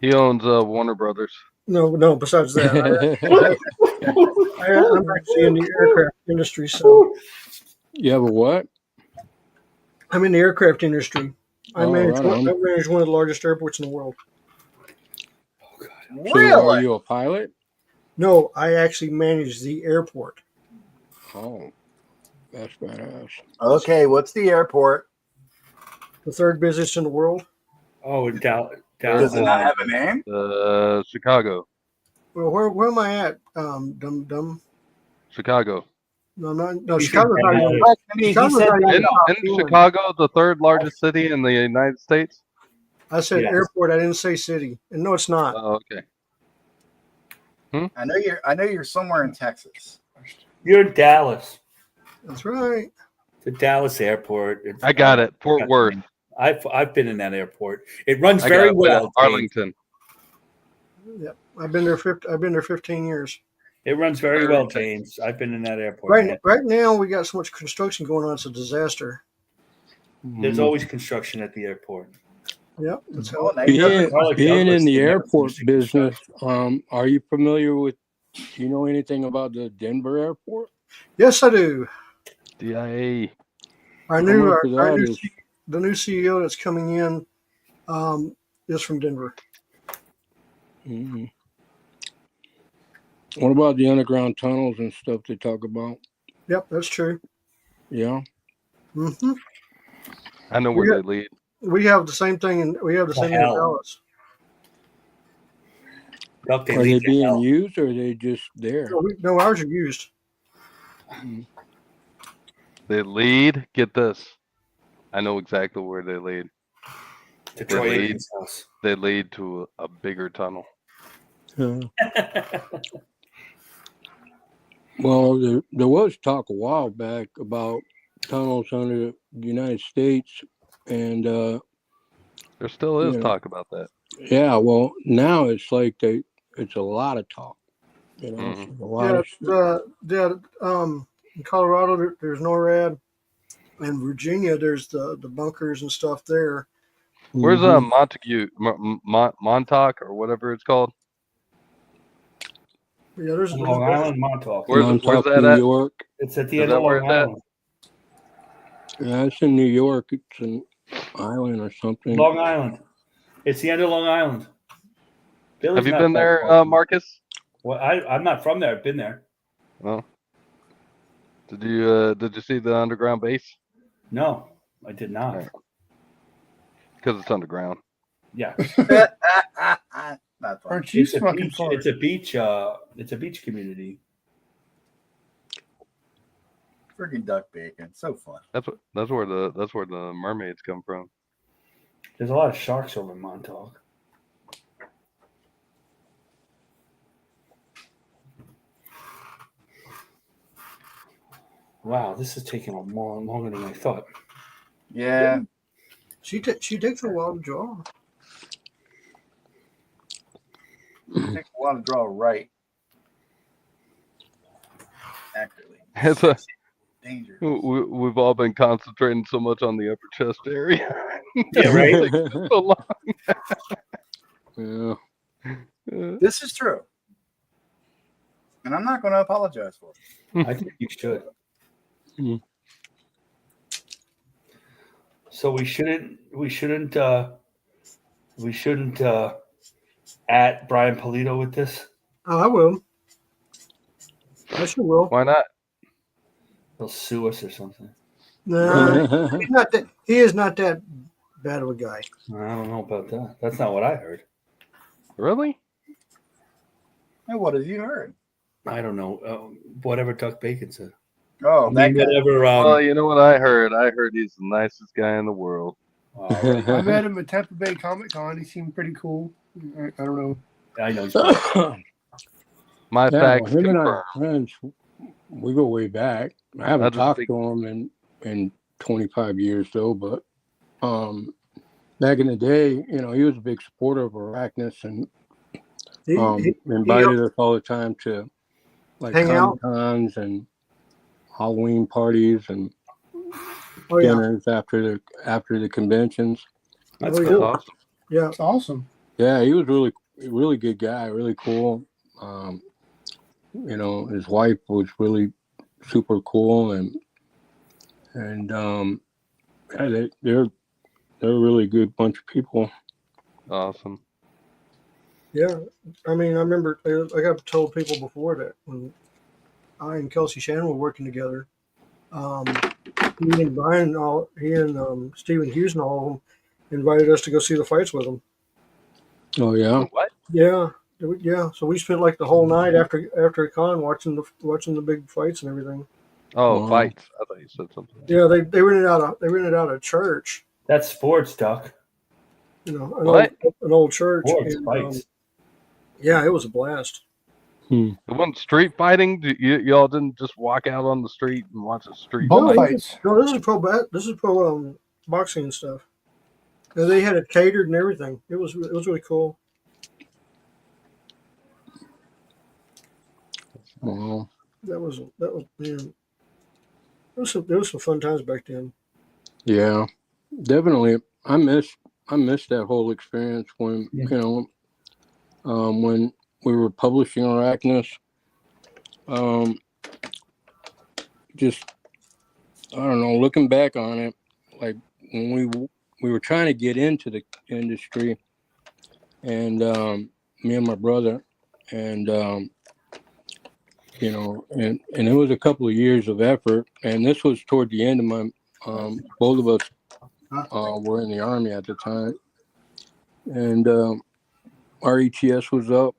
He owns Warner Brothers. no. Besides that, I'm actually in the aircraft industry, so you have a what? I'm in the aircraft industry. I Oh, manage right on. I manage one of the largest airports in the world. So are you a pilot? No, I actually manage the airport. Oh, that's badass. Okay, what's the airport? The third busiest in the world. Oh, in Dallas. Does it not have a name? Chicago. Well, where am I at? Dum. Chicago. No, I'm not. No, He's Chicago's in not even. Dallas. Chicago's not even Isn't top 10. Chicago the third largest city in the United States? I said Yes. airport. I didn't say city. And no, it's not. Oh, okay. I know you're somewhere in Texas. You're in Dallas. That's right. The Dallas airport. I got it. Fort Worth. I've been in that airport. It runs I very got well. James. Arlington. Yep. I've been there 15 years. It runs very well, James. I've been in that airport. Right now, we got so much construction going on. It's a disaster. There's always construction at the airport. Yep. That's how Being in the airport business, are you familiar with? Do you know anything about the Denver airport? Yes, I do. DIA. The new CEO that's coming in is from Denver. Mm-hmm. What about the underground tunnels and stuff they talk about? Yep, that's true. Yeah. Mm-hmm. I know where they lead. We have the same thing, in Dallas. Duck, they Are they lead to being hell. used or are they just there? No, ours are used. They lead. Get this. I know exactly where they lead. To Troy lead. Aikman's house. They lead to a bigger tunnel. Well, there was talk a while back about tunnels under the United States, and There still is talk about that. yeah, well, now it's like it's a lot of talk. You know, Mhm. it's a lot of In Colorado there's NORAD, and Virginia there's the bunkers and stuff there. Where's Mhm. Montague, Montauk, or whatever it's called? Yeah, there's Long Island, Montauk. Where's Montauk, that New at? York. It's at the Is end that of where Long it's at? Island. Yeah, it's in New York. It's an island or something. Long Island. It's the end of Long Island. Billy's Have you not been that there, far. Marcus? Well, I'm not from there. I've been there. Well, did you see the underground base? No, I did not. Right. Because it's underground. Yeah, Not fun. Aren't you it's a fucking beach. far? It's a beach. It's a beach community. Freaking duck bacon. So fun. That's where the mermaids come from. There's a lot of sharks over in Montauk. Wow, this is taking longer than I thought. Yeah. She takes a while to draw. It takes a while to draw right. Accurately. It's a, Danger. we've all been concentrating so much on the upper chest area. Yeah, right. It takes so long. Yeah. This is true. And I'm not going to apologize for it. I think you should. Hmm. So we shouldn't at Brian Pulido with this. Oh, I will. I sure will. Why not? He'll sue us or something. No, he's not that. He is not that bad of a guy. I don't know about that. That's not what I heard. Really? Hey, what have you heard? I don't know. Whatever Duck Bacon said. Oh, I that mean, guy. whatever. Well, you know what I heard? I heard he's the nicest guy in the world. All right. I met him at Tampa Bay Comic Con. He seemed pretty cool. I don't know. I know. My Yeah, facts him and I confirm. are friends. We go way back. I haven't just talked think- to him in 25 years though, but back in the day, you know, he was a big supporter of Arachnus and He invited us all the time to like Hang out? Comic-Cons and Halloween parties and oh yeah, dinners after the conventions. That's Oh, yeah. cool. Awesome. yeah. It's awesome. Yeah, he was really good guy, really cool. You know, his wife was really super cool, and yeah, they're a really good bunch of people. Awesome. Yeah, I mean, I remember, like I've told people before that when I and Kelsey Shannon were working together, he and Brian, he and Stephen Hughes and all of them invited us to go see the fights with them. Oh yeah, What? Yeah, yeah. So we spent like the whole night after a con watching the big fights and everything. Oh, Wow. fights. I thought you said something. Yeah, they rented out a church, That's sports, Duck. you know, What? an old church. Sports and, fights. yeah, it was a blast. It wasn't street fighting. Y'all didn't just walk out on the street and watch a street Bull fight. fights. No, this is pro boxing and stuff. And they had it catered and everything. It was really cool. wow. That was man. There was some fun times back then. Yeah, definitely. I miss that whole experience when Yeah. you know when we were publishing Arachnus. Just I don't know. Looking back on it, like when we were trying to get into the industry, and me and my brother, and you know, and it was a couple of years of effort, and this was toward the end of my both of us were in the Army at the time, and our ETS was up,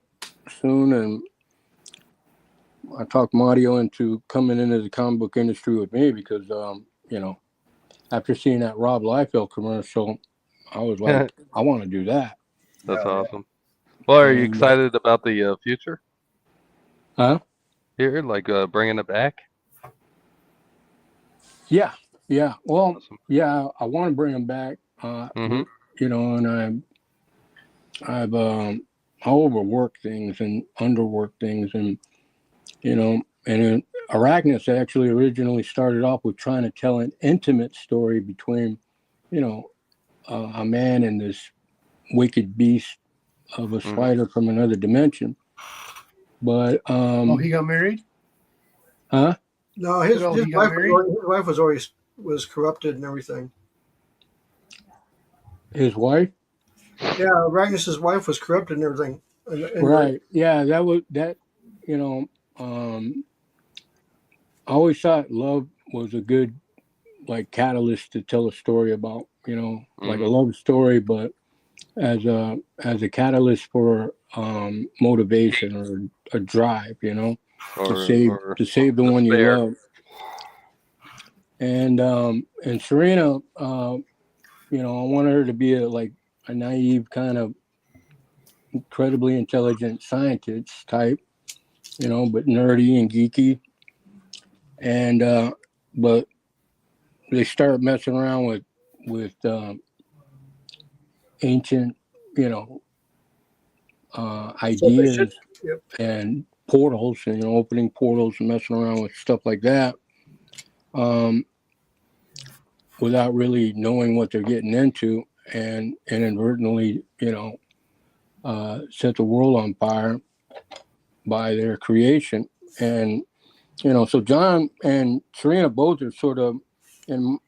soon, and I talked Mario into coming into the comic book industry with me because, you know, after seeing that Rob Liefeld commercial, I was like, I want to do that. That's Oh, yeah. awesome. Well, are you And, excited about the future huh? here, like bringing it back? Yeah. Well, Awesome. yeah, I want to bring them back. Mm-hmm. You know, and I've overworked things and underworked things, and you know, and Arachnus actually originally started off with trying to tell an intimate story between, you know, a man and this wicked beast of a spider from another dimension. But Oh, he got married? huh? No, his No, his he got wife married? was always corrupted and everything. His wife? Yeah, Ragnus's wife was corrupted and everything. And Right. Yeah, that was that. You know, I always thought love was a good like catalyst to tell a story about. You know, like a love story, but as a catalyst for motivation or a drive. You know, to save the one you despair. love. And Serena, you know, I want her to be a naive kind of incredibly intelligent scientist type, you know, but nerdy and geeky. And but they start messing around with ancient, you know, so they should. ideas Yep. and portals, and you know, opening portals and messing around with stuff like that, without really knowing what they're getting into, and inadvertently, you know, set the world on fire by their creation. And you know, so John and Serena both are sort of in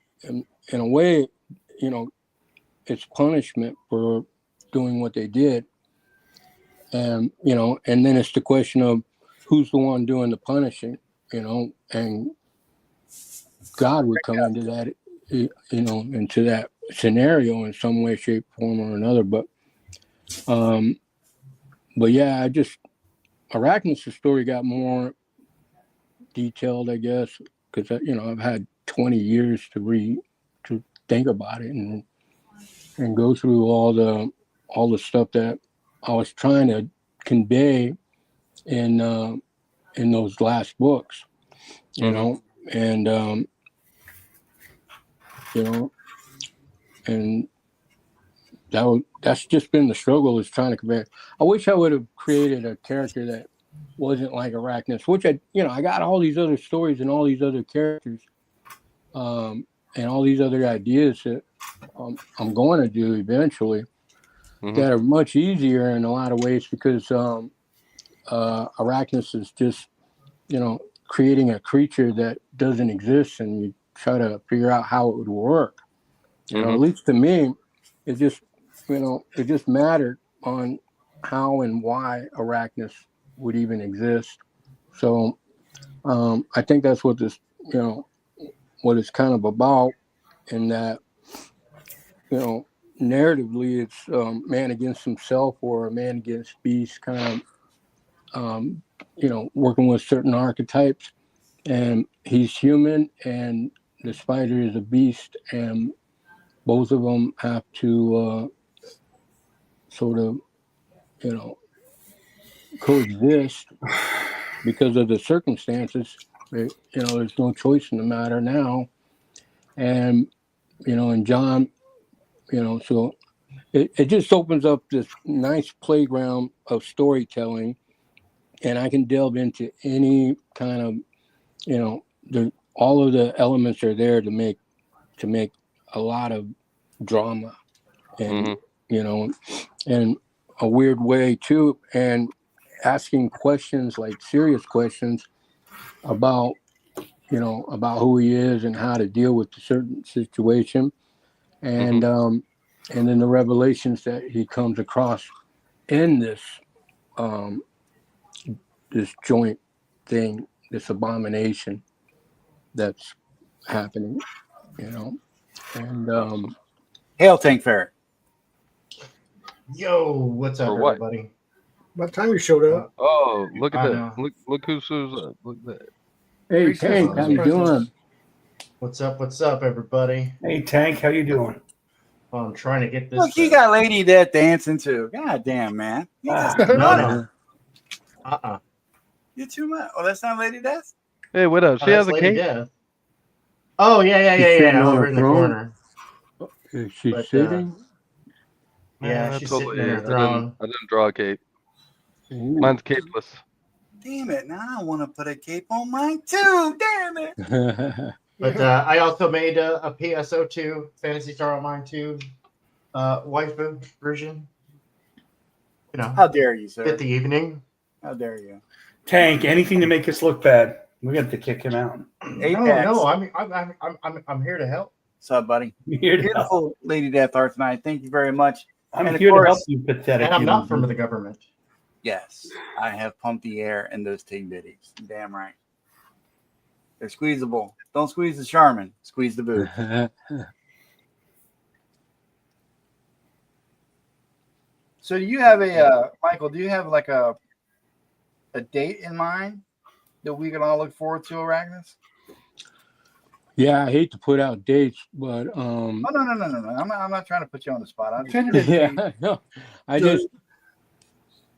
a way, you know, it's punishment for doing what they did. And you know, and then it's the question of who's the one doing the punishing, you know, and God would come into that, you know, into that scenario in some way, shape, form, or another. But yeah, I just Arachnus' story got more detailed, I guess, because you know I've had 20 years to think about it and go through all the stuff that I was trying to convey in those last books, you know, and you know, and that's just been the struggle is trying to convey. I wish I would have created a character that wasn't like Arachnus, which I got all these other stories and all these other characters, and all these other ideas that I'm going to do eventually that are much easier in a lot of ways because Arachnus is just, you know, creating a creature that doesn't exist and you try to figure out how it would work. You know, at least to me, it just, you know, it just mattered on how and why Arachnus would even exist. So I think that's what this, you know, what it's kind of about, in that, you know, narratively it's man against himself or a man against beast kind of, you know, working with certain archetypes, and he's human and the spider is a beast, and both of them have to sort of, you know, coexist because of the circumstances. You know, there's no choice in the matter now, and you know, and John, you know, so it just opens up this nice playground of storytelling, and I can delve into any kind of, you know, all of the elements are there to make a lot of drama, and you know, in a weird way too, and asking questions, like serious questions about, you know, about who he is and how to deal with a certain situation, and then the revelations that he comes across in this joint thing, this abomination that's happening, you know. And Hail, Tank Ferret. Yo, what's up, For what? everybody? By the time you showed up, Oh, look at I that! know. Look who shows up! Look at that! Hey, Grace has Tank, how his you presence. doing? What's up? What's up, everybody? Hey, Tank, how you doing? Well, I'm trying to get this. Look, he got Lady Death dancing too. God damn, man. You just no, nuts. no. You're too much. Oh, that's not Lady Death? Hey, what up? She That's has a Lady cape. Death. Oh yeah, She's sitting on over a in the throne. corner. Is she But, sitting? Yeah, Nah, she's totally. sitting in her I throne. didn't draw a cape. Ooh. Mine's capeless. Damn it. Now I want to put a cape on mine too. Damn it. But I also made a PSO2 Fantasy Star Online 2 waifu version. You know, How dare you, sir? fit the evening. How dare you? Tank, anything to make us look bad. We got to kick him out. Apex. No, I'm here to help. What's up, buddy? I'm here to help. Beautiful Lady Death art tonight. Thank you very much. I'm And of here to help course- you, pathetic. And I'm human not from being. the government. Yes, I have pumped the air in those tig bitties. Damn right. They're squeezable. Don't squeeze the Charmin. Squeeze the boot. So do you have a Michael? Do you have like a date in mind that we can all look forward to, Arachnus? Yeah, I hate to put out dates, but Oh no. I'm not trying to put you on the spot. I'm just, Tentative date. yeah, no, I So- just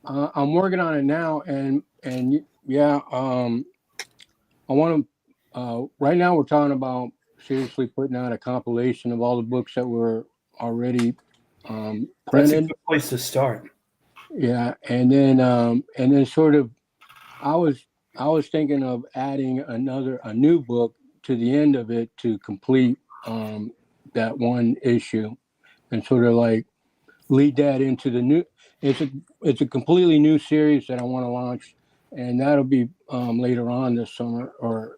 I'm working on it now, and yeah, I want to. Right now, we're talking about seriously putting out a compilation of all the books that were already That's a printed. good place to start. Yeah, and then sort of, I was thinking of adding a new book to the end of it to complete that one issue, and sort of like lead that into the new. It's a completely new series that I want to launch, and that'll be later on this summer or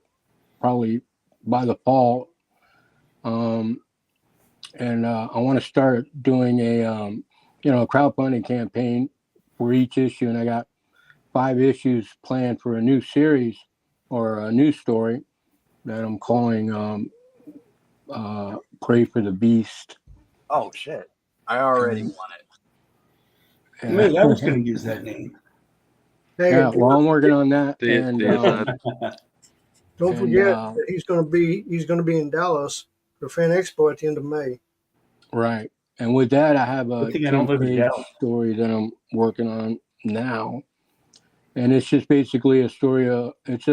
probably by the fall. And I want to start doing a crowdfunding campaign for each issue, and I got 5 issues planned for a new series or a new story that I'm calling Pray for the Beast. oh shit! I already want it. And, Wait, I was going to use that name. hey, yeah, well, I'm working on that, Do you- and do you not? don't and, forget that he's going to be in Dallas for Fan Expo at the end of May. right. And with that, I have a Good thing I don't live in 10-page Dallas. story that I'm working on now, and it's just basically a story of just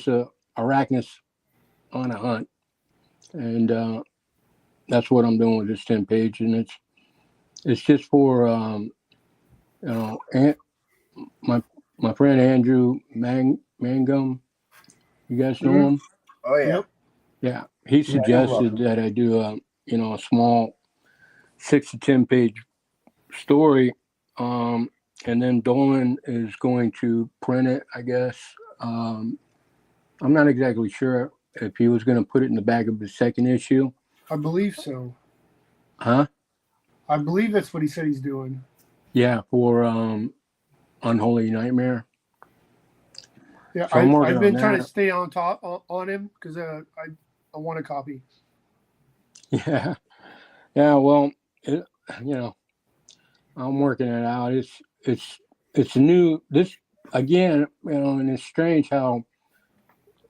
a arachnus on a hunt, and that's what I'm doing with this 10-page, and it's just for my friend Andrew Mangum. You guys know him? Oh yeah. Yep. Yeah, he Yeah, I suggested know that I do a small 6 to 10 page story, and then Dolan is going to print it, I guess. I'm not exactly sure if he was going to put it in the back of his second issue. I believe so. Huh? I believe that's what he said he's doing. Yeah, for Unholy Nightmare. Yeah, So I'm working I've been on trying that. to stay on top on him because I want a copy. Yeah, yeah. Well, I'm working it out. It's new. This again, and it's strange how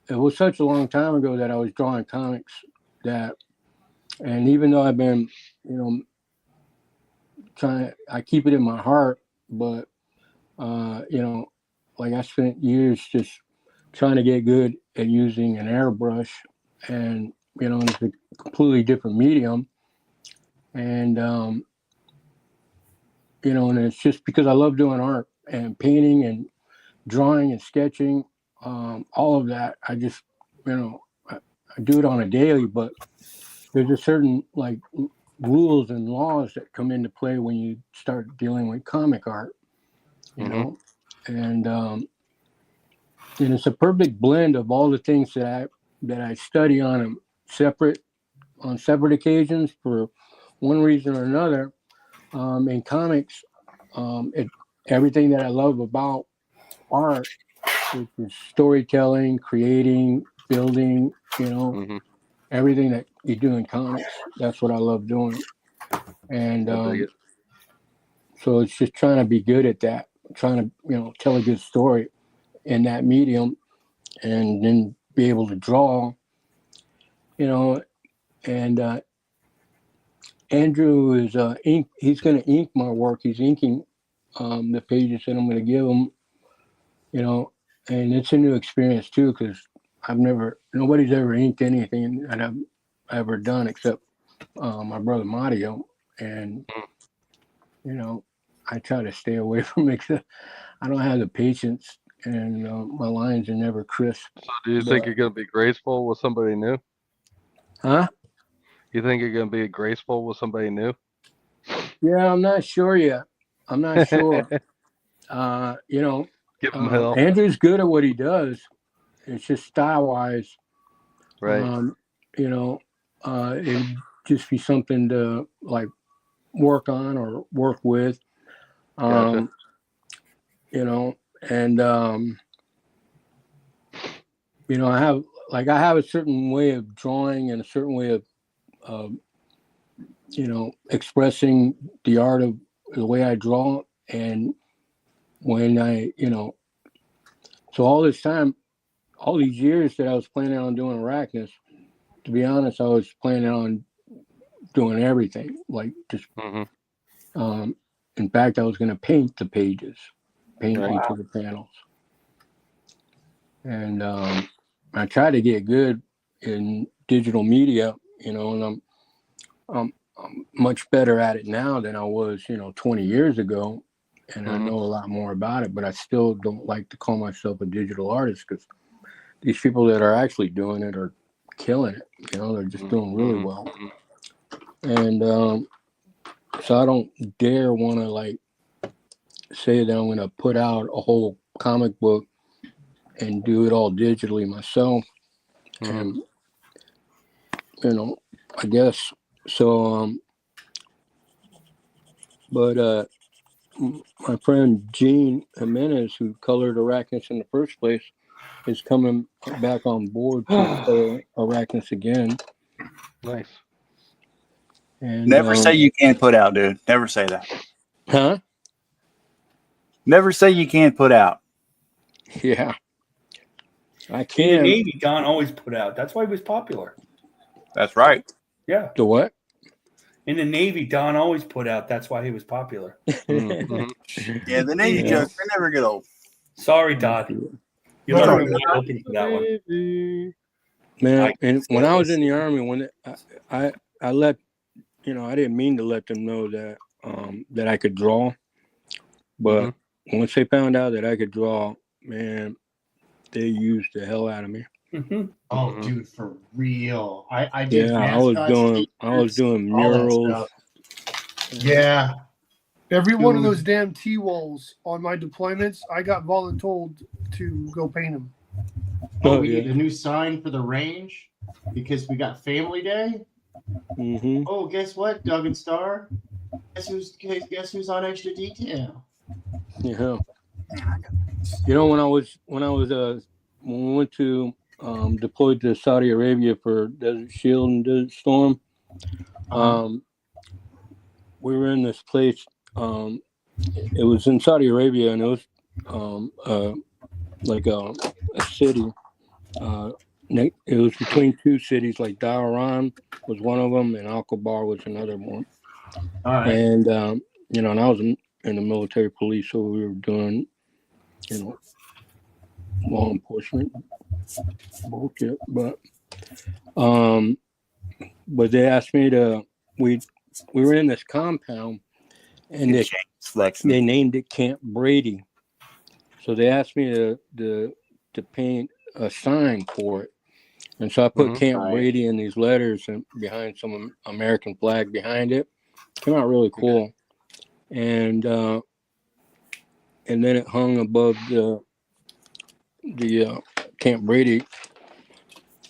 it was such a long time ago that I was drawing comics and even though I've been, I keep it in my heart, but like I spent years just trying to get good at using an airbrush, and it's a completely different medium, and and it's just because I love doing art and painting and drawing and sketching, all of that. I just I do it on a daily, but there's a certain like rules and laws that come into play when you start dealing with comic art, and it's a perfect blend of all the things that I study on separate occasions for one reason or another. In comics, everything that I love about art, which is storytelling, creating, building, everything that you do in comics, that's what I love doing. And I dig it. so it's just trying to be good at that. trying to, tell a good story in that medium, and then be able to draw, and Andrew is he's going to ink my work. He's inking the pages that I'm going to give him, and it's a new experience too, because nobody's ever inked anything that I've ever done except my brother Mario, and I try to stay away from it. I don't have the patience, and my lines are never crisp. So do you think you're going to be graceful with somebody new? Huh? You think you're going to be graceful with somebody new? Yeah, I'm not sure yet. I'm not sure. Give him hell. Andrew's good at what he does. It's just style-wise. Right. It'd just be something to like work on or work with. Gotcha. And I have a certain way of drawing and a certain way of expressing the art of the way I draw. And when so all this time, all these years that I was planning on doing Arachnus, to be honest, I was planning on doing everything, like just in fact, I was going to paint the pages, paint each of the panels. And I try to get good in digital media, and I'm much better at it now than I was, 20 years ago. And I know a lot more about it, but I still don't like to call myself a digital artist, because these people that are actually doing it are killing it. They're just doing really well. And so I don't dare want to say that I'm going to put out a whole comic book and do it all digitally myself. And, I guess so. But my friend Gene Jimenez, who colored Arachnus in the first place, is coming back on board to color Arachnus again. Nice. And Never say you can't put out, dude. Never say that. Huh? Never say you can't put out. Yeah. I In can. the Navy, Don always put out. That's why he was popular. That's right. Yeah. The what? In the Navy, Don always put out. That's why he was popular. Yeah, the Navy jokes, they never get old. Sorry, Don. You're not open for that one. Man, and when I was in the Army, when I let, I didn't mean to let them know that that I could draw, but once they found out that I could draw, man, they used the hell out of me. Oh, dude, for real. I did. Yeah, I was doing murals. Yeah. Every one of those damn T-walls on my deployments, I got voluntold to go paint them. Oh, we need a new sign for the range because we got Family Day. Oh, guess what, Doug and Star? Guess who's on extra detail? Yeah. When we went to deployed to Saudi Arabia for Desert Shield and Desert Storm, we were in this place. It was in Saudi Arabia, and it was like a city. It was between two cities, like Dahran was one of them, and Al-Kabar was another one. All right. And and I was in the military police, so we were doing, law enforcement bullshit. But they asked me to. We were in this compound, and they named it Camp Brady. So they asked me to paint a sign for it. And so I put Camp Brady in these letters and behind some American flag behind it. Came out really cool. And then it hung above the Camp Brady.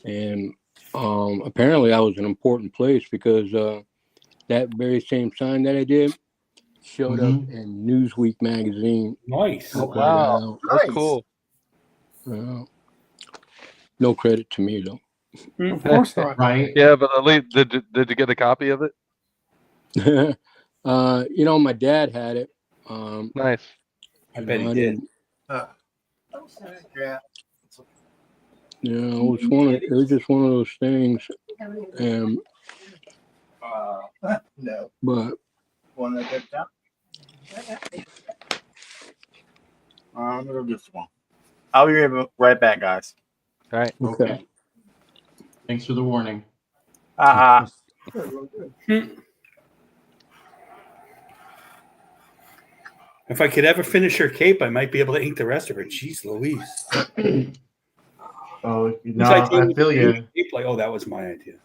And apparently I was an important place because that very same sign that I did showed up in Newsweek magazine. Nice. Oh, wow. That's cool. No credit to me though. Of course not. Right. Yeah, but at least did you get a copy of it? My dad had it. Nice. I bet he I did. didn't. Yeah. Yeah, it was just one of those things. And No. but One that picked up. I'm gonna do this one. I'll be right back, guys. All right. okay. Thanks for the warning. If I could ever finish her cape, I might be able to ink the rest of her. Jeez Louise. Oh, no, Once I I feel you. Cape, like, oh, that was my idea.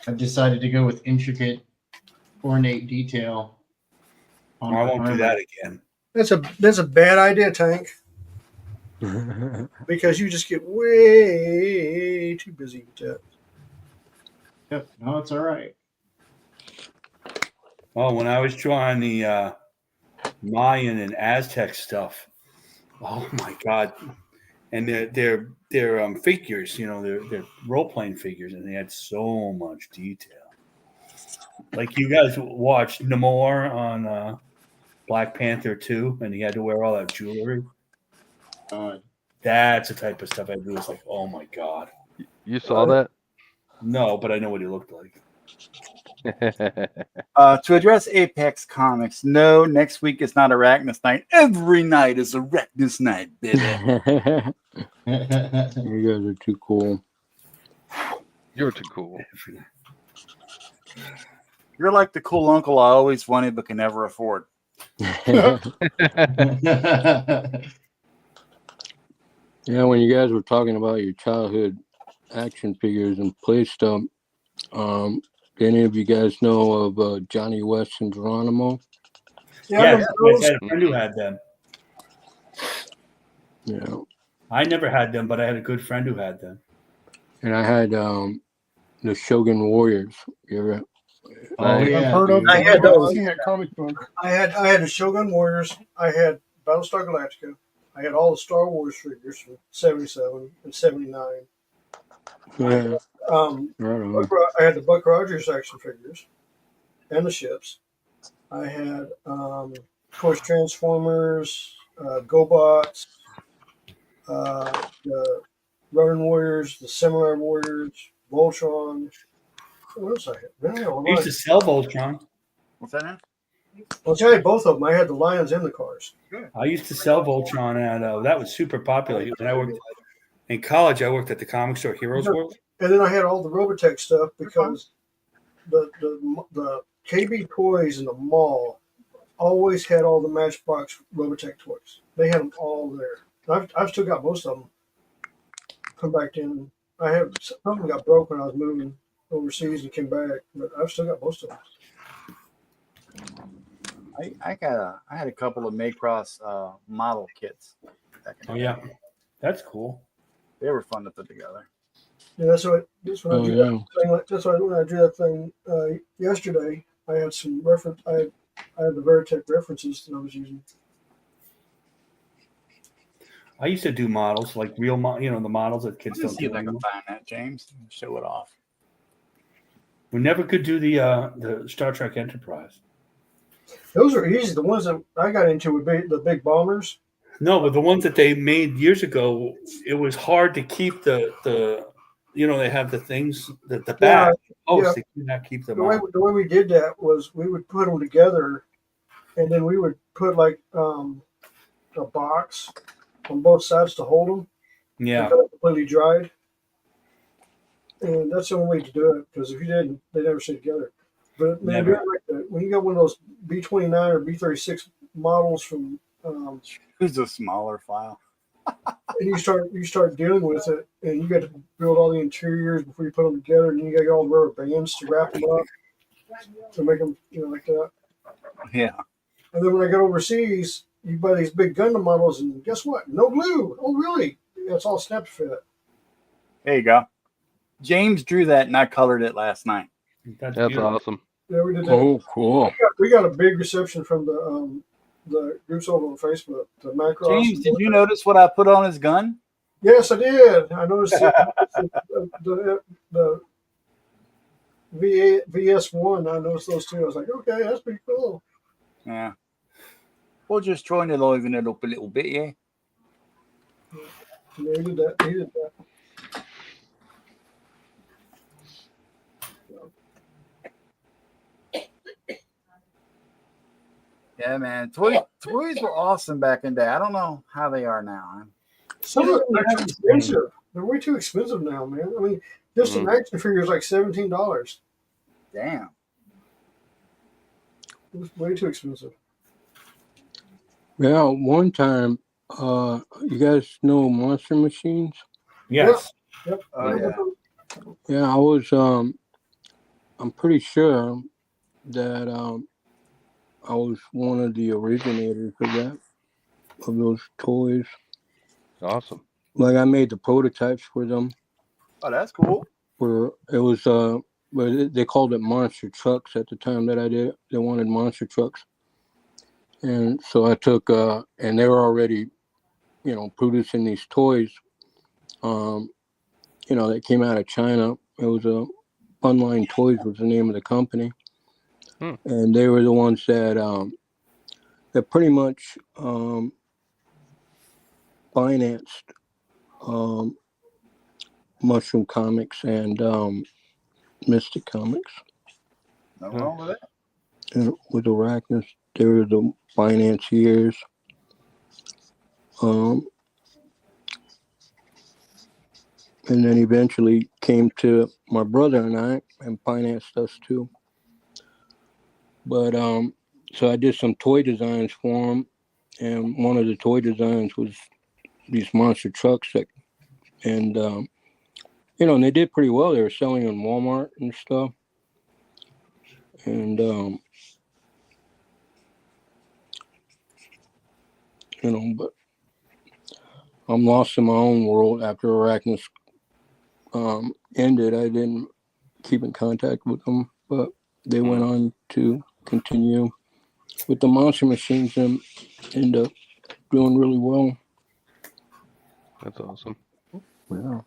I've decided to go with intricate, ornate detail. Oh, I won't do that again. That's a bad idea, Tank, because you just get way too busy with that. Yep. No, it's all right. Oh, when I was drawing the Mayan and Aztec stuff, oh my God! And they're figures, they're role playing figures, and they had so much detail. Like you guys watched Namor on Black Panther 2, and he had to wear all that jewelry. That's the type of stuff I do. It's like, oh my God. You saw that? No, but I know what he looked like. To address Apex Comics, no, next week is not Arachnus Night. Every night is Arachnus Night, baby. You guys are too cool. You're too cool. You're like the cool uncle I always wanted but can never afford. Yeah, when you guys were talking about your childhood action figures and play stuff, do any of you guys know of Johnny West and Geronimo? Yeah, Yes, I had a friend who had them. Yeah. I never had them, but I had a good friend who had them. And I had the Shogun Warriors. You ever? Oh yeah. I've heard of. I had I've those. seen that comic book. I had the Shogun Warriors. I had Battlestar Galactica. I had all the Star Wars figures from '77 and '79. Yeah. I had the Buck Rogers action figures and the ships. I had, of course, Transformers, GoBots, the Ronin Warriors, the Samurai Warriors, Voltron. What else I had? Really, I used to sell Voltron. What's that now? Well, I had both of them. I had the lions and the cars. I used to sell Voltron at that was super popular. When I worked in college, I worked at the comic store Heroes World. And then I had all the Robotech stuff because the KB Toys in the mall always had all the Matchbox Robotech toys. They had them all there. I've still got most of them. Come back in. I have some of them got broke when I was moving overseas and came back, but I've still got most of them. I had a couple of Maycross model kits. Oh yeah, that's cool. They were fun to put together. Yeah, that's what I drew. Yeah. That's why when I drew that thing yesterday, I had some reference. I had the Veritech references that I was using. I used to do models like real, the models that kids Let me don't see do if I can anymore. find that, James. Show it off. We never could do the Star Trek Enterprise. Those are easy. The ones that I got into would be the big bombers. No, but the ones that they made years ago, it was hard to keep the they have the things the back. Yeah. They could not keep them The on. way we did that was we would put them together, and then we would put like a box on both sides to hold them. Yeah. Until it completely dried. And that's the only way to do it, because if you didn't, they never stay together. But man, when you got one of those B-29 or B-36 models from Who's a smaller file? and you start dealing with it, and you got to build all the interiors before you put them together, and you got all the rubber bands to wrap them up to make them like that. Yeah. And then when I got overseas, you buy these big Gundam models, and guess what? No glue. Oh, really? It's all snap fit. There you go. James drew that, and I colored it last night. That's awesome. Yeah, we did that. Oh, cool. We got a big reception from the groups over on Facebook. The Macross. James, did you notice what I put on his gun? Yes, I did. I noticed the VS1. I noticed those two. I was like, okay, that's pretty cool. Yeah. We'll just join the live in it up a little bit, yeah. Yeah, he did that. He did that. Yeah, man. Toys were awesome back in the day. I don't know how they are now. Some of them Yeah, are actually expensive. They're way too expensive now, man. I mean, just an action figure is like $17. Damn. It's way too expensive. Yeah, one time, you guys know Monster Machines? Yes. Yep. Oh yeah. Yeah, I was, I'm pretty sure that I was one of the originators of those toys. Awesome. Like I made the prototypes for them. Oh, that's cool. But they called it monster trucks at the time that I did it. They wanted monster trucks. And so I took, and they were already, producing these toys, that came out of China. It was Funline Toys was the name of the company. And they were the ones that pretty much financed Mushroom Comics and Mystic Comics. No wrong with it. And with Arachnus, they were the financiers. And then eventually came to my brother and I and financed us too. But so I did some toy designs for him, and one of the toy designs was these monster trucks and they did pretty well. They were selling in Walmart and stuff. And but I'm lost in my own world after Arachnus ended. I didn't keep in contact with them, but they went on to continue with the Monster Machines and end up doing really well. That's awesome. Yeah.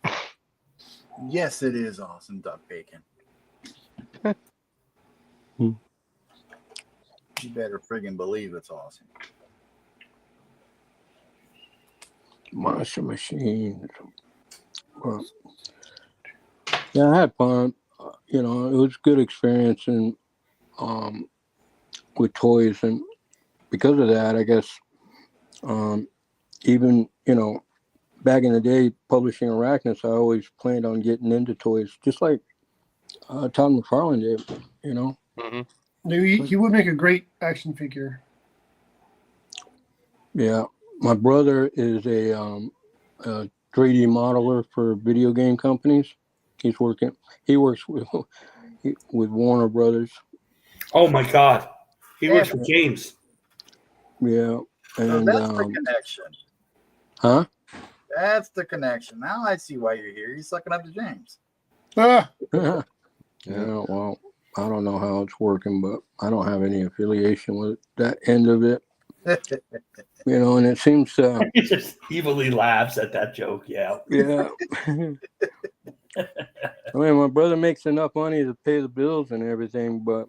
Yes, it is awesome, duck bacon. You better friggin' believe it's awesome. Monster Machines. Well, yeah, I had fun. It was a good experience and with toys, and because of that, I guess even back in the day, publishing Arachnus, I always planned on getting into toys, just like Todd McFarlane did. He would make a great action figure. Yeah, my brother is a 3D modeler for video game companies. He works with Warner Brothers. Oh my God, he works for James. Yeah, and So that's the connection. Huh? That's the connection. Now I see why you're here. You're sucking up to James. Ah. Yeah, well, I don't know how it's working, but I don't have any affiliation with that end of it. And it seems He just evilly laughs at that joke. Yeah. Yeah. I mean, my brother makes enough money to pay the bills and everything, but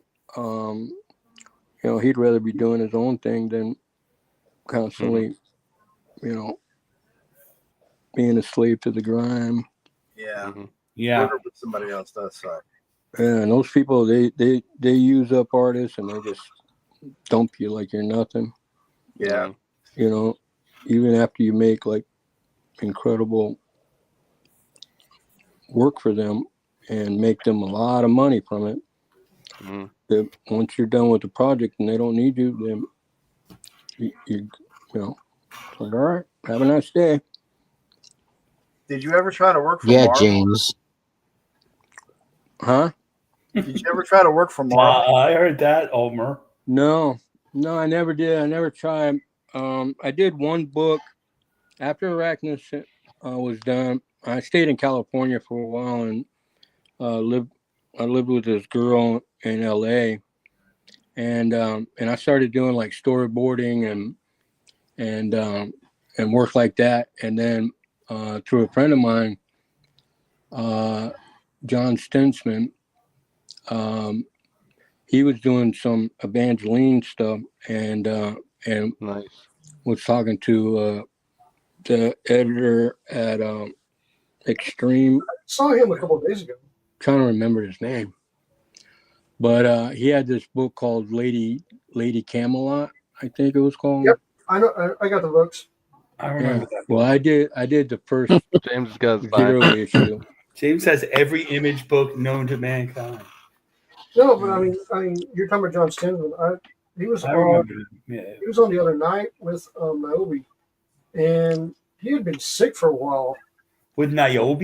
he'd rather be doing his own thing than constantly, being a slave to the grime. Yeah. Yeah. Whatever somebody else does suck. Yeah, and those people, they use up artists and they just dump you like you're nothing. Yeah. Even after you make like incredible work for them and make them a lot of money from it, that once you're done with the project and they don't need you, then you it's like, all right, have a nice day. Did you ever try to work for Yeah, Marvel? James. Huh? Did you ever try to work for Marvel? I heard that, Omer. No, I never did. I never tried. I did one book after Arachnus was done. I stayed in California for a while and I lived with this girl in LA, and I started doing like storyboarding and work like that. And then through a friend of mine, John Stinsman, he was doing some Evangeline stuff, and and Nice. was talking to the editor at Extreme. Saw him a couple of days ago. Trying to remember his name, but he had this book called Lady Camelot, I think it was called. Yep. I know. I got the books. I remember that. Well, I did the first James has got his zero back. issue. James has every image book known to mankind. No, but I mean, you're talking about John Stensman. He was I on. remember him. Yeah. He was on the other night with Niobe, and he had been sick for a while. With Niobe?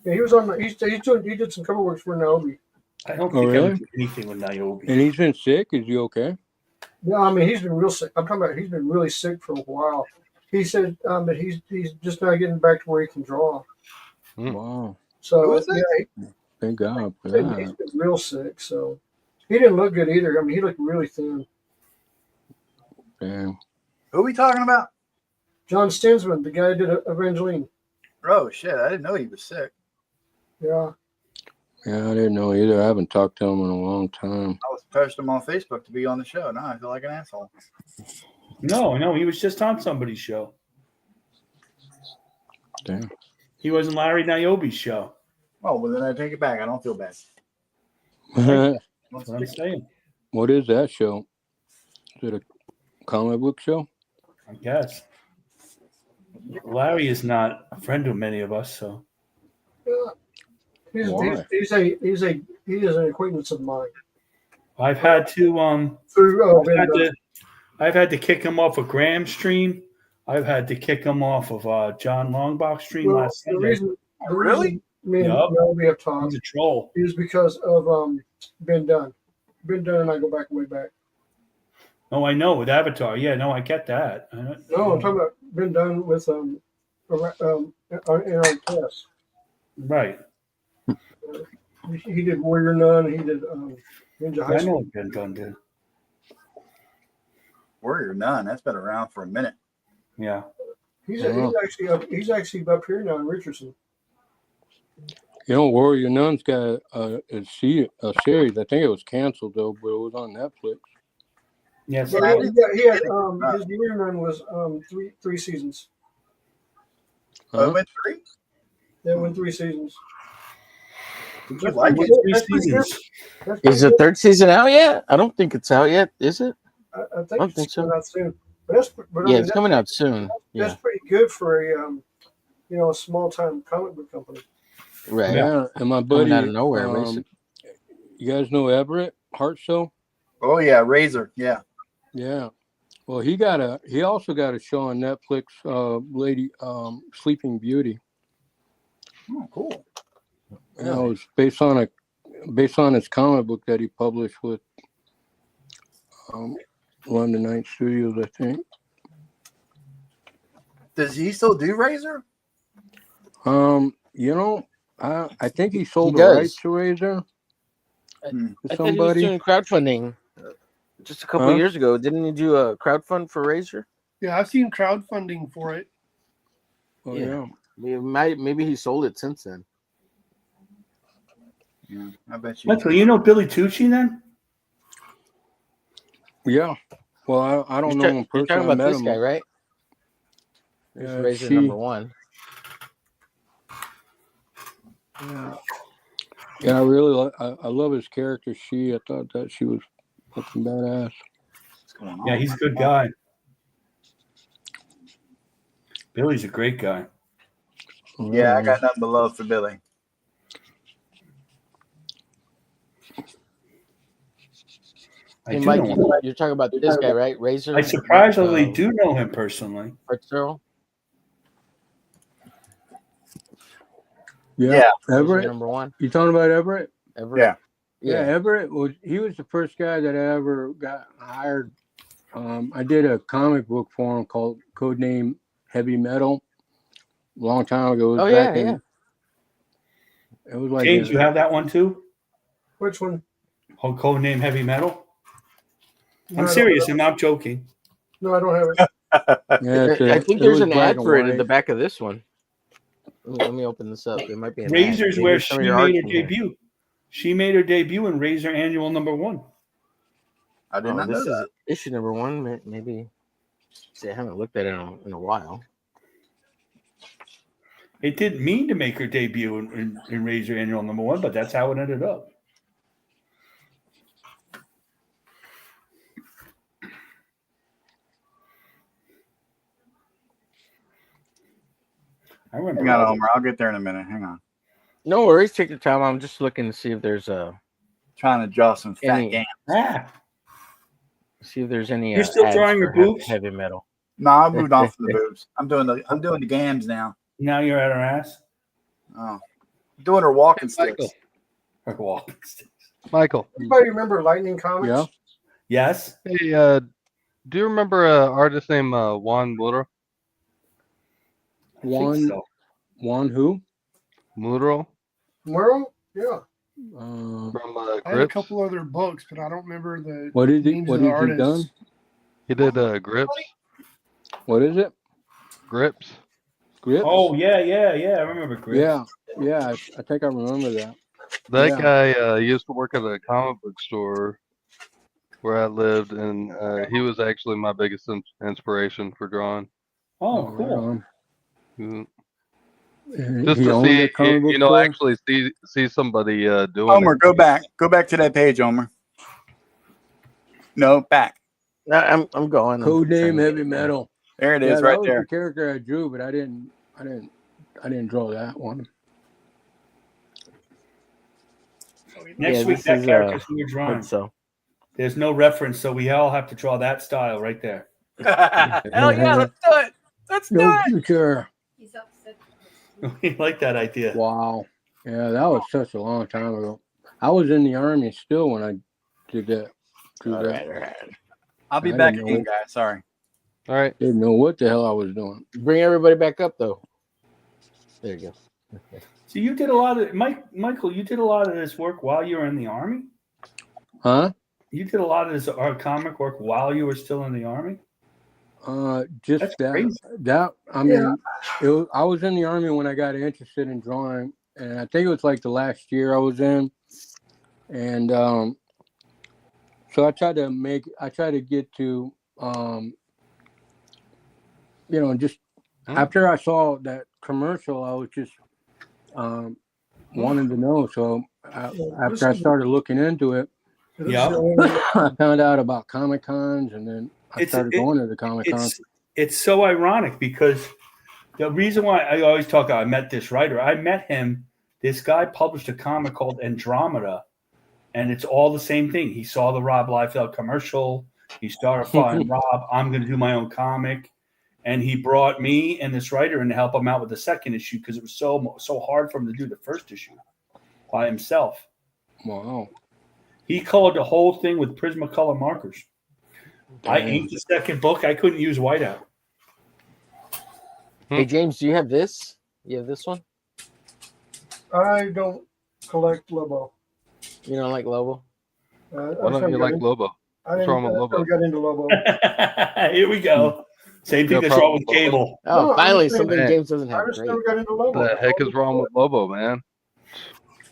Yeah, he was on. He did some cover work for Niobe. I don't Oh, think I really? would do anything with Niobe. And he's been sick. Is he okay? Yeah, I mean, he's been real sick. I'm talking about he's been really sick for a while. He said that he's just now getting back to where he can draw. Wow. So yeah, Thank God for he's that. been real sick. So he didn't look good either. I mean, he looked really thin. Damn. Who are we talking about? John Stensman, the guy who did Evangeline. Oh shit! I didn't know he was sick. Yeah. Yeah, I didn't know either. I haven't talked to him in a long time. I was posted him on Facebook to be on the show. Now I feel like an asshole. No, he was just on somebody's show. Damn. He wasn't Larry Niobe's show. Oh well, then I take it back. I don't feel bad. That's what I'm saying. What is that show? Is it a comic book show? I guess. Larry is not a friend of many of us, so. Yeah. Why? He is an acquaintance of mine. I've had to Through I've had to kick him off of Graham's stream. I've had to kick him off of John Longbach's stream last the Sunday. reason me and Yup. Melby have talked He's a troll. is because of Ben Dunn. Ben Dunn and I go back way back. Oh, I know, with Avatar. Yeah, no, I get that. No, I'm talking about Ben Dunn with in our test. Right. He did Warrior Nun. He did Ninja High I know School. what Ben Dunn did. Warrior Nun. That's been around for a minute. Yeah. He's actually up here now in Richardson. You know, Warrior Nun's got a series. I think it was canceled though, but it was on Netflix. Yes. But he had his Warrior Nun was three seasons. Oh, it went 3. They went 3 seasons. Did you like it? That's pretty good. That's Is pretty the third season out yet? I don't think it's out yet. Is it? good. I I think don't it's think so. coming out soon. But I Yeah, mean, it's coming out soon. That's Yeah, pretty good for a small time comic book company. right. Yeah, and my buddy, Coming out of nowhere, basically. you guys know Everett Hartsell? Oh yeah, Razor. Yeah. Yeah. Well, he also got a show on Netflix, Lady Sleeping Beauty. Oh, cool. Yeah, it was based on his comic book that he published with London Night Studios, I think. Does he still do Razor? You know, I think he sold He the does. rights to Razor I to thought he was somebody. doing crowdfunding just a couple Huh? years ago. Didn't he do a crowdfund for Razor? Yeah, I've seen crowdfunding for it. Oh Yeah. yeah. Maybe he sold it since then. Yeah, I bet you. Michael, you know Billy Tucci then? Yeah. Well, I don't know him You're personally. talking I about met this him. guy, right? This Yeah, Razor she- number 1. Yeah, I really I love his character. I thought that she was fucking badass. What's going on? Yeah, he's a good guy. Billy's a great guy. Yeah, I got nothing but love for Billy. I Hey, do Mike, know him. you're talking about this guy, right? Razor. I surprisingly do know him personally. Hartzell? Yeah. Yeah. Razor Everett. number 1. You talking about Everett? Everett? Yeah. Yeah, Everett was the first guy that I ever got hired. I did a comic book for him called Codename Heavy Metal a long time ago. It was Oh, back yeah, in, yeah. It was like James, you have that one too? Which one? Oh, code name Heavy Metal? No, I'm I don't serious. have I'm not joking. it. No, I don't have it. yeah, I think it there's was an black ad and for it in the white. back of this one. Let me open this up. It might be an ad. Razor's Maybe where some she of your made art's her in here. debut. She made her debut in Razor Annual number 1. I did Oh, not this know is that. issue number 1. Maybe. See, I haven't looked at it in a while. It didn't mean to make her debut in Razor Annual #1, but that's how it ended up. I remember. Hang on, Homer. I'll get there in a minute. Hang on. No worries. Take your time. I'm just looking to see if there's Trying to draw some fat Any- game. see if there's any. You're still ads drawing your for boobs? heavy metal. No, I moved on from the boobs. I'm doing the gams now. Now you're at her ass. Oh, I'm doing her walking Michael. sticks. Her walking sticks. Michael. Anybody remember Lightning Comics? Yeah. Yes. Hey, do you remember an artist named Juan Muro? I think One, so. one who? Muro Merle? Yeah. from I had a Grips. couple other books, but I don't remember the What did he? names What of the did he artists. done? He did Grips. What is it? Grips. Grips? Oh yeah. I remember Chris. Yeah. I think I remember that. That Yeah. guy used to work at a comic book store where I lived, and he was actually my biggest inspiration for drawing. Oh, Right cool. on. Mm. He Just to owned see, a comic book you know, store? actually see somebody doing Homer, it. go back to that page, Homer. No, back. No, I'm going. I'm Code name trying to Heavy get it. Metal. There it Yeah, is, that right was there. the character I drew, but I didn't draw that one. Next Yeah, week, this that is, character's who you're Hope drawing. so. There's no reference, so we all have to draw that style right there. Hell yeah, let's do it. Let's do No it. future. He's upset. We like that idea. Wow. Yeah, that was such a long time ago. I was in the Army still when I did that. All right. I'll be I back didn't again, know. guys. Sorry. All right. Didn't know what the hell I was doing. Bring everybody back up, though. There you go. So you did a lot of Michael. You did a lot of this work while you were in the Army. Huh? You did a lot of this comic work while you were still in the Army. Just That's that. crazy. That I mean, I was in the Army when I got interested in drawing, and I think it was like the last year I was in, and so I tried to get to, just after I saw that commercial, I was just wanted to know. So after I started looking into it, Yeah. I found out about Comic Cons, and then I started going to the Comic Cons. It's so ironic because the reason why I always talk, I met this writer. I met him. This guy published a comic called Andromeda, and it's all the same thing. He saw the Rob Liefeld commercial. He started following Rob. I'm going to do my own comic, and he brought me and this writer in to help him out with the second issue because it was so hard for him to do the first issue by himself. Wow. He colored the whole thing with Prismacolor markers. I Damn. inked the second book. I couldn't use whiteout. Hey, James, do you have this? You have this one? I don't collect Lobo. You don't like Lobo? Why don't you like Lobo? What's wrong with Lobo? I got into Lobo. Here we go. Same thing No that's wrong with problem. Cable. Oh, No, finally, I'm saying something that- James doesn't I have. just Great. never got into Lobo. What the heck is wrong with Lobo, man?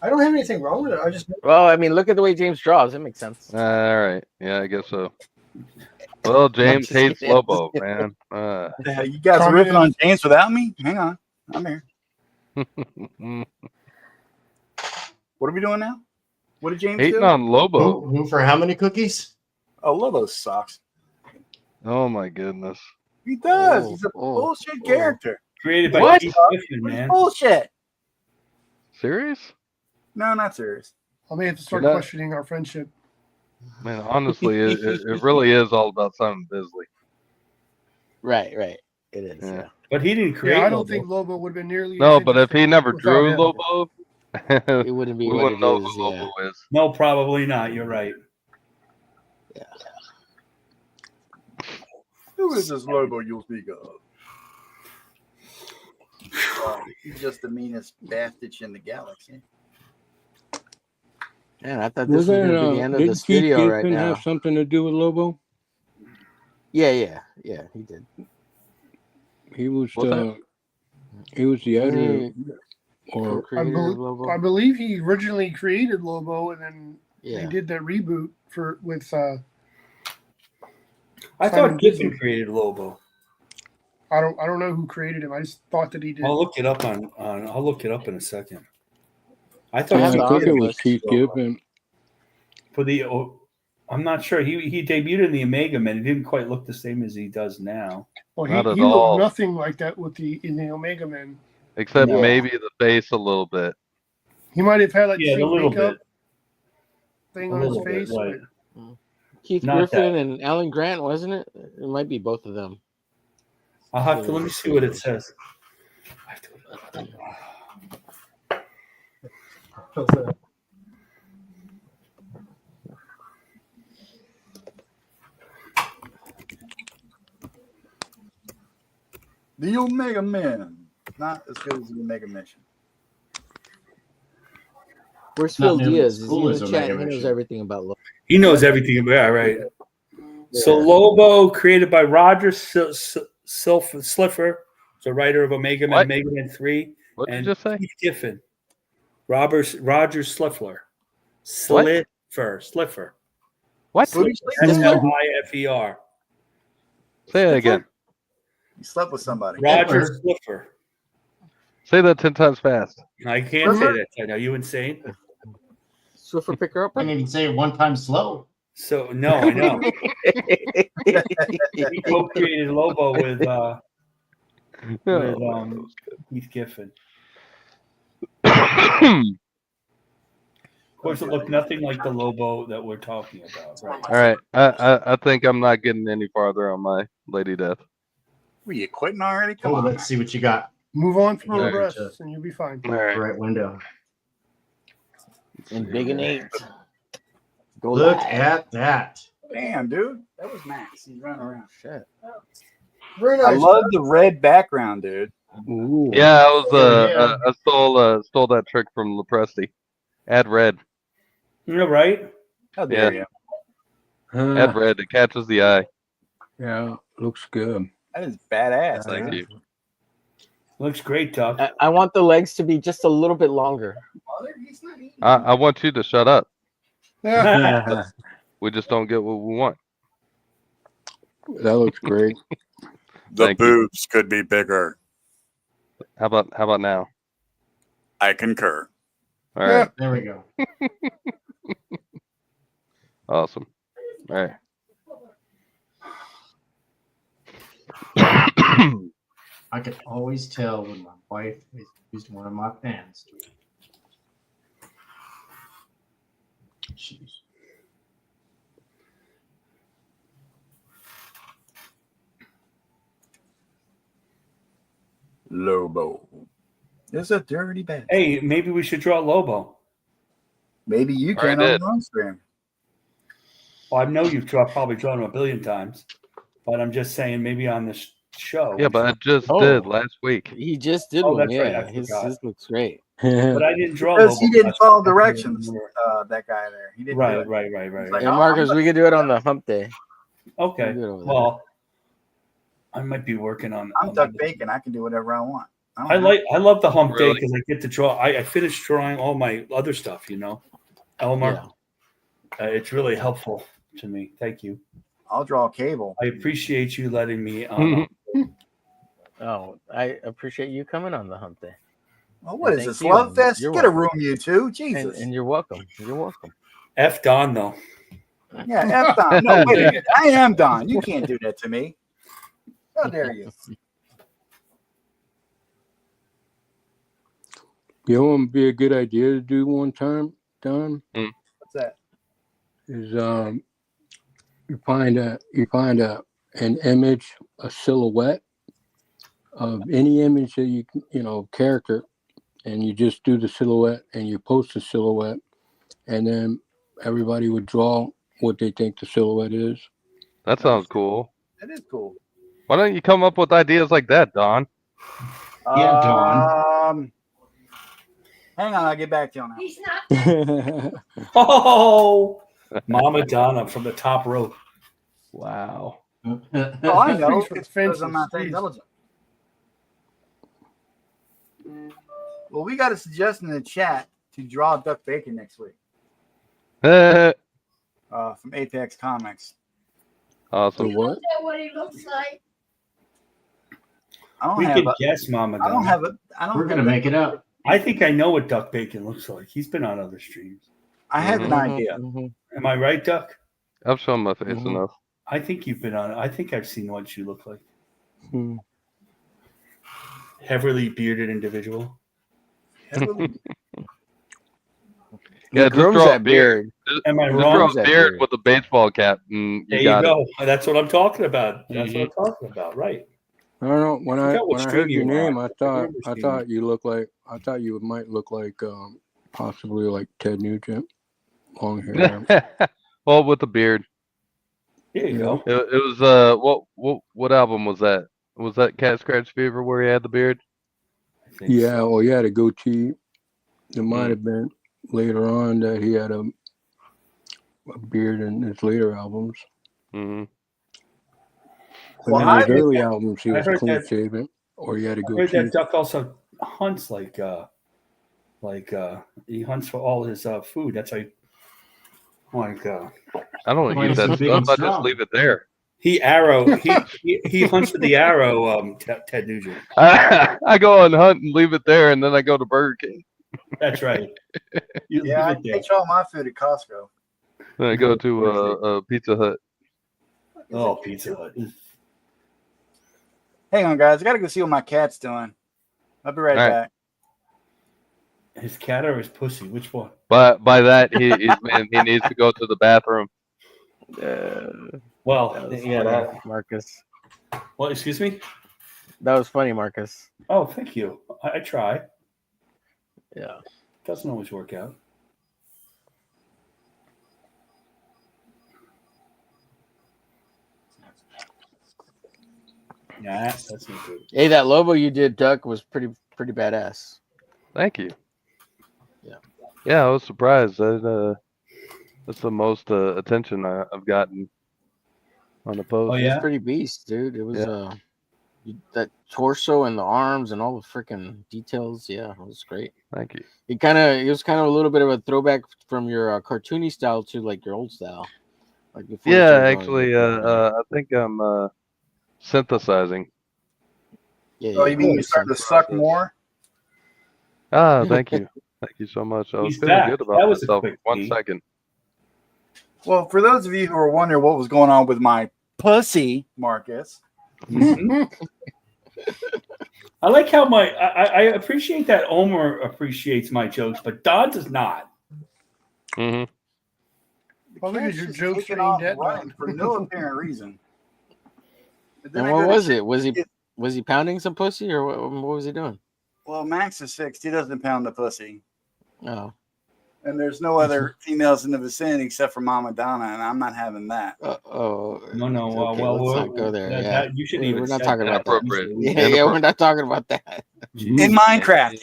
I don't have anything wrong with it. I just Well, I mean, look at the way James draws. It makes sense. All right. Yeah, I guess so. Well, James just hates kidding. Lobo, man. You guys are ripping on James without me? Hang on. I'm here. What are we doing now? What did James Hating do? on Lobo. Who for how many cookies? Oh, Lobo sucks. Oh my goodness. He does. Oh, He's a oh, bullshit character. Created by What? Keith Giffen, man. Bullshit. Serious? No, not serious. I may have to start You're not- questioning our friendship. Man, honestly, it really is all about Simon Bisley. Right. It is. Yeah. Yeah. But he didn't create Yeah, I don't Lobo. think Lobo would have been nearly. No, as but if he interesting never without drew him. Lobo, It wouldn't be we what wouldn't it know is. who Yeah. Lobo is. No, probably not. You're right. Who is this Lobo you'll speak of? He's just the meanest bastard in the galaxy. Man, I thought this was going to be the end of did the Keith studio right Giffen now. have something to do with Lobo? Yeah, he did. He was What's that? he was the editor, Mm. or Co-creator of Lobo. I believe he originally created Lobo, and then Yeah. he did that reboot with I Simon thought Giffen Gibson. created Lobo. I don't know who created him. I just thought that he did. I'll look it up I'll look it up in a second. I thought Yeah, Yeah, the I think it was omnibus. Keith Giffen. for the. I'm not sure. He debuted in the Omega Man. He didn't quite look the same as he does now. Well, Not at he looked all. nothing like that in the Omega Man. Except No. maybe the face a little bit. He might have had like Yeah, the a same little makeup bit. thing A on his little bit, face. right. but Keith Not Griffin and Alan Grant, wasn't it? It might be both of them. I'll have to let me see what it says. I have to look it up. The Omega Man. Not as good as the Omega Mission. Where's Not Phil nearly Diaz? as Is cool he in as the Omega chat? He knows Mission. everything about Lobo. He knows everything about it, right? So Lobo, created by Roger Sliffer, the writer of Omega Man, What? Omega Man 3, What did and you just say? Keith Giffen. Roger Sliffer. What? Sliffer. What? Who do you sleep with? Sliffer. Say that again. You slept with somebody. Roger Hitler. Sliffer. Say that 10 times fast. I can't say that. Ted. Are you insane? Swiffer picker upper? Can't even say it one time slow. So no, I know. He co-created Lobo with Keith Giffen. Of course, it looked nothing like the Lobo that we're talking about. Right? All right. I think I'm not getting any farther on my Lady Death. Were you quitting already? Come Oh, on. let's see what you got. move on from Yeah. her breasts, and you'll be fine. All right. Right window. And big and 8. Go Look live. at that. Damn, dude. That was Max. He's running around. Shit. Very I nice. love the red background, dude. Ooh. Yeah, I was Yeah. I stole that trick from Lepresti. Add red. You're right. How dare Yeah. you? Add red. It catches the eye. Yeah, looks good. That is badass. Thank man. you. Looks great, Doc. I want the legs to be just a little bit longer. I want you to shut up. Yeah. We just don't get what we want. That looks great. The Thank you. boobs could be bigger. How about now? I concur. All right. There we go. Awesome. All right. I can always tell when my wife has used one of my pens. Jeez. Lobo. It's a dirty bad. Hey, maybe we should draw Lobo. Maybe you Already can on did. your own stream. Well, I know you've probably drawn him a billion times, but I'm just saying maybe on this show. Yeah, but I just Oh. did last week. He just did Oh, one. that's right, Yeah, I his forgot. looks great. But I didn't draw Because Lobo. he didn't last follow week. directions, that guy there. He didn't do Right, it. right. He's like, Hey, oh, Marcus, we could do it on the hump day. Okay. We'll do it over there. Well, I might be working on. I'm Duck Bacon. I can do whatever I want. I love the hump day Really? because I get to draw. I finished drawing all my other stuff. Elmer. Yeah. It's really helpful to me. Thank you. I'll draw cable. I appreciate you letting me. Oh, I appreciate you coming on the hump day. Well, what is Thank this? you, Love and fest? you're Get a welcome. room, you two. Jesus. And you're welcome. You're welcome. F Don though. Yeah, F Don. No, wait a minute. I am Don. You can't do that to me. How dare you? You know what would be a good idea to do one time, Don? What's that? Is you find an image, a silhouette of any image that character, and you just do the silhouette and you post the silhouette, and then everybody would draw what they think the silhouette is. That sounds cool. That is cool. Why don't you come up with ideas like that, Don? Yeah, Don. Hang on, I'll get back to you on that. He's not. Oh, Mama Donna from the top rope. Wow. Oh, I know. Freeze for the It's because I'm not that fences, intelligent. Well, we got a suggestion in the chat to draw Duck Bacon next week All from Apex Comics. Awesome. The what? Is that what he looks like? I don't We have. can A, guess, Mama. I don't Gun. have a. I don't. We're have gonna a- make it up. I think I know what Duck Bacon looks like. He's been on other streams. I have an Mhm. idea. Am I right, Duck? I've shown my face Mhm. enough. I think you've been on. I think I've seen what you look like. Hmm. Heavily bearded individual. Yeah, He just grooms draw a that beard. Am I Just wrong? draw Grooms a that beard beard. with a baseball cap, and There you you got it. go. That's what I'm talking about. That's Mm-hmm. what I'm talking about. Right. I don't know. When I forgot what when I stream heard you your were name, on. I I thought remember I seeing thought you looked like I thought you might look like possibly like Ted Nugent, long hair. Well, with the beard. There you Yeah. go. It was what album was that? Was that Cat Scratch Fever where he had the beard? I think Yeah. so. Well, he had a goatee. It might Mm. have been later on that he had a beard in his later albums. Mm-hmm. But Well, in I his early albums, he I was heard clean that- shaven, or he had a I heard goatee. that Duck also hunts like he hunts for all his food. That's how I don't Why eat is that he big stuff. and I just strong? leave it there. he hunts for the arrow. Ted Nugent. I go and hunt and leave it there, and then I go to Burger King. That's right. You Yeah, I leave it there. catch all my food at Costco. Then I go to Pizza Hut. Oh, Pizza Hut. Hang on, guys. I gotta go see what my cat's doing. I'll be right All right. back. His cat or his pussy? Which one? But by that, he needs to go to the bathroom. Well, That was yeah. funny, Marcus. Well, excuse me. That was funny, Marcus. Oh, thank you. I try. Yeah. Doesn't always work out. Yeah, that's not good. Hey, that logo you did, Duck, was pretty badass. Thank you. Yeah. Yeah, I was surprised. That's the most attention I've gotten on the post. Oh, It yeah? was pretty beast, dude. It was Yeah. that torso and the arms and all the freaking details. Yeah, it was great. Thank you. It was kind of a little bit of a throwback from your cartoony style to like your old style. Like before you Yeah, started going- actually, I think I'm synthesizing. yeah, Oh, you mean you started to suck more? Ah, thank you. Thank you so much. I was He's feeling back. good about That was a myself. quick 1 peek. second. Well, for those of you who are wondering what was going on with my pussy, Marcus. I like how I appreciate that Omer appreciates my jokes, but Don does not. Mm-hmm. Probably because your Just jokes taking are off aimed at running Don. for no apparent reason. But then And I what go to was check- it? Was he pounding some pussy or what was he doing? Well, Max is 6. He doesn't pound the pussy. Oh, And there's no other females in the vicinity except for Mama Donna, and I'm not having that. No. Okay, Well, let's not go there. Yeah, you shouldn't even. we're not say talking about that. Inappropriate. Yeah, we're not talking about that. In Minecraft.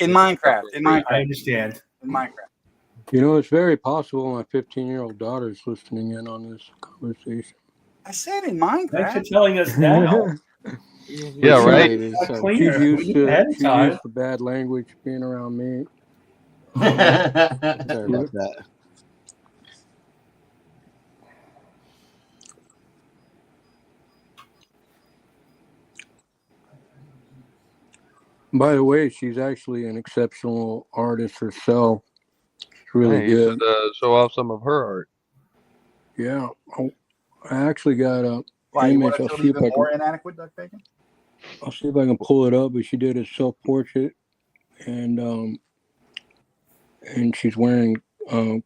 I understand. In Minecraft. You know, it's very possible my 15-year-old daughter is listening in on this conversation. I said in Thanks for Minecraft. telling us now. Yeah, right. That's She's cleaner. used Ahead of to time. the bad language being around me. Sorry about that. By the way, she's actually an exceptional artist herself. She's really Hey, you good. should show off some of her art. Yeah. I actually got a Why, you image. want to I'll feel see if even I more can. inadequate, Duck Bacon? I'll see if I can pull it up. But she did a self-portrait, and she's wearing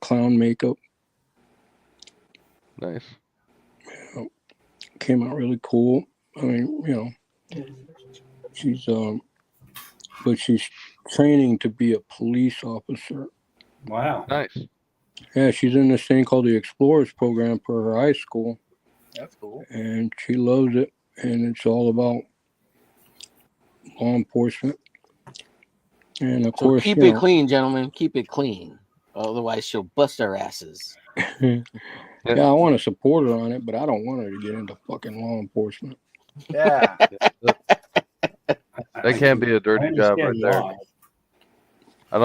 clown makeup. Nice. Came out really cool. I mean, you know, she's but she's training to be a police officer. Wow. Nice. Yeah, she's in this thing called the Explorers program for her high school, That's cool. and she loves it. And it's all about law enforcement. And of So course, keep you it know, clean, gentlemen. Keep it clean. Otherwise, she'll bust our asses. yeah, I want to support her on it, but I don't want her to get into fucking law enforcement. Yeah. That can't be a I dirty job right understand there. why. I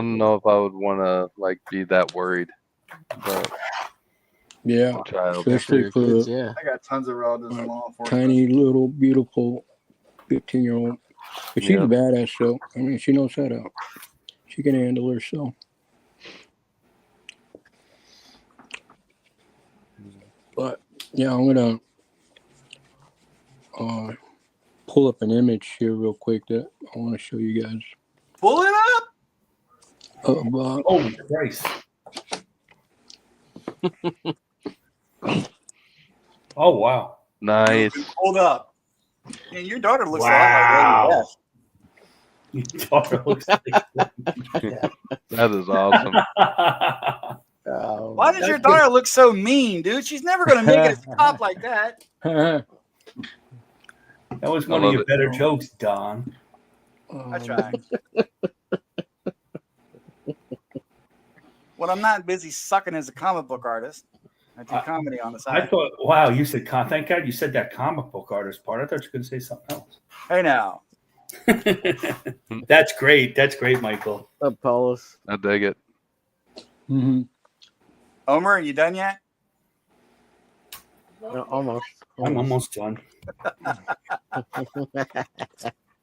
don't know if I would want to like be that worried. But Yeah, Child. especially your for kids, a yeah. I got tons of relatives in law enforcement. tiny little beautiful 15-year-old. But she's Yeah. a badass, so I mean, she knows how to. She can handle herself. But yeah, I'm gonna pull up an image here real quick that I want to show you guys. Pull it up. Holy Christ. Oh, wow. Nice. Hold up. And your daughter looks Wow. a lot like Lady Your daughter looks like That is awesome. Why does your daughter look so mean, dude? She's never going to make it as a cop like that. That was one of your better jokes, Don. I try. When I'm not busy sucking as a comic book artist, I do comedy on the side. I thought, wow, you said, thank God you said that comic book artist part. I thought you were going to say something else. Hey, now. That's great. That's great, Michael. Apollos. I dig it. Mm-hmm. Homer, are you done yet? No, almost. I'm almost done.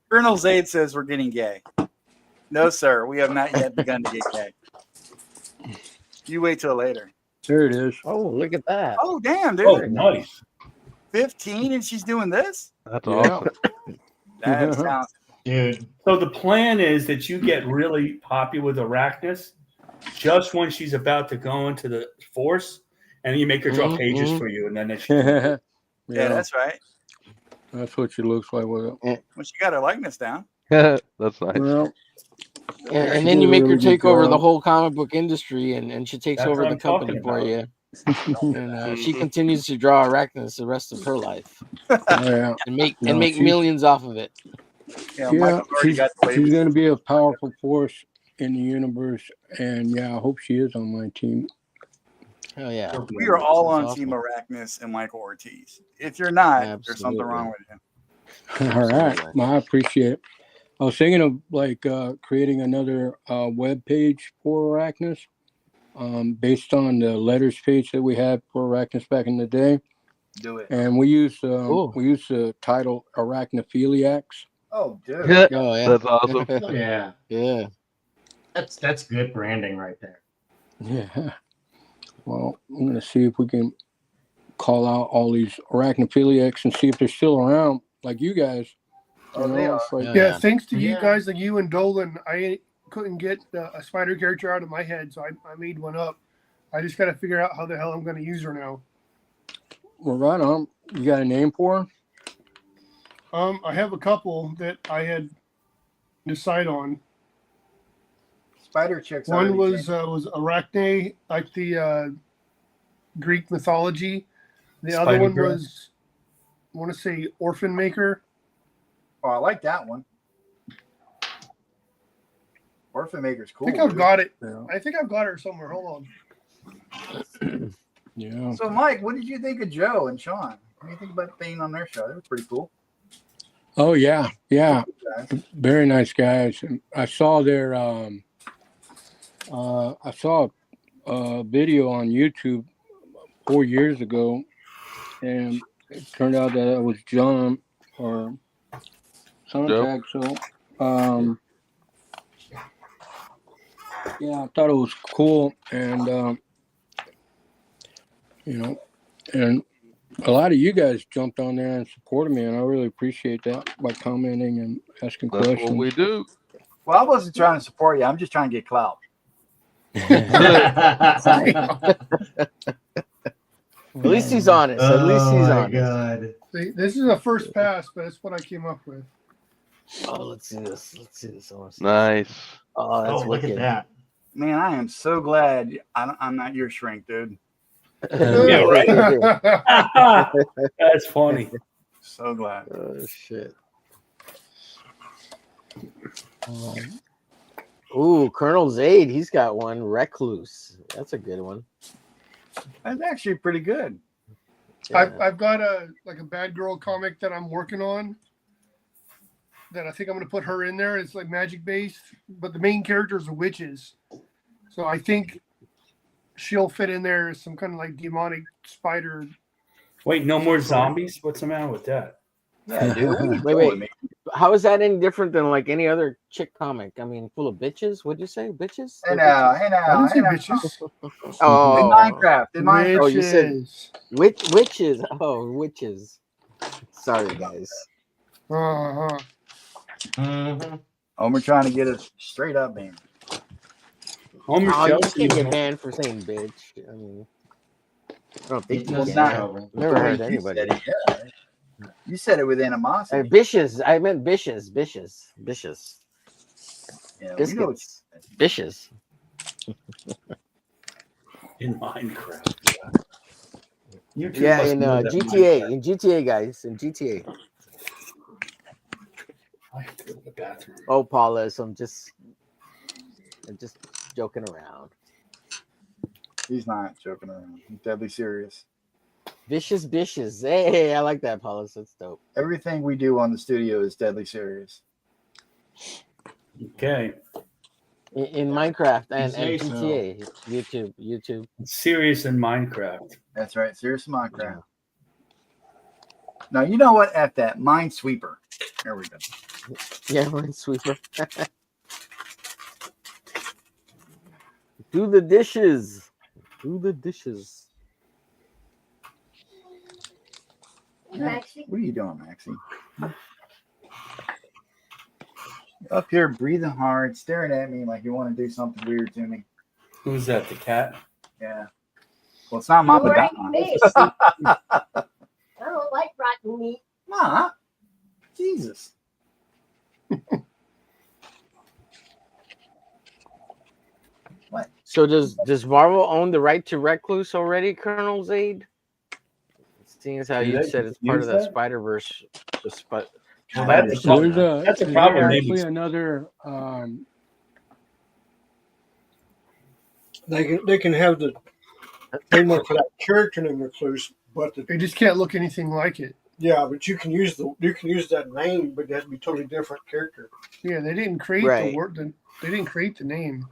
Colonel Zaid says we're getting gay. No, sir. We have not yet begun to get gay. You wait till later. There it is. Oh, look at that. Oh, damn, dude. Oh, nice. 15 and she's doing this? That's awesome. That sounds... Dude. So the plan is that you get really popular with Arachnus just when she's about to go into the force, and you make her draw pages for you, and then she... yeah, that's right. That's what she looks like with it. When she got her likeness down. That's nice. Well, and then you make her take over the whole comic book industry, and she takes That's over what the I'm company talking for about. you. And she continues to draw Arachnus the rest of her life. Yeah. And make millions off of it. Yeah, she's going to be a powerful force in the universe, and yeah, I hope she is on my team. Oh yeah, we are all on awesome. Team Arachnus and Michael Ortiz. If you're not, there's something wrong with you. All right, well, I appreciate it. I was thinking of like creating another web page for Arachnus, based on the letters page that we had for Arachnus back in the day. Do it. And we use the title Arachnophiliacs. Oh, dude. Oh yeah, that's awesome. Yeah. Yeah. That's good branding right there. Yeah. Well, I'm going to see if we can call out all these arachnophiliacs and see if they're still around, like you guys. Oh, they are. Like, Yeah, thanks to you guys, like you and Dolan, I couldn't get a spider character out of my head, so I made one up. I just got to figure out how the hell I'm going to use her now. Well, right on. You got a name for her? I have a couple that I had decide on. Spider chicks. One was Arachne, like the Greek mythology. The Spider other one girl. was, I want to say, Orphan Maker. Oh, I like that one. Orphan Maker's cool. I think I've got it. Yeah. I think I've got her somewhere. Hold on. Yeah. So, Mike, what did you think of Joe and Sean? What do you think about being on their show? They were pretty cool. Oh, yeah. Yeah. Very nice guys. And I saw their, I saw a video on YouTube 4 years ago, and it turned out that it was John or Sontag. So, yeah, I thought it was cool, and and a lot of you guys jumped on there and supported me, and I really appreciate that by commenting and asking That's questions. what we do. Well, I wasn't trying to support you. I'm just trying to get clout. At least he's honest. At least he's honest. God. See, this is a first pass, but that's what I came up with. Oh, let's see this. Let's see this. Nice. Oh, that's Oh, look wicked. at that. Man, I am so glad I'm not your shrink, dude. Yeah, right. That's funny. So glad. Oh shit. Ooh, Colonel Zaid, he's got one. Recluse. That's a good one. That's actually pretty good. Yeah. I've got a bad girl comic that I'm working on that I think I'm going to put her in there. It's like magic based, but the main characters are witches. So I think she'll fit in there as some kind of like demonic spider. Wait, no more zombies? What's the matter with that? Yeah, dude. What are you Wait, doing, wait. man? How is that any different than like any other chick comic? I mean, full of bitches. What'd you say? Bitches? Hey They're now, bitches? hey I now, didn't hey say now. bitches. Oh, In Minecraft, in Minecraft. Oh, you said Witches. witches. Oh, witches. Sorry, guys. Uh-huh. Homer trying to get us straight up, man. Homer Oh, you Chelsea. can't get banned for saying bitch. I mean, I don't think you Well, can. not- Never the way heard you anybody. said it, yeah. You said it with animosity. Bitches. I meant bitches. Bitches. Bitches. Yeah, we know what Biscuits. Bitches. In Minecraft. You two Yeah, must in know that GTA. Minecraft. In GTA, guys. In GTA. I have to go to the bathroom. Oh, Paulus, I'm just joking around. He's not joking around. He's deadly serious. Vicious dishes. Hey, I like that, Paulus. That's dope. Everything we do on the studio is deadly serious. Okay. In Minecraft and say so. GTA. YouTube. It's serious in Minecraft. That's right. Serious Minecraft. Yeah. Now, you know what? At that Minesweeper. There we go. Yeah, Minesweeper. Do the dishes. Do the dishes. Maxie? What are you doing, Maxie? Up here breathing hard, staring at me like you want to do something weird to me. Who's that? The cat? Yeah. Well, it's not my You're right, Madonna. me. I don't like rotten meat. Nah. Jesus. What? So does Marvel own the right to Recluse already, Colonel Zaid? Seeing as how Do you they said it's part of use that that? Spider-Verse. Well, that's a problem. That's a There's problem. actually another. They can have the trademark for that character name recluse, but They just can't look anything like it. but you can use that name, but it has to be totally different character. Yeah, they didn't create the Right. word. They didn't create the name.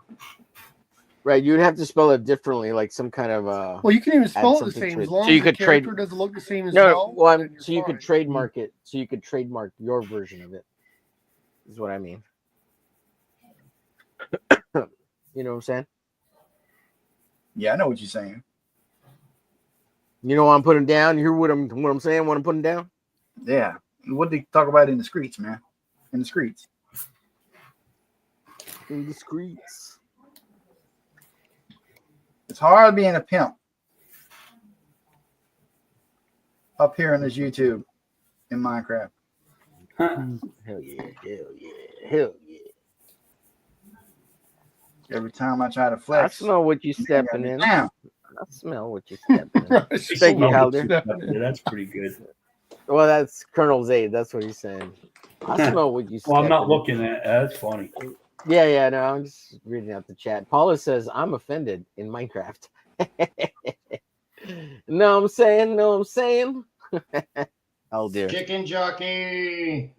Right, you'd have to spell it differently, like some kind of Well, you can even add spell it the something same to as it. long So you as the could trade. character doesn't look the same as No, well. well, then you're so you could fine. trademark it. So you could trademark your version of it. Is what I mean. You know what I'm saying? Yeah, I know what you're saying. You know what I'm putting down. You hear what I'm saying? What I'm putting down? Yeah. What did they talk about in the streets, man? In the streets. In the streets. It's hard being a pimp up here in this YouTube in Minecraft. Hell yeah! Hell yeah! Hell yeah! Every time I try to I flex, smell what you man got stepping me in. down. I smell what you stepping in. I Thank you, smell Haldir. Yeah, that's pretty good. Well, that's Colonel Zaid. That's what he's saying. I smell what you Well, I'm not stepping in. looking at that's funny. Yeah, no, I'm just reading out the chat. Paula says, I'm offended in Minecraft. No, I'm saying. Oh, dear. Chicken jockey.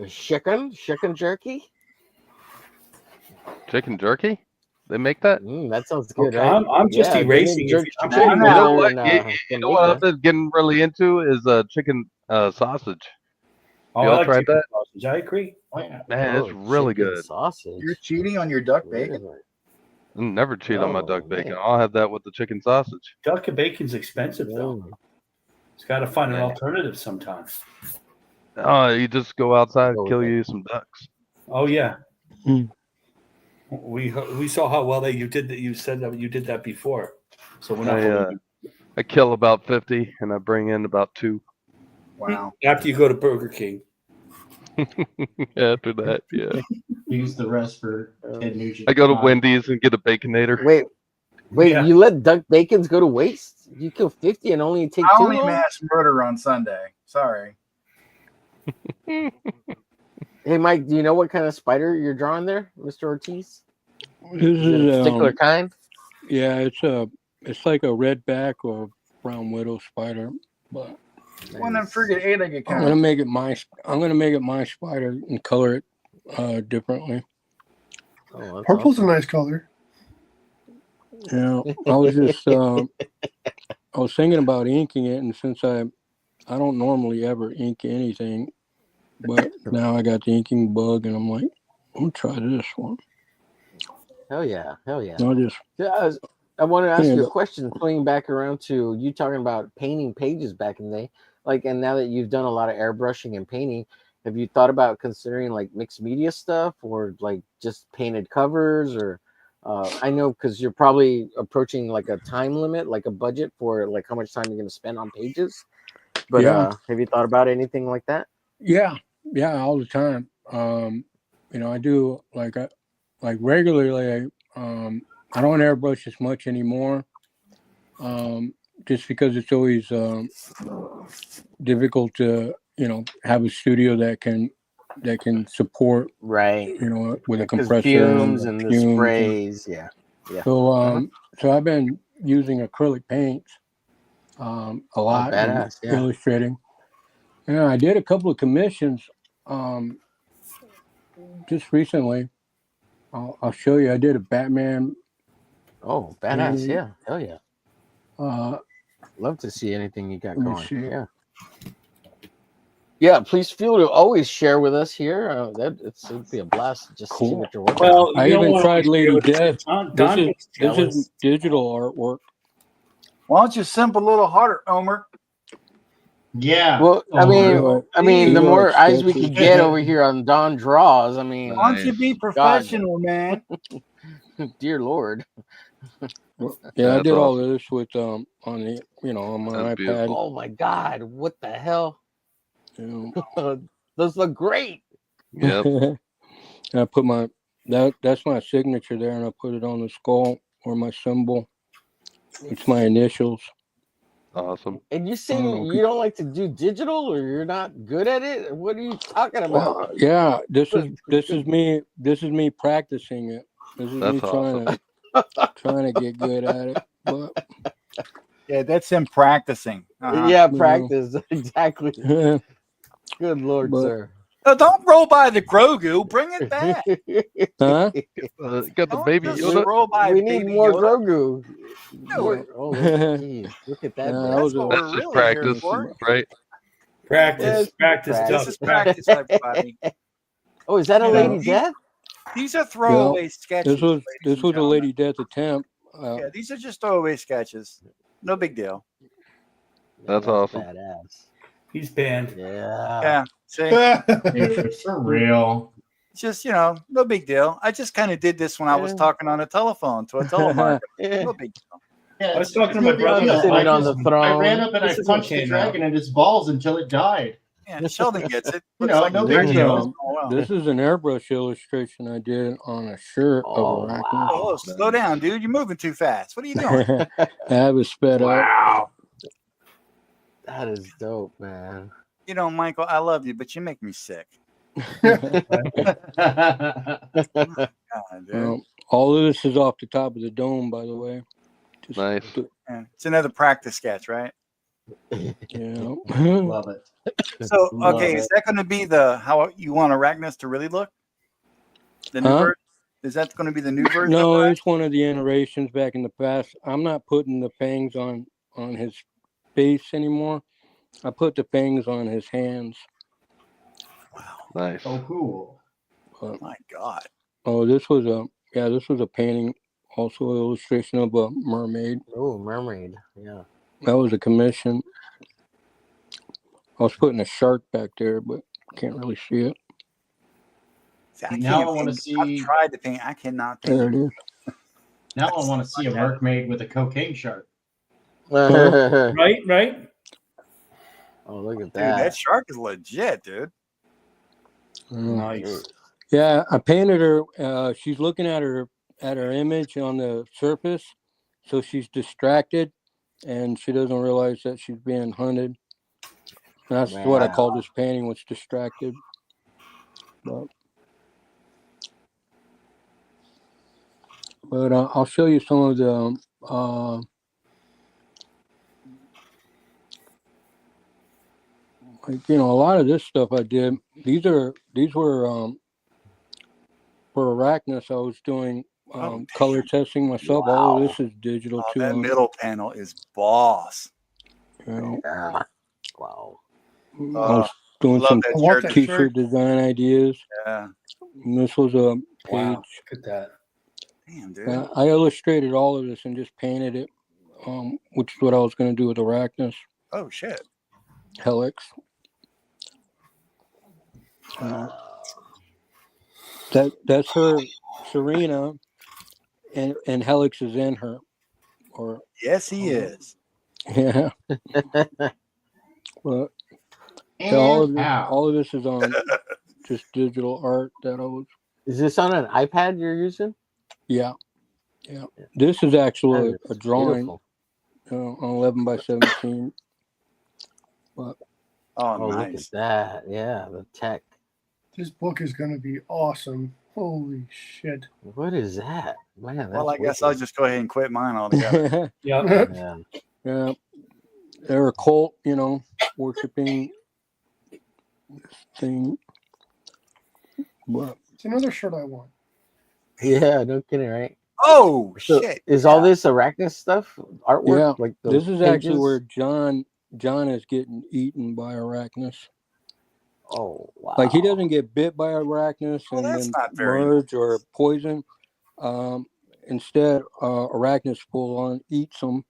Chicken jerky? Chicken jerky? They make that? That sounds good, Okay, right? I'm just they erasing make if jerk you- I'm chicken not- You know over what? in, You know what I've Jamaica. been getting really into is chicken sausage. Oh, Y'all I like tried chicken that? sausage. I agree. Man, it's Oh, really chicken good. Sausage. You're cheating on your duck Where is bacon. it? Never cheat on my Oh, duck bacon. man. I'll have that with the chicken sausage. Duck and bacon's expensive though. Mm. It's got to find an Yeah. alternative sometimes. Oh, you just go outside Go and with kill it. you some ducks. Oh yeah. Mm. We saw how well you did that. You said that you did that before, so we're not. believing. I kill about 50 and I bring in about 2. Wow. After you go to Burger King. After that, yeah. Use the rest for Ted Nugent. I go to Wendy's and get a Baconator. Wait, Yeah. you let duck bacons go to waste? You kill 50 and only take I 2 only home? mass murder on Sunday. Sorry. Hey, Mike, do you know what kind of spider you're drawing there, Mr. Ortiz? This Is it a is particular kind? yeah, it's like a redback or brown widow spider, but One of them friggin' eight-legged I'm kind. gonna make it my spider and color it differently. Oh, that's Purple's awesome. a nice color. Yeah, I was just I was thinking about inking it, and since I don't normally ever ink anything, but now I got the inking bug, and I'm like, I'm gonna try this one. Hell yeah, hell yeah. I'll just Yeah, I want to ask Yeah, you a but- question, playing back around to you talking about painting pages back in the day. Like, and now that you've done a lot of airbrushing and painting, have you thought about considering like mixed media stuff or like just painted covers? Or I know because you're probably approaching like a time limit, like a budget for like how much time you're going to spend on pages. But Yeah. have you thought about anything like that? yeah, all the time. I do like regularly. I don't airbrush as much anymore. Just because it's always difficult to have a studio that can support Right. with a 'Cause compressor fumes and the fumes sprays. Yeah. So so I've been using acrylic paints a lot when badass, yeah. illustrating. Yeah, I did a couple of commissions just recently. I'll show you. I did a Batman. Oh, badass! painting. Yeah, hell yeah. Love to see anything you got Let me going. see. Yeah. Yeah, please feel to always share with us here. It'd be a blast to just see Cool. what you're working Well, on. I you don't even want tried to Lady do it. Death. Don This gets is jealous. digital artwork. Why don't you simp a little harder, Omer? Yeah. Well, I Oh, mean, the You more like eyes we sketches. could get over here on Don Draws, I mean, Why don't you be God, professional, man? dear Lord. Yeah, I That's did all awesome. this with on the on my That's iPad. beautiful. Oh my God, what the hell? You Those look great. Yep. know. And I put that's my signature there, and I put it on the skull or my symbol. It's my initials. Awesome. And you say Oh, you don't like to do digital, or you're not good at it? What are you talking about? Yeah, this is me practicing it. This is me That's awesome. trying to get good at it. But Yeah, that's him practicing. Uh-huh. Yeah, practice exactly. but Good Lord, sir. No, don't roll by the Grogu. Bring it back. huh? Got the Don't baby just Yoda. roll by We need Baby more Yoda. Grogu. Do it. Oh, geez, look at that. Nah, man. that was That's what a- we're That's just really here practice, for. right? Practice, practice, practice. This Doug. is practice, everybody. Oh, is that a You know, Lady Death? These are throwaway sketches. This was ladies and a gentlemen. Lady Death attempt. Yeah, these are just throwaway sketches. No big deal. That's awesome. Badass. He's banned. Yeah. Yeah. See, Dude, for real. it's just no big deal. I just kind of did this when I was talking on a telephone to a telemarketer. No big deal. Yeah, I was it's talking to no my big brother. deal. Sitting I on the throne. I ran up and This I is punched okay the now. dragon in his balls until it died. Yeah, Sheldon gets it. You Looks know, like no a big big deal. deal. Oh, well. This is an airbrush illustration I did on a shirt Oh, of Arachnid. wow. Oh, slow down, dude. You're moving too fast. What are you doing? I have it sped up. Wow. That is dope, man. Michael, I love you, but you make me sick. God, dude. All of this is off the top of the dome, by the way. Just Nice. Yeah, it's another practice sketch, right? Yeah. Love it. So, Love okay, it. is that going to be how you want Arachnus to really look? The new Huh? version? Is that going to be the new version? No, of it's one of the iterations back in the past. I'm not putting the fangs on his face anymore. I put the fangs on his hands. Nice. Oh, cool. that? My God. Oh, this was a painting, also an illustration of a mermaid. Oh, mermaid. Yeah. That was a commission. I was putting a shark back there, but can't really see it. See, Now can't I wanna paint. see- I've tried to paint. I cannot paint. There it is. Now I want to see a mermaid with a cocaine shark. Oh, Right, right. look at Dude, that. that shark is legit, dude. Nice. Yeah, I painted her. She's looking at her image on the surface, so she's distracted, and she doesn't realize that she's being hunted. And that's what I Wow. call this painting, was distracted. But I'll show you some of the a lot of this stuff I did. These were for Arachnus. I was doing color testing myself. All of this is digital too. That middle panel is boss. Right. Yeah. Wow. I was doing love some that I want that t-shirt shirt. design ideas. Yeah. And this was a page. Wow, look at that. Damn, dude. I illustrated all of this and just painted it, which is what I was going to do with Arachnus Oh shit. Helix. That's her, Serena, and Helix is in her. Or Yes, he is. yeah. Well, And all of this is on just digital art that I was. Is this on an iPad you're using? Yeah. This is actually That a is drawing beautiful. on 11 by 17. But Oh, look nice. at that. Yeah, the tech. This book is going to be awesome. Holy shit. What is that? Man, that's Well, I guess wicked. I'll just go ahead and quit mine altogether. Yeah. Yeah. yeah, they're a cult, worshiping this thing. But It's another shirt I want. Yeah, no kidding, right? Oh So shit. is all this Arachnus stuff artwork? Yeah, Like this is pages? actually where John is getting eaten by Arachnus. Oh wow! Like he doesn't get bit by Arachnus Well, and that's then not very merge or poison. Instead, Arachnus full on eats them.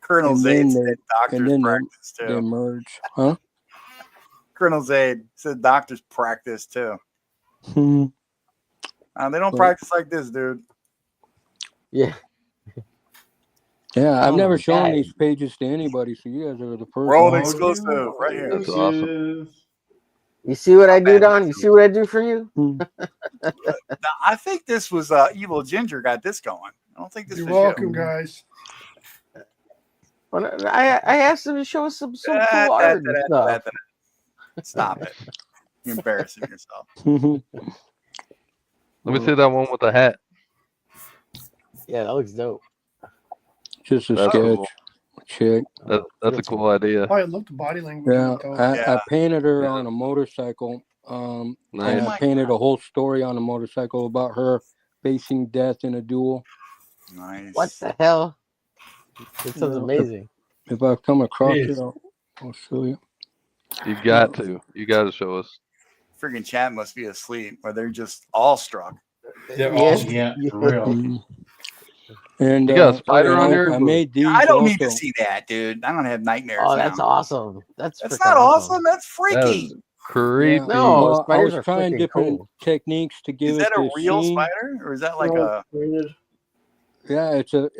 Colonel and Zaid then said they- doctors and then practice they too. merge, huh? Colonel Zaid said doctors practice too. Hmm. They don't Well- practice like this, dude. Yeah. Yeah, I've Oh, never my shown God. these pages to anybody, so you guys are the first. World one. exclusive right here. That's awesome. You see what I do, bad Don? is You it? see what I do for you? Hmm. Now, I think this was Evil Ginger got this going. I don't think this You're was welcome, you. guys. Well, I asked him to show us some cool art and stuff. Stop it. You're embarrassing yourself. Let me see that one with the hat. Yeah, that looks dope. Just a That's sketch. cool. Chick. That's a cool idea. Oh, I love the body language. Yeah, of it, I painted her Yeah. on a motorcycle. Nice. And I painted a whole story on a motorcycle about her facing death in a duel. Nice. What the hell? That sounds Yeah. amazing. If I come across It it, is. I'll show you. You got to. You got to show us. Freaking chat must be asleep, or they're just awestruck. They're Yeah. awesome. Yeah, for real. Mhm. And You got a spider on there? I made these. I don't need to also. see that, dude. I don't have nightmares. Oh, that's now. awesome. That's That's freaking not awesome. That's freaky. That's creepy. No, Well, I spiders was are trying freaking different cool. techniques to give Is it that a this real scene. spider, or is that like a? Yeah, it's a.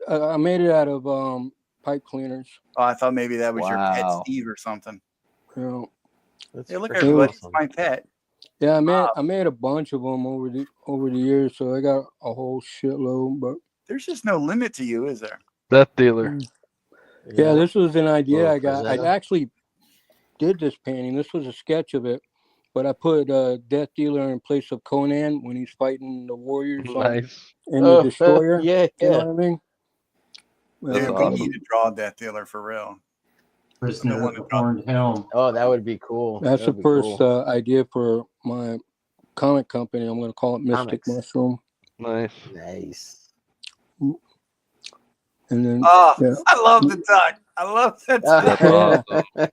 I made it out of pipe cleaners. Oh, I thought maybe that was your pet Wow. Steve or something. You know. That's Hey, look, freaking everybody, it's awesome. my pet. Yeah, I made a bunch of them over the years, so I got a whole shitload. But There's just no limit to you, is there? Death dealer. yeah, this was an idea Little I got. I Frazetta. actually did this painting. This was a sketch of it, but I put Death Dealer in place of Conan when he's fighting the warriors Nice. in the destroyer. Yeah, You know yeah. what I mean? That's Dude, we awesome. need to draw Death Dealer for real. Prisoner one of the to draw. Horned Helm. Oh, that would be cool. That's the That'd be first cool. idea for my comic company. I'm going to call it Mystic Comics. Mushroom. Nice. Nice. And then Oh, yeah. I love the duck. I love that. That's Yeah. awesome.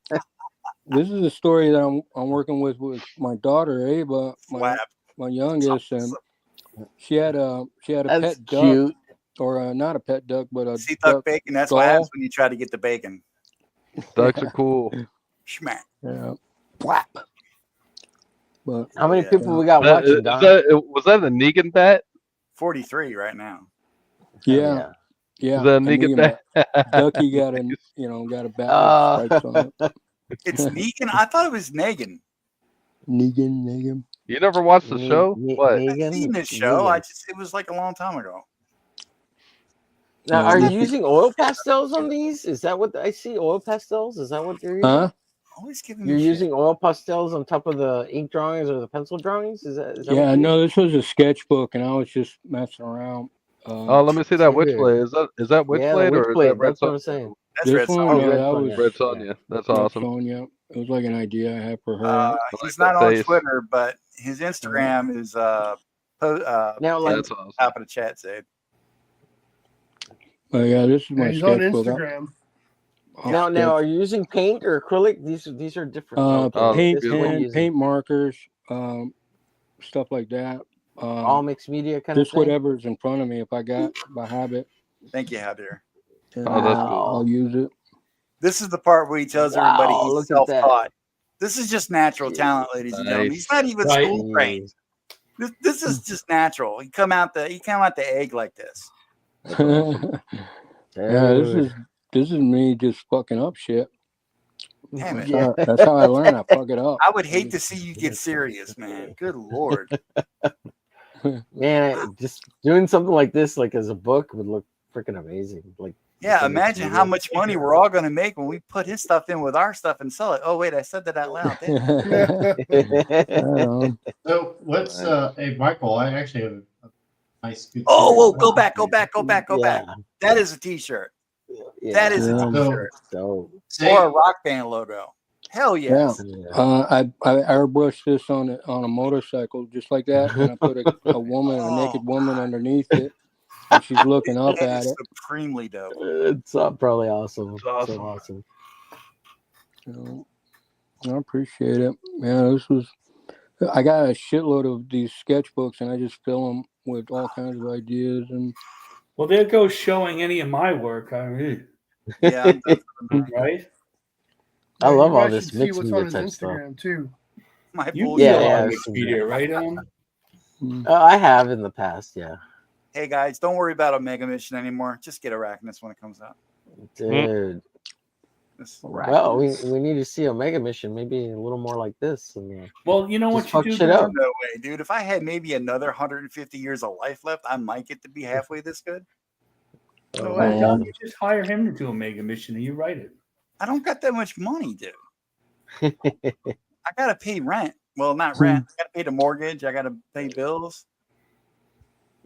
This is a story that I'm working with my daughter Ava, Flap. my youngest, and she had a That's pet duck, cute. or not a pet duck, but a See duck duck. bacon. That's what doll. happens when you try to get the bacon. Ducks are cool. Schmack. Yeah, Flap. but How many Yeah. people we got That- watching, is Don? was that a Negan bat? 43 right now. yeah. Is that a I Negan mean, my bat? Ducky got a bat with stripes on it. It's Negan. I thought it was Negan. Negan. You never watched the show? What? I've seen this show. It was like a long time ago. Now, No, are you nothing. using oil pastels on these? Is that what I see? Oil pastels? Is that what you're using? Huh? Always giving You're me using oil pastels on top of the ink drawings or the pencil drawings? Is that Yeah, what no, this was a sketchbook, and I was just messing around. Oh, let me see that Shit. Witchblade. Is that Yeah, the Witchblade or is Witchblade, that Red that's what I'm Sonja? saying. That's This Red one, Sonja. no, Red that Sonja. was Red Sonja. That's awesome. Sonja. It was like an idea I had for her. He's like not that on face. Twitter, but his Instagram is Now, like, That's awesome. top of the chat, Zabe. Oh yeah, this is Yeah, my he's on sketchbook. Instagram. now, are you using paint or acrylic? These are different. Oh, Paint This is what pen, you're using. paint markers, stuff like that. All mixed media kind of Just thing. whatever's in front of me. If I got by habit, Thank you, Haldir. then Oh, that's cool. I'll use it. This is the part where he tells everybody Wow, he's look at that. self-taught. This is just natural talent, ladies and gentlemen. He's not even Right. school trained. This is just natural. He come out the egg like this. Yeah, this is me just fucking up shit. Damn it. That's how I learn. I fuck it up. I would hate to see you get serious, man. Good Lord. Man, just doing something like this, like as a book, would look freaking amazing. Like, Yeah, imagine how much money we're all going to make when we put his stuff in with our stuff and sell it. Oh, wait, I said that out loud. So what's hey Michael? I actually have a nice good. Oh, go back. Yeah. That is a T-shirt. Yeah. That is a T-shirt. So, or a rock band logo. Hell yes. Yeah. I airbrushed this on a motorcycle just like that, and I put a woman, a naked woman underneath it, and she's looking up That at is it. supremely dope. It's probably awesome. It's awesome. So awesome. You know, I appreciate it. Yeah, I got a shitload of these sketchbooks, and I just fill them with all kinds of ideas. And Well, there goes showing any of my work. I mean, Yeah. right? I love you all guys this should see mixed what's media on his type stuff. Instagram too. My You bullshit. do a lot Yeah, of mixed media, right? I have in the past, yeah. Hey guys, don't worry about Omega Mission anymore. Just get Arachnus when it comes out. Dude. Well, we need to see Omega Mission, maybe a little more like this. And, well, you know what fuck you do? shit up. No way, dude. If I had maybe another 150 years of life left, I might get to be halfway this good. No, why don't you just hire him to do Omega Mission and you write it? I don't got that much money, dude. I gotta pay rent. Well, not rent. I gotta pay the mortgage. I gotta pay bills.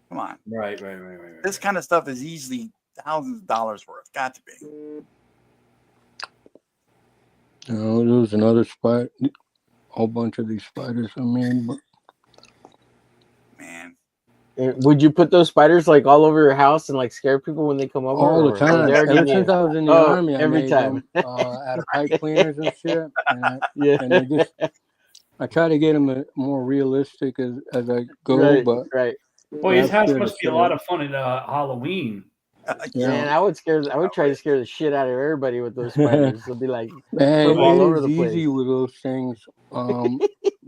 Come on. Right. This kind of stuff is easily thousands of dollars worth. Got to be. there was another spider, a whole bunch of these spiders I made. But man, would you put those spiders like all over your house and like scare people when they come over? all the time. Ever since I was in the army, I every made time them out of pipe cleaners and shit. And and they just, I try to get them more realistic as I go. But boy, his house must be a lot of fun at Halloween. Man, I would try to scare the shit out of everybody with those spiders. They'll be like man, all over it the is place. easy with those things,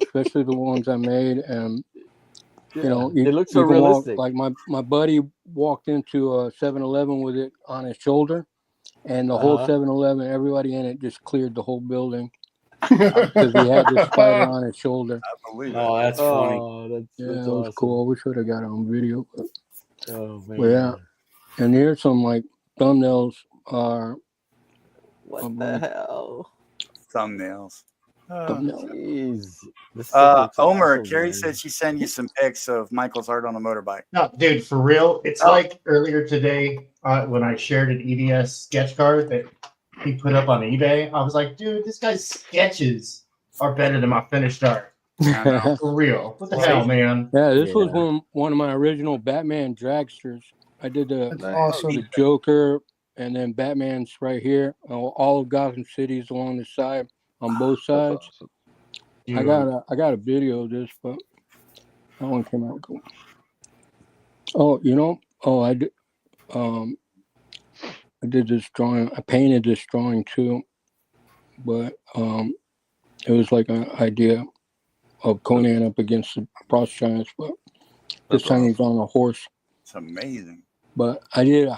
especially the ones I made. And you know, they look so you can walk, realistic. like my buddy walked into a 7-Eleven with it on his shoulder, and the whole 7-Eleven, everybody in it just cleared the whole building because he had this spider on his shoulder. I believe it. Oh, that's funny. Yeah, That's it was awesome. cool. I wish I would have got it on video. But, Oh man. yeah, and here's some like thumbnails. What the hell? Thumbnails. Jeez. Omer, Carrie said she sent you some pics of Michael's art on a motorbike. No, dude, for real. It's like earlier today when I shared an EDS sketch card that he put up on eBay. I was like, dude, this guy's sketches are better than my finished art. For real. What the hell, man? Yeah, this was one of my original Batman dragsters. I did the Joker, and then Batman's right here. All of Gotham City's along the side, on both sides. Awesome. I got a video of this, but that one came out cool. Oh, I did. I did this drawing. I painted this drawing too, but it was like an idea of Conan up against the Frost Giants, but this time he's on a horse. It's amazing. But I did a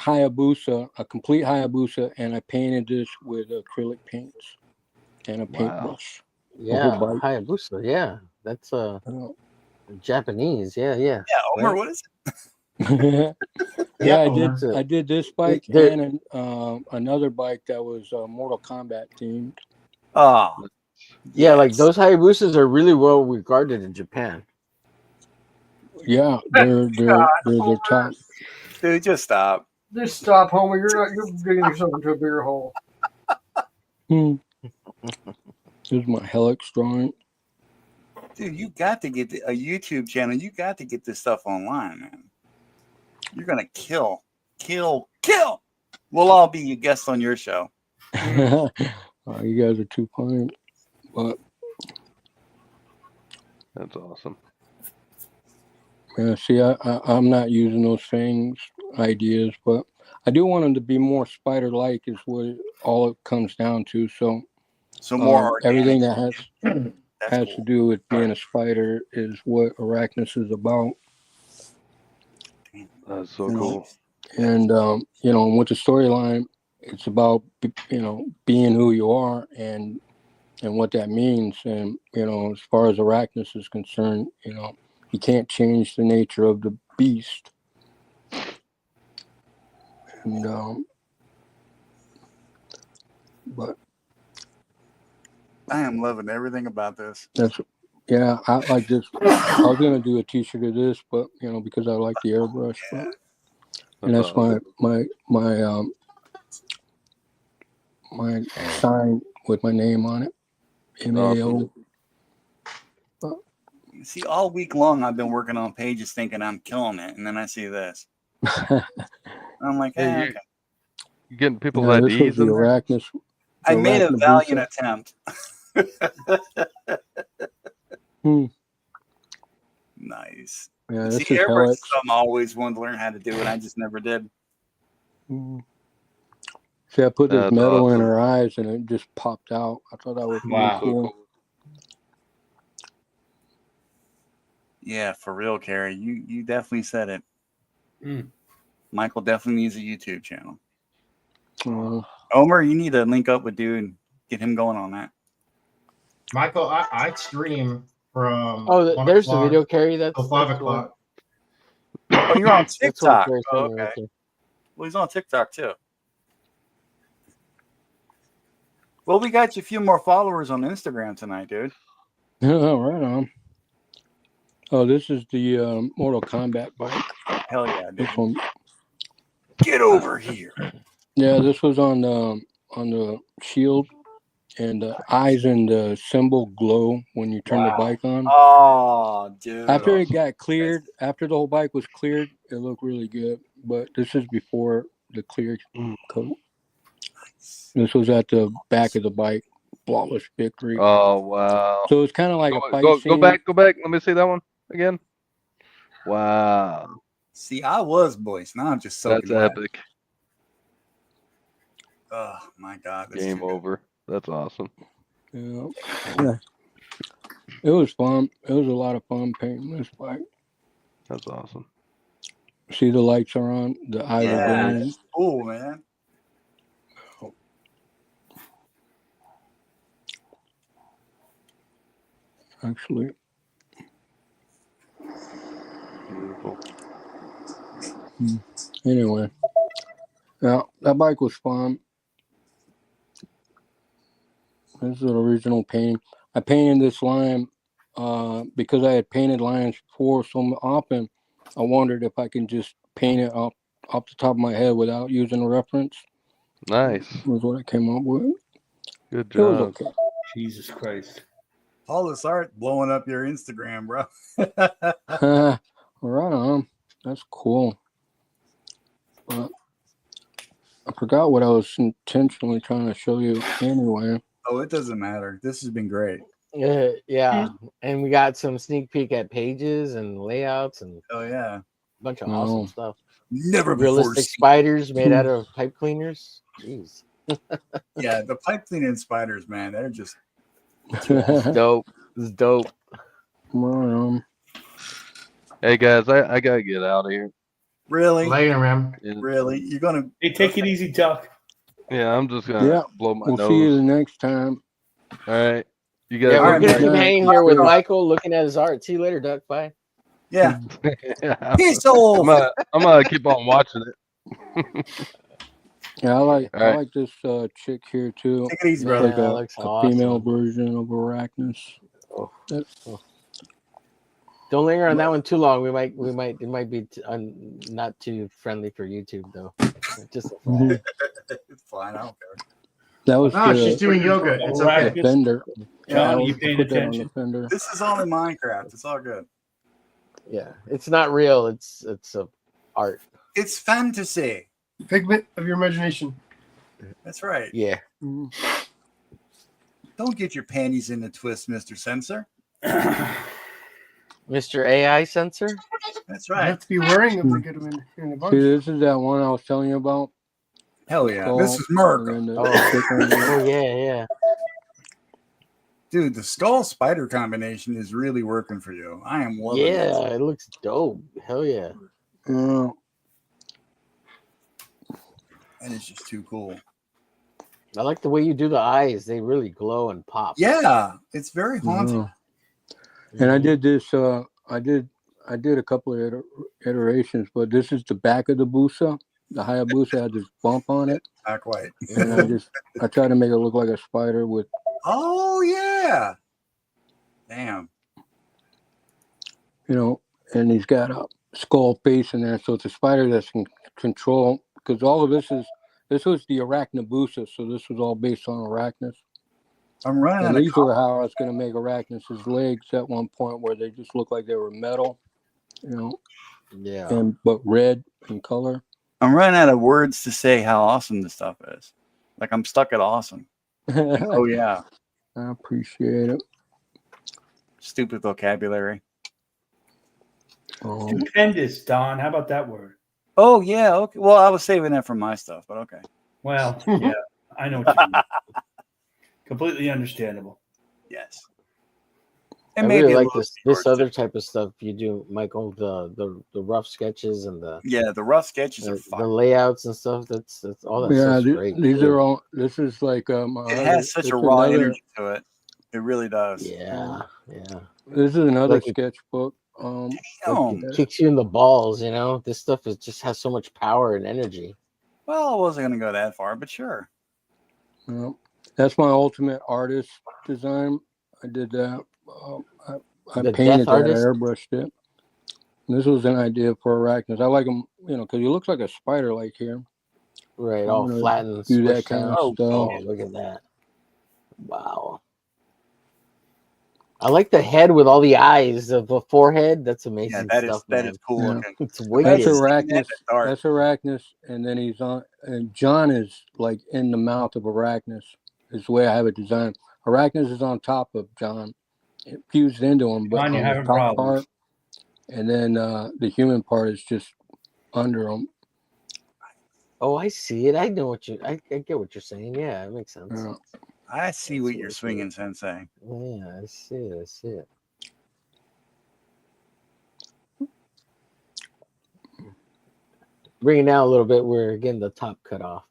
complete Hayabusa, and I painted this with acrylic paints and a paintbrush. Yeah, Hayabusa. Yeah, that's Japanese. Yeah. Yeah, Omer, what is it? I did this bike and another bike that was Mortal Kombat themed. Oh, yeah, like those Hayabusas are really well regarded in Japan. Yeah, they're top. Dude, just stop. Just stop, Homer. You're digging yourself into a bigger hole. This is my helix drawing. Dude, you got to get a YouTube channel. You got to get this stuff online, man. You're gonna kill. We'll all be guests on your show. You guys are too funny. But That's awesome. yeah, see, I'm not using those things, ideas, but I do want them to be more spider-like is what all it comes down to. So more organic. everything that has cool. to do with being a spider is what Arachnus is about. That's so cool. And you know, with the storyline, it's about being who you are and what that means. And you know, as far as Arachnus is concerned, you know, you can't change the nature of the beast. And but I am loving everything about this. Yeah, I like this. I was gonna do a T-shirt of this, but you know, because I like the airbrush, but and that's my sign with my name on it. MAO. See, all week long I've been working on pages thinking I'm killing it, and then I see this. I'm like, Hey, okay. You getting people's This was IDs the in there? Arachnus. I made a valiant attempt. Nice. Yeah, See, this is airbrush is Helix. something I always wanted to learn how to do, and I just never did. See, I put this That's metal in awesome. her eyes, and it just popped out. I thought that was really Wow. cool. Yeah, for real, Carrie. You definitely said it. Mm. Michael definitely needs a YouTube channel. Uh, Omer, you need to link up with dude and get him going on that. Michael, I stream from there's the video, Carrie. That's till 5 that's o'clock. Oh, you're on That's what TikTok. Carrie's Oh, saying okay. right there. Well, he's on TikTok too. Well, we got you a few more followers on Instagram tonight, dude. right on. Oh, this is the Mortal Kombat bike. Hell yeah, dude. This one. Get over here. Yeah, this was on the shield, and the eyes and the symbol glow when you turn the bike on. Oh, dude. After it got cleared, after the whole bike was cleared, it looked really good. But this is before the clear coat. This was at the back of the bike. Flawless victory. Oh wow! So it's kind of like a fight Go scene. back. Let me see that one again. Wow. See, I was voiced. Now I'm just soaking That's wet. epic. Oh my god. Game over. That's awesome. Yeah. It was fun. It was a lot of fun painting this bike. That's awesome. See, the lights are on. The eyes are glowing. That's cool, man. Actually. Beautiful. Anyway, yeah, that bike was fun. This is an original painting. I painted this line because I had painted lines before so often. I wondered if I can just paint it off the top of my head without using a reference. Nice. Was what I came up with. Good It was job. okay. Jesus Christ. All this art blowing up your Instagram, bro. Right on. That's cool. But I forgot what I was intentionally trying to show you anyway. Oh, it doesn't matter. This has been great. Yeah, and we got some sneak peek at pages and layouts and Oh yeah, a bunch of awesome stuff. Never Realistic before spiders made out of pipe cleaners. Jeez. Yeah, the pipe cleaning spiders, man, they're just dope. It's dope. Hey guys, I gotta get out of here. really, Later, man. really. You're gonna Hey, take it easy, Duck. Yeah, I'm just gonna blow my We'll nose. see you the next time. All right. You guys. Yeah, we're right, gonna man. keep hanging here with Michael, looking at his art. See you later, Duck. Bye. yeah. Yeah, Peace off. I'm gonna keep on watching it. Yeah, I like All right. this chick here too. Take it easy, Man, brother. Like that looks a female awesome. version of Arachnus. Don't linger on that one too long. It might be not too friendly for YouTube though. Just It's fine. I don't care. That was No, she's doing yoga. It's okay. the Bender John, I'll you paying put that on the attention? fender. This is only Minecraft. It's all good. Yeah, it's not real. It's a art. It's fantasy. Figment of your imagination. That's right. Yeah. Mm. Don't get your panties in a twist, Mr. Sensor. Mr. AI sensor. That's You right. have to be wearing them to get them in a bunch. See, this is that one I was telling you about. Hell yeah. This is America. And then the Oh. stick on it. Oh yeah. Dude, the skull spider combination is really working for you. I am loving it. Yeah, it looks dope. Hell yeah. Yeah. And it's just too cool. I like the way you do the eyes. They really glow and pop. Yeah, it's very haunting. Yeah. And I did this. I did a couple of iterations, but this is the back of the Busa. The Hayabusa had this bump on it, Not quite. and I tried to make it look like a spider with. Oh yeah. Damn. And he's got a skull face in there, so it's a spider that's in control. Because all of this was the Arachnabusa, so this was all based on Arachnus. I'm running And out these were how I was going to make Arachnus's legs at one point, where they just looked like they were metal, Yeah. but red in color. I'm running out of words to say how awesome this stuff is. Like I'm stuck at awesome. Oh yeah. I appreciate it. Stupid vocabulary. Stupendous, Don. How about that word? Oh yeah. Okay. Well, I was saving that for my stuff, but okay. Well, yeah, I know what you mean. Completely understandable. Yes. I And really maybe a like little this short. other type of stuff you do, Michael. The rough sketches and the rough sketches are the fun. layouts and stuff. That's all that Yeah, stuff's great. these too. are all. This is like It has such a raw energy to it. It really does. Yeah. This is another Like it- sketchbook. Damn. It kicks you in the balls, This stuff just has so much power and energy. Well, I wasn't gonna go that far, but sure. Yeah. That's my ultimate artist design. I did that. I The painted Death that. Artist? I airbrushed it. And this was an idea for Arachnus. I like him, because he looks like a spider, like here. Right, I'm all gonna flat and do that squished kind down. of stuff. Oh, look at that! Wow. I like the head with all the eyes of the forehead. That's amazing Yeah, stuff. that man. is cool Yeah. looking. It's That's wicked. Arachnus. dark. That's Arachnus, and then he's on. And John is like in the mouth of Arachnus. Is the way I have it designed. Arachnus is on top of John, it fused into him, but John, on you're the having top problems. part, and then the human part is just under him. Oh, I see it. I know what I get what you're saying. Yeah, it makes sense. Yeah. I see That's what what you're it swinging, is. Sensei. Yeah, I see it. I see it. Bring it down a little bit. We're getting the top cut off.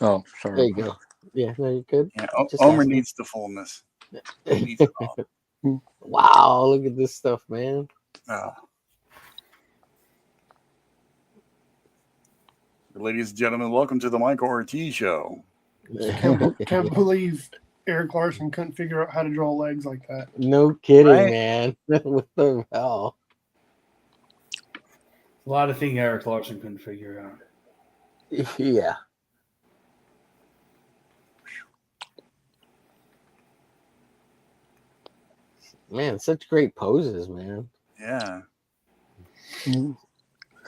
Oh, sorry. There you go. Yeah, no, you're good. Yeah, Just Omer asking. needs the fullness. He needs it all. Wow, look at this stuff, man. Oh. Ladies and gentlemen, welcome to the Michael Ortiz Show. Can't believe Eric Larson couldn't figure out how to draw legs like that. No kidding, Right? man. What the hell? A lot of things Eric Larson couldn't figure out. Yeah. Man, such great poses, man. Yeah.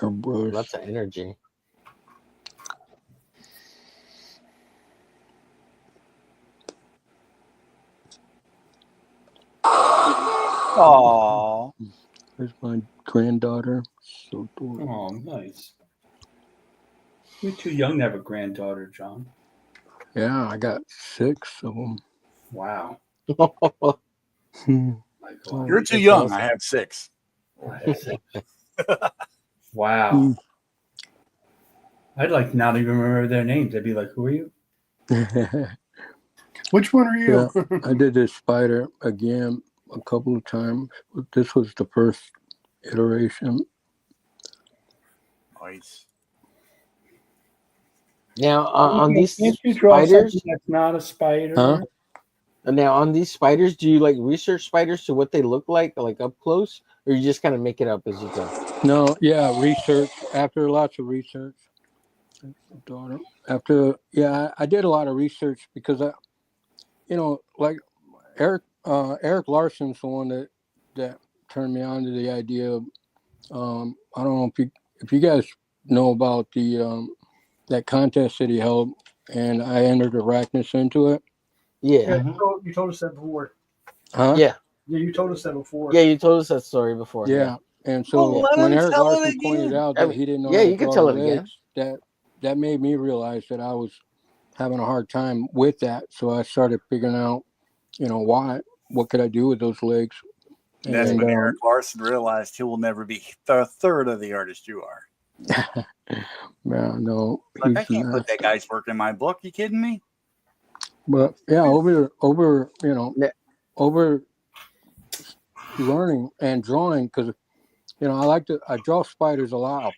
Airbrush. Lots of energy. Aww. There's my granddaughter. So adorable. Oh, nice. You're too young to have a granddaughter, John. Yeah, I got 6 of them. Wow. My God. You're too That's young. awesome. I have 6. Wow. I'd like not even remember their names. I'd be like, who are you? Which one are you? I did this spider again a couple of times. But this was the first iteration. Nice. Now, on these Can't you draw spiders, something that's not a spider? Huh? now on these spiders, do you like research spiders to what they look like up close, or you just kind of make it up as you go? No, yeah, research. After lots of research. Daughter. After, I did a lot of research because like Eric Eric Larson's the one that turned me on to the idea of. I don't know if you guys know about the that contest that he held, and I entered Arachnus into it. Yeah. You told us that before. Huh? Yeah. Yeah, you told us that before. Yeah, you told us that story before. Yeah. And so Well, let when him Eric tell it Larson pointed again. out I that mean, he didn't know yeah, how to you can draw tell the it again. legs, that made me realize that I was having a hard time with that. So I started figuring out, what could I do with those legs? And that's And when Eric Larson realized he will never be a third of the artist you are. man, no, Like, I he's can't put that not. guy's work in my book. You kidding me? But yeah, over Yeah. over learning and drawing, because I draw spiders a lot.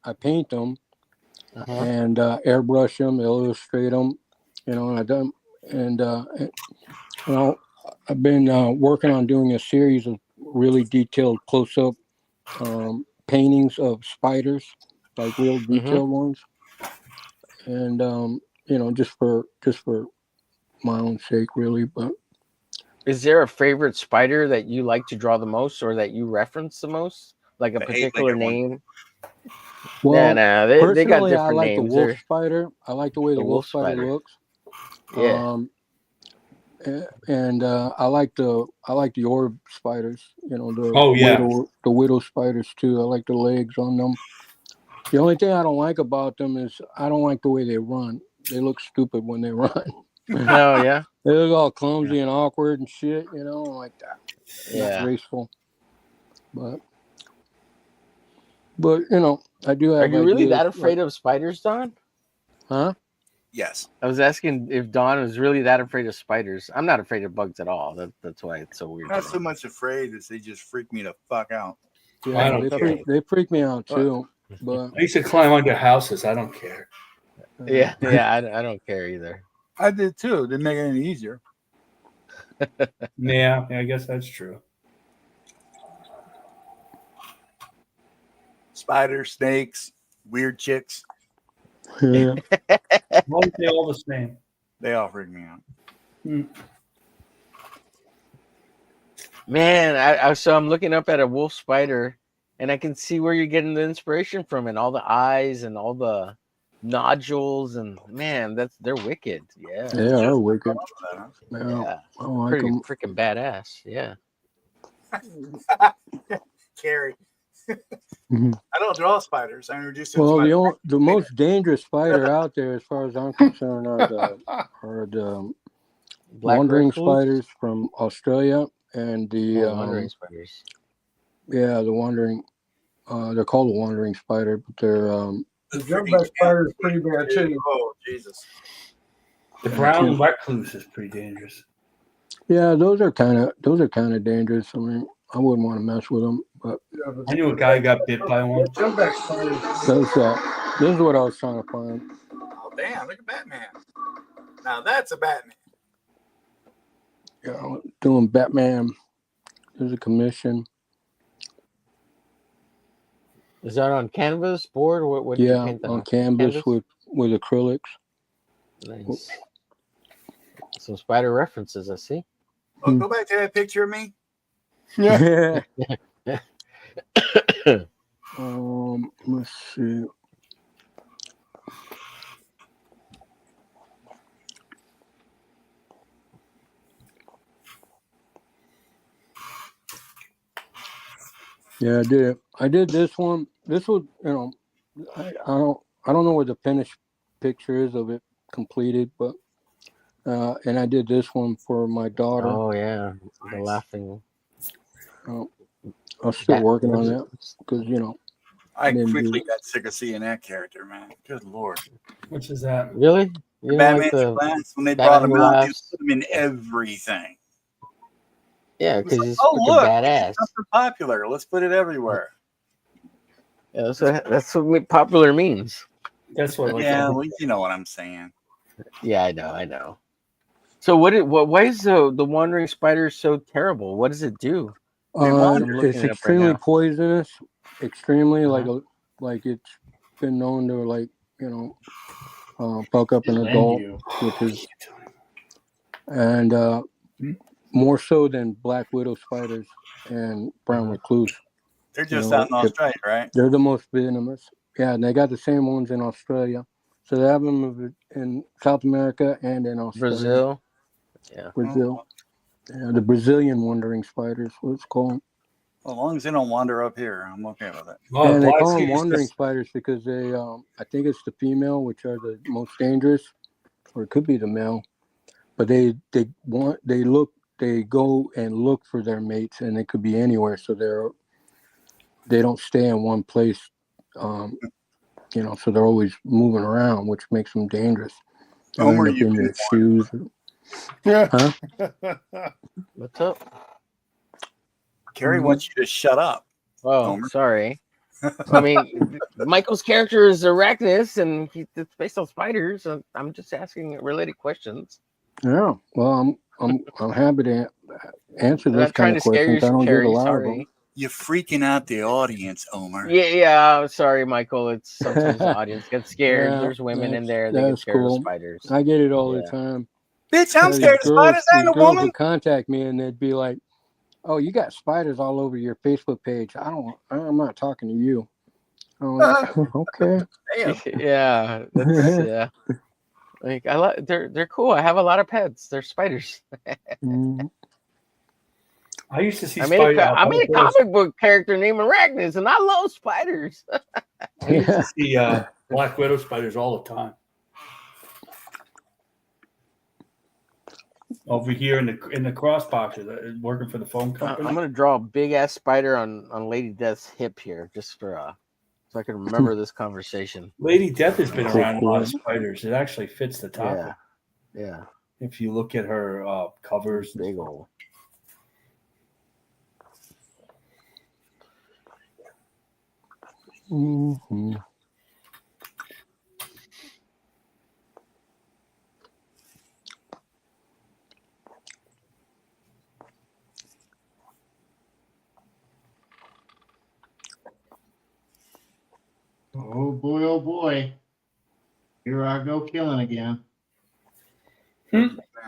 I paint them and airbrush them, illustrate them, and I've been working on doing a series of really detailed close-up paintings of spiders, like real detailed ones, and just for my own sake, really. But Is there a favorite spider that you like to draw the most, or that you reference the most, like a The particular eight-legged one. name? well, They got personally, I different like the names. wolf spider. I like the way the wolf wolf spider spider. looks. Yeah. And I like the orb spiders. The widow spiders too. I like the legs on them. The only thing I don't like about them is I don't like the way they run. They look stupid when they run. Oh yeah. They look all clumsy and awkward and shit. Like that. Yeah. Not graceful. But I do have. Are you really ideas, that afraid of spiders, Don? Huh? Yes. I was asking if Don was really that afraid of spiders. I'm not afraid of bugs at all. That's why it's so weird. Not so much afraid as they just freak me the fuck out. Yeah, I don't care. they freak me out too. But I used to climb under houses. I don't care. Yeah, I don't care either. I did too. Didn't make it any easier. Yeah, I guess that's true. Spiders, snakes, weird chicks. Yeah. Why aren't they all the same? They all freak me out. Man, so I'm looking up at a wolf spider, and I can see where you're getting the inspiration from, and all the eyes and all the nodules, and man, they're wicked. Yeah, They are wicked. yeah, I don't like pretty them. freaking badass. Yeah. Carrie. Mhm. I don't draw spiders. I introduced them Well, to my the most dangerous spider out there, as far as I'm concerned, are the Black wandering recluse? spiders from Australia and the wandering spiders. yeah, the wandering. They're called the wandering spider, but they're The jumpback spider is pretty bad too. Oh, Jesus. The brown recluse is pretty dangerous. yeah, those are kind of dangerous. I mean, I wouldn't want to mess with them, but I knew a guy who got bit by one. Jumpback spiders. this is what I was trying to find. Oh, damn. Look at Batman. Now that's a Batman. Yeah, doing Batman. There's a commission. Is that on canvas, board? What did you Yeah, paint that on canvas with acrylics. Nice. Some spider references, I see. Oh, go back to that picture of me. Yeah. Let's see. Yeah, I did. I did this one. This was, I don't know what the finished picture is of it completed, but and I did this one for my daughter. Oh yeah, the laughing. I'm still working on that because I didn't quickly do- got sick of seeing that character, man. Good Lord. Which is that? Really? You don't Batman like the Glass, when they Batman brought him out, they Laughs? put him in everything. Yeah, because he's Oh, freaking look, badass. something popular. Let's put it everywhere. Yeah, that's what popular means. That's what. Yeah, well, you know what I'm saying. Yeah, I know. So why is the wandering spider so terrible? What does it do? I'm looking it's it up right extremely now. poisonous. Extremely Uh-huh. like it's been known to fuck up an adult, which is and more so than black widow spiders and brown recluse. They're just out in Australia, right? They're the most venomous. Yeah, and they got the same ones in Australia. So they have them in South America and in Australia. Brazil. Yeah. Brazil. Yeah, the Brazilian wandering spiders, what it's called. Well, as long as they don't wander up here, I'm okay with it. Oh, And they black call them seas wandering just- spiders because they, I think it's the female, which are the most dangerous, or it could be the male. But they go and look for their mates, and it could be anywhere. So they don't stay in one place, you know. So they're always moving around, which makes them dangerous. They end Homer, up you in can your shoes. Yeah. Huh? What's up? Carrie wants you to shut up. Oh, Homer. sorry. I mean, Michael's character is Arachnus, and it's based on spiders. So I'm just asking related questions. Yeah. Well, I'm happy to answer I'm those not trying kind of to scare you, questions. I don't Carrie. get a lot of Sorry. them. You're freaking out the audience, Homer. Yeah. Sorry, Michael. It's sometimes the audience gets scared. Yeah, There's women in there. They get that's scared cool. of spiders. I get it all the Yeah. time. Bitch, I'm These scared of spiders. I ain't a girls woman. would contact me and they'd be like, "Oh, you got spiders all over your Facebook page. I'm not talking to you." I'm like, okay. Damn. Yeah. That's yeah. Like they're cool. I have a lot of pets. They're spiders. Mm. I used to see I made a black widows. comic book character named Arachnus, and I love spiders. I used to see black widow spiders all the time. Over here in the cross boxes, working for the phone company. I'm gonna draw a big ass spider on Lady Death's hip here, just for so I can remember this conversation. Lady Death has been around a lot of spiders. It actually fits the topic. Yeah. If you look at her covers, Big old. Mm-hmm. Oh boy, oh boy. Here I go killing again.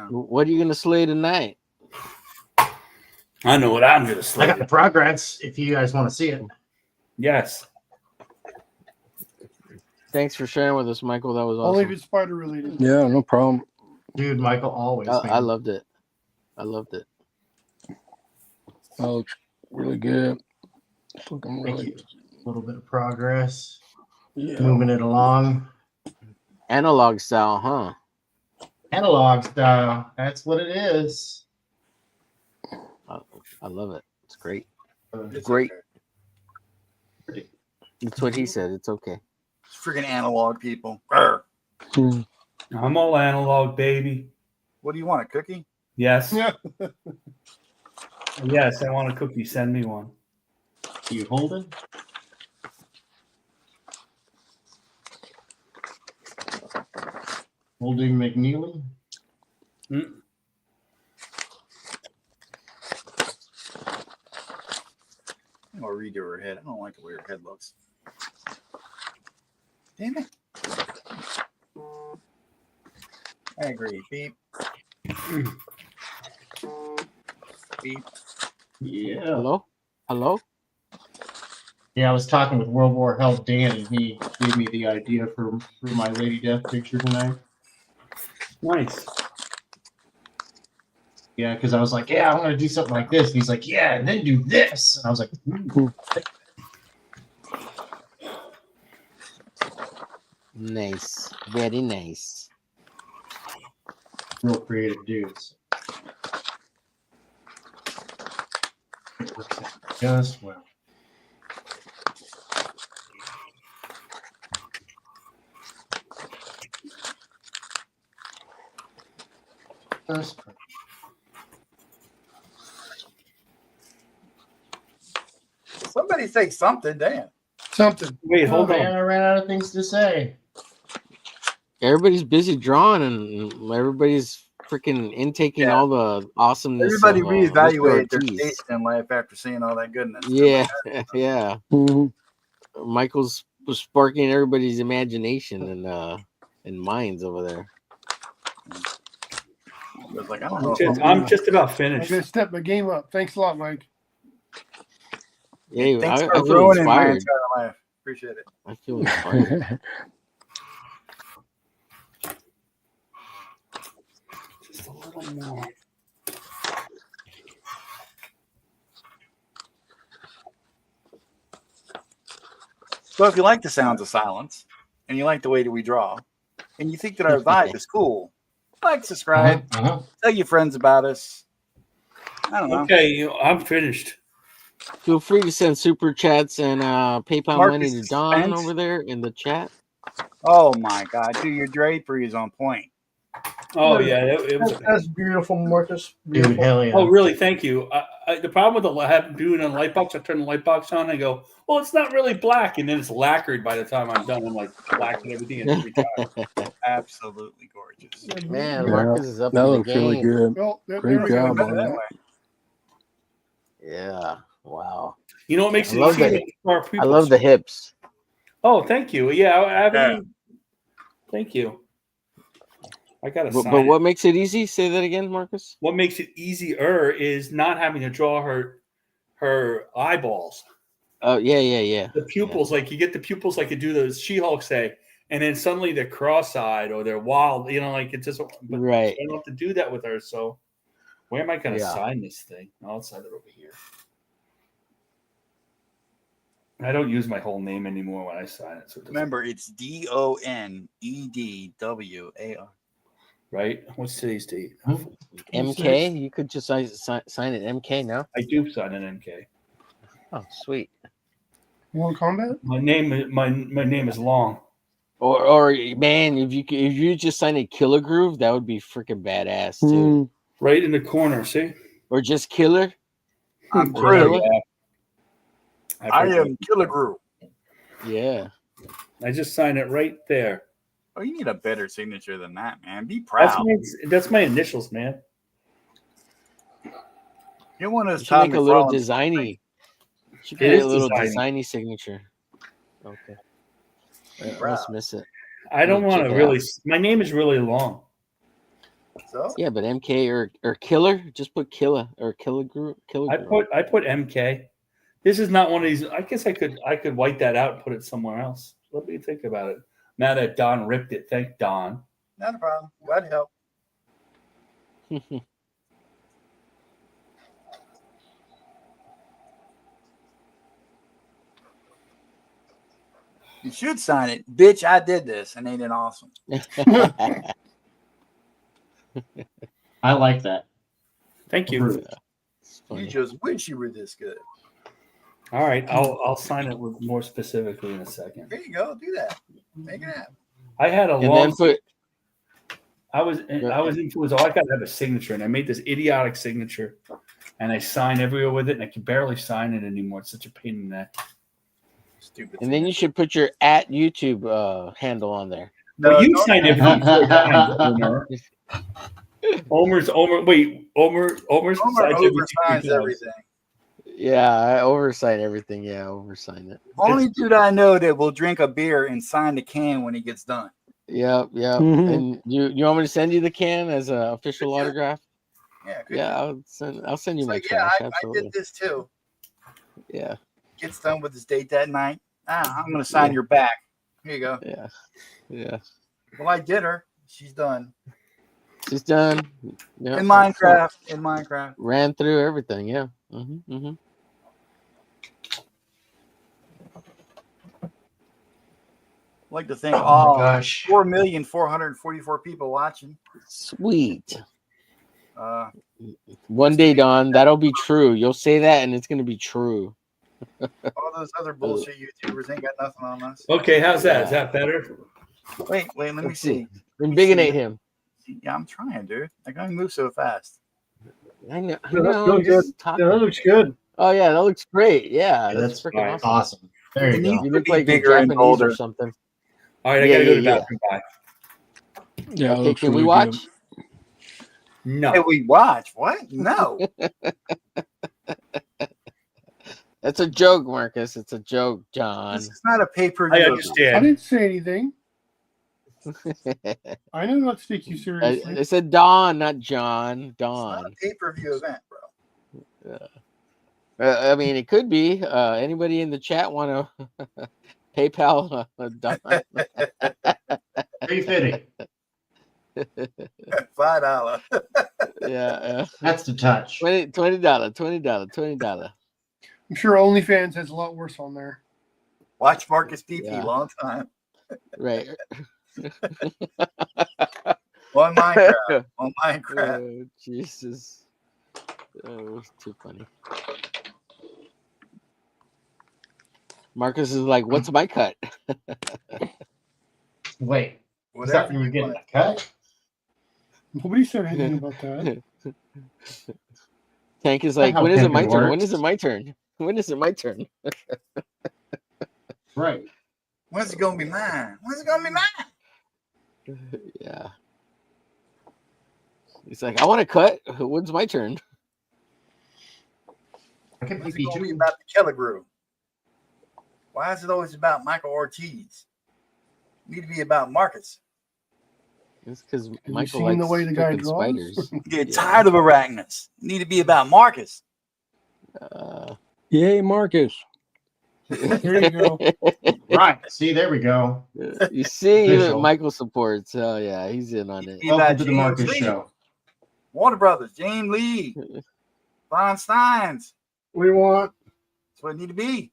What are you gonna slay tonight? I know what I'm gonna I slay. got the progress if you guys want to see it. Yes. Thanks for sharing with us, Michael. That was Only if awesome. it's spider related. Yeah, no problem. Dude, Michael, always. I man. loved it. I loved it. That looks really good. It's looking Thank really you. A little bit of progress. Yeah. Moving it along. Analog style, huh? Analog style. That's what it is. I love it. It's great. It's Great. okay. That's what he said. It's okay. It's freaking analog people. Arr. Hmm. I'm all analog, baby. What do you want, a cookie? Yes. Yeah. Yes, I want a cookie. Send me one. You holding? Holding McNeely? Mm. I'm gonna redo her head. I don't like the way her head looks. Damn it. I agree. Beep. Beep. Yeah. Hello? Hello? Yeah, I was talking with World War Help Dan, and he gave me the idea for my Lady Death picture tonight. Nice. Yeah, because I was like, yeah, I want to do something like this. And he's like, yeah, and then do this. And I was like, Nice. Very nice. real creative dudes. It works out just well. Just perfect. Somebody say something, damn. Something. Wait, Oh, hold man, on. I ran out of things to say. Everybody's busy drawing, and everybody's freaking intaking Yeah. all the awesomeness. Everybody of, reevaluated their Mr. Ortiz. taste in life after seeing all that goodness. Yeah, yeah. Mhm. Michael's was sparking everybody's imagination and minds over there. He was like, I don't know. I'm just about I'm finished. gonna step my game up. Thanks a lot, Mike. Yeah, Thanks I for feel ruining my inspired. entire life. Appreciate it. I feel inspired. Just a little more. So if you like the sounds of silence and you like the way that we draw and you think that our vibe is cool, like, subscribe, tell your friends about us. I don't know. Okay, I'm finished. Feel free to send super chats and PayPal Marcus money to Don Spence. over there in the chat. Oh my God, dude, your drapery is on point. Oh yeah, it was. That's beautiful, Marcus. Dude, Beautiful. hell yeah. Oh really? Thank you. The problem with doing a light box, I turn the light box on. I go, well, it's not really black, and then it's lacquered by the time I'm done. I'm like blacking everything in every time. Absolutely gorgeous. Man, Yeah, Marcus is up that in the looks really game. good. Well, there Great we go. job on That that. way. Yeah. Wow. You know what makes I it love easier the- for our I pupils? love the hips. Oh, thank you. Yeah, I haven't. Yeah. Even- Thank you. I gotta But, sign but it. what makes it easy? Say that again, Marcus. What makes it easier is not having to draw her eyeballs. Oh yeah. The pupils, like you get the pupils like you do those She-Hulk say, and then suddenly they're cross-eyed or they're wild, like it just. But Right. I don't have to do that with her. So where am I going to Yeah. sign this thing? I'll sign it over here. I don't use my whole name anymore when I sign it. So it doesn't- Remember, it's DONEDWAR. right? What's today's date? MK. You could just sign it MK now. I do sign an MK. Oh, sweet. Mortal Kombat. My name is long. Or man, if you just sign a Killer Groove, that would be freaking badass too. Right in the corner. See? Or just Killer. I'm Or Groot. Killer. I am Killer Groot. Yeah. I just sign it right there. Oh, you need a better signature than that, man. Be proud. That's my initials, man. You want You to should make a little designy. You should It get is a little designy. designy signature. Okay. I must miss it. I don't want to check it really. out. My name is really long. So Yeah, but MK or Killer, just put Killer or Killer Groove. I put MK. This is not one of these. I guess I could white that out and put it somewhere else. Let me think about it. Now that Don ripped it, thank Don. not a problem. Glad to help. You should sign it, bitch. I did this, and ain't it awesome? I like that. Thank you. You just wish you were this good. All right, I'll sign it with more specifically in a second. There you go. Do that. Make it happen. I had a And long. then put I was into it. I got to have a signature, and I made this idiotic signature, and I sign everywhere with it, and I can barely sign it anymore. It's such a pain in the neck. Stupid. and then you should put your @YouTube handle on there. Well, you signed everything for that, Homer. Homer's Homer signs oversigns everything. Yeah, I oversign everything. Yeah, oversign it. Only dude I know that will drink a beer and sign the can when he gets done. Yep. Mhm. And you want me to send you the can as an official autograph? Yeah. Good. Yeah, I'll send you It's my like, trash. I Absolutely. did this too. Yeah. Gets done with his date that night. I'm gonna sign your back. Here you go. Yeah. Well, I did her. She's done. She's done. Yep. In Minecraft. Ran through everything. Yeah. Mm-hmm. I'd like to thank Oh all my gosh. 4,444 people watching. Sweet. All One day, Don, that'll be true. You'll say that, and it's gonna be true. those other bullshit YouTubers ain't got nothing on us. Okay, how's that? Is that better? Wait, let me Let's see. Invigorate him. Yeah, I'm trying, dude. I can't move so fast. I know. Yeah, that's really good. Yeah, that looks good. Oh yeah, that looks great. Yeah, Yeah, that's that's freaking awesome. awesome. There you go. You look be like you're bigger and Japanese bolder. or something. All right, I Yeah, gotta go to the yeah. bathroom. Bye. Yeah, it Okay, looks can we really watch? good. No. Hey, we watch. What? No. That's a joke, Marcus. It's a joke, John. This is not a I pay-per-view. I understand. didn't say anything. I do not take you seriously. I said Don, not John. It's not a Don. pay-per-view event, bro. I mean, it could be. Anybody in the chat want to PayPal Don? $3.50. $5. Yeah. That's the touch. $20. I'm sure OnlyFans has a lot worse on there. Watch Marcus PP, Yeah. long time. Right. On Minecraft. On Minecraft. Oh, Jesus. Oh, it's too funny. Marcus is like, "What's my cut?" Wait, I Whatever thought you were you getting want. a cut. Nobody said anything about that. Tank is That's like, how "When is it my pimping turn? works. When is it my turn? When is it my turn?" Right. When's it gonna be mine? When's it gonna be mine? Yeah. He's like, "I want to cut. When's my turn?" I can When's it PP gonna be too. about the Kelligrew? Why is it always about Michael Ortiz? It need to be about Marcus. It's because you Michael seen likes the way the guy freaking draws? spiders. Get Yeah. tired of arachnids. It need to be about Marcus. Yay, Marcus. There you go. Right. See, there we go. You see, Official. Michael supports. Oh yeah, he's in on Need to it. be Welcome about to the James Marcus Lee. Show. Warner Brothers, James Lee, Von Steins. We want. That's what it need to be.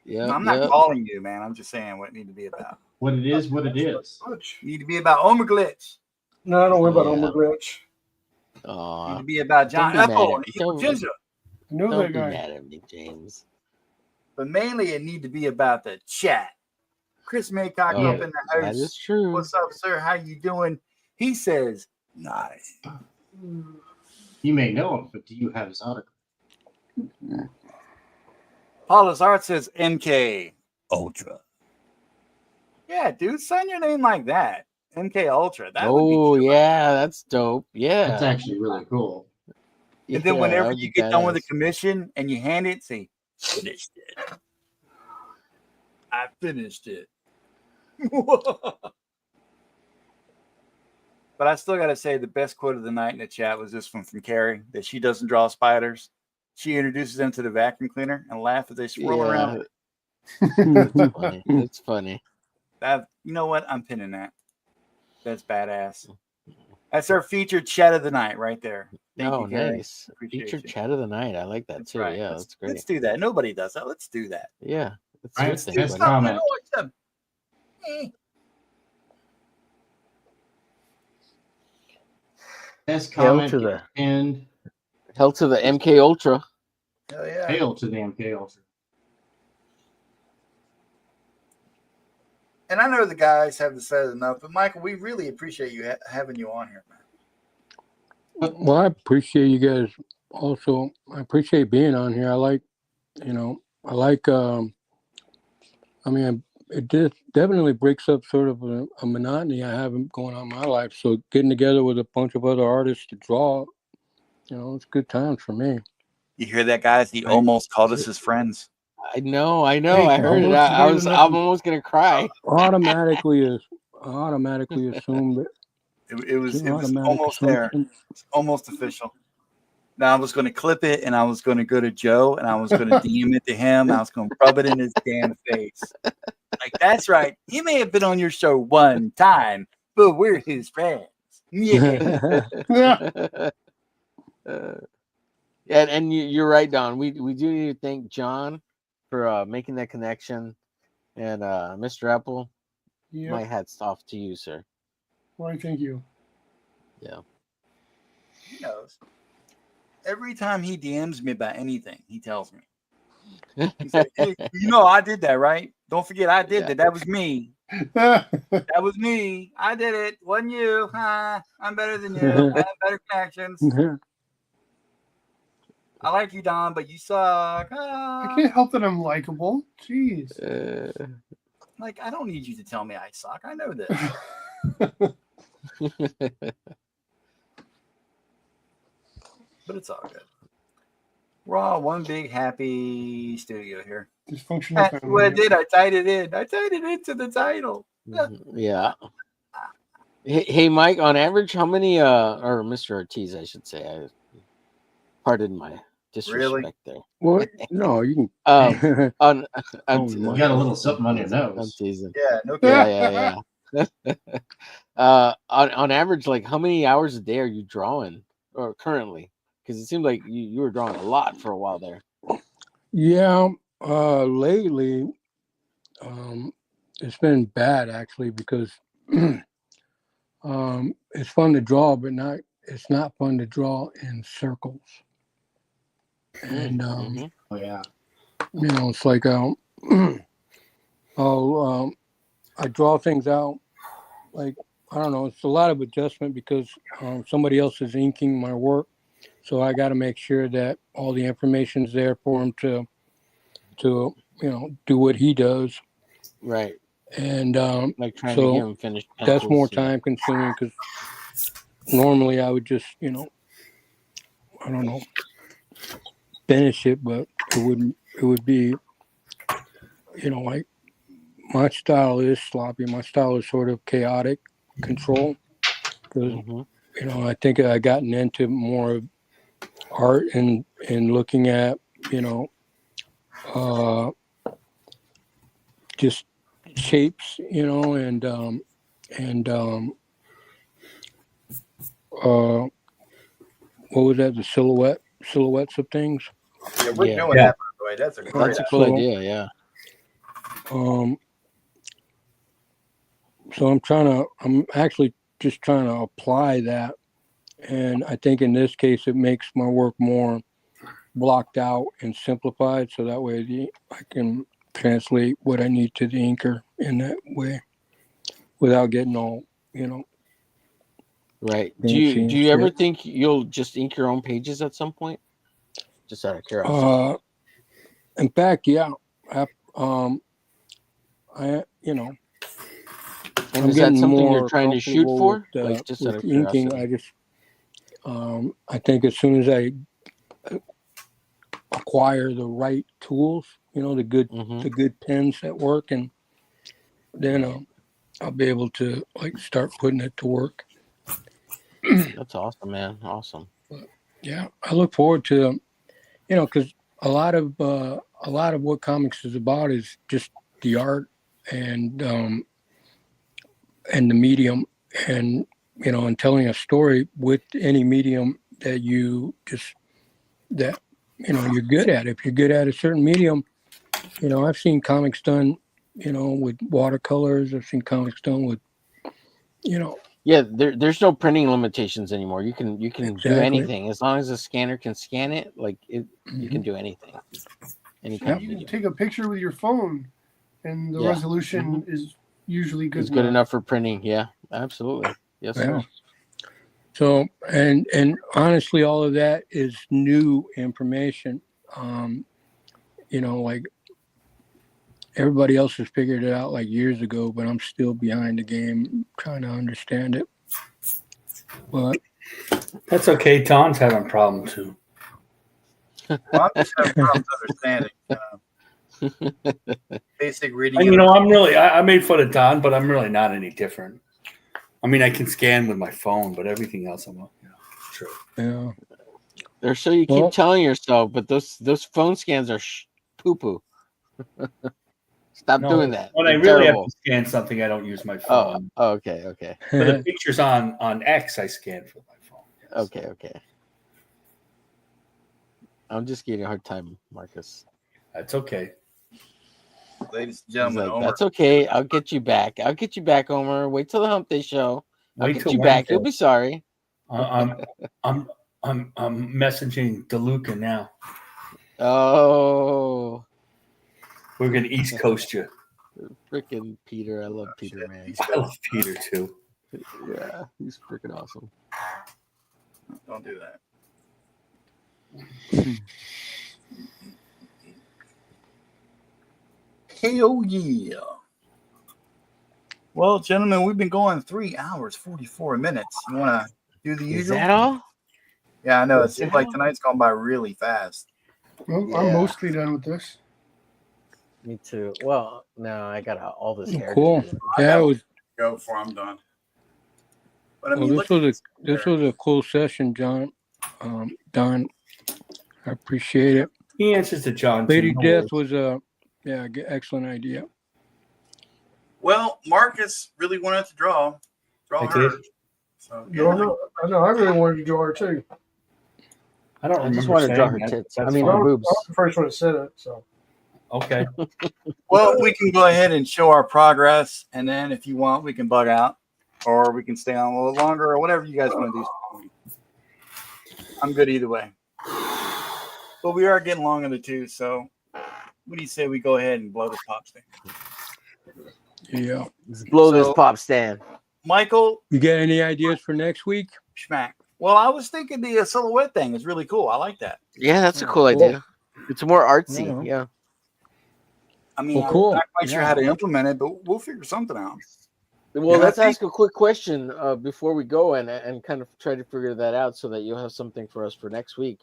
Yeah, I'm not calling you, man. I'm just saying what it need to be about. What it is, what it is. It need to be about Omeglitch. No, I don't worry about Yeah. Omeglitch. It need Aw, to be about John Don't be mad Ethel at and me. Evil Don't- Ginger. I know don't that be guy. mad at me, James. But mainly it need to be about the chat. Chris Maycock Oh, up in the house. that is true. What's up, sir? How you doing? He says, nice. You may know him, but do you have his autograph? Paulus Art says MK Ultra. Yeah, dude, sign your name like that. MK Ultra. That would be Oh killer. yeah, that's dope. Yeah. That's actually really cool. And then Yeah, whenever that would you be get done with the badass. commission and you hand it, say, finished it. I finished it. But I still got to say the best quote of the night in the chat was this one from Carrie, that she doesn't draw spiders. She introduces them to the vacuum cleaner and laugh as they swirl around. It's funny. It's funny. That, you know what? I'm pinning that. That's badass. That's our featured chat of the night right there. Thank Oh, you, Gary. nice. Appreciate Featured you. chat of the night. I like that That's too. right. Yeah, let's, that's great. Let's do that. Nobody does that. Let's do that. Yeah, it's Right, your it's thing, best buddy. comment. Best Hail comment to the and hell to the MK Ultra. Hell yeah. hail to the MK Ultra. And I know the guys haven't said enough, but Michael, we really appreciate you having you on here, man. Well, I appreciate you guys also. I appreciate being on here. I mean, it just definitely breaks up sort of a monotony I have going on in my life. So getting together with a bunch of other artists to draw, it's good times for me. You hear that, guys? He almost called us his friends. I know. Hey, I heard it. almost I'm almost gonna cry. Automatically assumed that It was automatic almost there. assumption. It's almost official. Now I was going to clip it, and I was going to go to Joe, and I was going to DM it to him. I was going to rub it in his damn face. Like, that's right. He may have been on your show one time, but we're his friends. Yeah. And you're right, Don. We do need to thank John for making that connection, and Mr. Apple. Yeah. My hat's off to you, sir. Why, thank you. Yeah. He knows. Every time he DMs me about anything, he tells me. He said, hey, I did that, right? Don't forget, I did that. That was me. That was me. I did it. Wasn't you? Huh? I'm better than you. I have better connections. I like you, Don, but you suck. I can't help that I'm likable. Jeez. Like, I don't need you to tell me I suck. I know this. But it's all good. We're all one big happy studio here. Dysfunctional That's family. what I did. I tied it in. I tied it into the title. Yeah. Hey, Mike. On average, how many? Or Mr. Ortiz, I should say. Pardon my disrespect there. What? No, you can. On, You got a little something on your I'm nose. teasing. Yeah, no kidding. Yeah. On average, like how many hours a day are you drawing, or currently? Because it seemed like you were drawing a lot for a while there. Yeah. Lately, it's been bad actually because it's fun to draw, but it's not fun to draw in circles. And Oh yeah. it's like I draw things out. Like I don't know, it's a lot of adjustment because somebody else is inking my work, so I got to make sure that all the information's there for him to do what he does. Right. And like trying to get him finished. That's more time consuming because normally I would just I don't know, finish it, but it would be like my style is sloppy. My style is sort of chaotic control because I think I gotten into more of art and looking at just shapes and what was that, the silhouettes of things. Yeah, we're doing that, by the way. That's a great cool idea. Yeah. So I'm actually just trying to apply that, and I think in this case it makes my work more blocked out and simplified, so that way I can translate what I need to the inker in that way without getting all Right. Do you ever think you'll just ink your own pages at some point? Just out of curiosity. In fact, yeah. And I'm is that getting something more you're trying to shoot for? Like just out of inking, curiosity. I think as soon as I acquire the right tools, the good pens that work, and then I'll be able to start putting it to work. That's awesome, man. Awesome. Yeah, I look forward to, because a lot of what comics is about is just the art and the medium, and and telling a story with any medium that you're good at. If you're good at a certain medium, I've seen comics done, with watercolors. I've seen comics done with, Yeah, there's no printing limitations anymore. You can do anything as long as the scanner can scan it. You can do anything. Any kind of You medium. can take a picture with your phone, and the resolution is usually good. It's good enough for printing. Yeah, absolutely. Yes, sir. So, and honestly, all of that is new information. Everybody else has figured it out years ago, but I'm still behind the game trying to understand it. But that's okay. Don's having a problem too. Well, I'm just having problems understanding. Basic reading. I made fun of Don, but I'm really not any different. I mean, I can scan with my phone, but everything else, true. Yeah. Or so you keep telling yourself, but those phone scans are poo poo. Stop doing that. When I really have to scan something, I don't use my phone. Oh, okay. For the pictures on X, I scan with my phone. Yes. Okay. I'm just giving you a hard time, Marcus. That's okay. Ladies and gentlemen, that's okay. I'll get you back. Omer. Wait till the Hump Day show. I'll get you back. You'll be sorry. I'm messaging DeLuca now. Oh. We're gonna East Coast you. Freaking Peter. I love Peter, man. I love Peter too. Yeah, he's freaking awesome. Don't do that. Hell yeah. Well, gentlemen, we've been going 3 hours, 44 minutes. You want to do the usual? Is that all? Yeah, I know. It seems like tonight's gone by really fast. Well, I'm mostly done with this. Me too. Well, no, I got all this hair. Cool. To do. Yeah, it was. Go before I'm done. But I Well, mean, this was a cool session, John. Don, I appreciate it. He answers to John. Lady too, no Death worries. was a excellent idea. well, Marcus really wanted to draw I her. did. So, No, I know. I really wanted to draw her too. I don't I remember just want to draw saying her that. tits. That's I mean, I her fine. was boobs. the first one that said it. So Okay. Well, we can go ahead and show our progress, and then if you want, we can bug out, or we can stay on a little longer, or whatever you guys want to do. I'm good either way. But we are getting long in the tooth, so what do you say we go ahead and blow this pop stand? Yeah. Let's blow this So- pop stand. Michael You got any ideas for next week? Schmack. Well, I was thinking the silhouette thing is really cool. I like that. Yeah, that's a Oh, cool cool. idea. It's more artsy. Uh-huh. Yeah. I mean, Well, cool. I'm not quite sure how to implement it, but we'll figure something out. Well, Yeah, I let's think- ask a quick question before we go and kind of try to figure that out so that you'll have something for us for next week.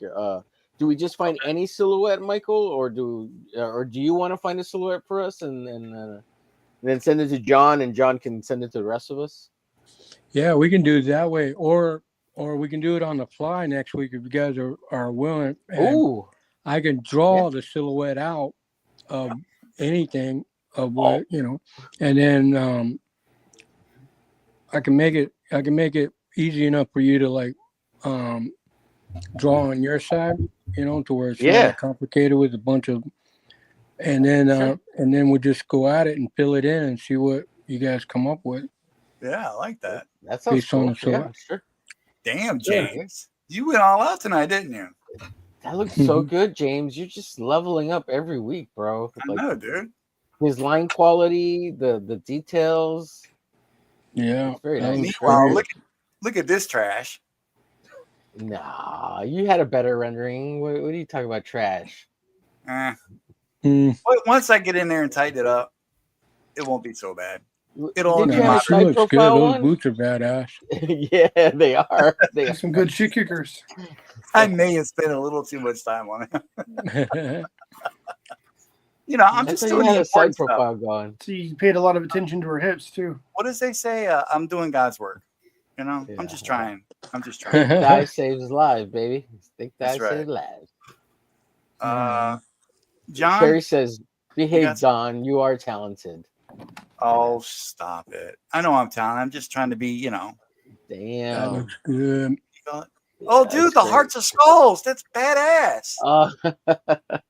Do we just find any silhouette, Michael, or do you want to find a silhouette for us and then send it to John, and John can send it to the rest of us? Yeah, we can do it that way, or we can do it on the fly next week if you guys are willing. And Ooh, I can draw the silhouette out of anything of what and then I can make it easy enough for you to like draw on your side, to where it's not complicated with a bunch of, and then we'll just go at it and fill it in and see what you guys come up with. Yeah, I like that. that sounds Based on cool. the silhouette. Yeah, sure. Damn, James. You went all out tonight, didn't you? That looks so good, James. You're just leveling up every week, bro. I know, dude. His line quality, the details. Yeah. It's very that nice. was Meanwhile, great. look at this trash. Nah, you had a better rendering. What are you talking about? Trash. Mm. Once I get in there and tighten it up, it won't be so bad. It'll Did you have Nah, a she side looks good. profile Those one? boots are badass. Yeah, they are. They There's some good shit kickers. I may have spent a little too much time on it. I'm I just thought you doing had the a side important stuff. profile going. See, you paid a lot of attention to her hips too. What does they say? I'm doing God's work. I'm Yeah. just trying. Think thy saves lives, baby. Think thy That's right. saves lives. John. Carrie says, "Behave, got Don. You are talented." Oh, stop it! I know I'm talented. I'm just trying to be, That Damn. looks good. Oh, dude, That's the great. hearts of skulls. That's badass.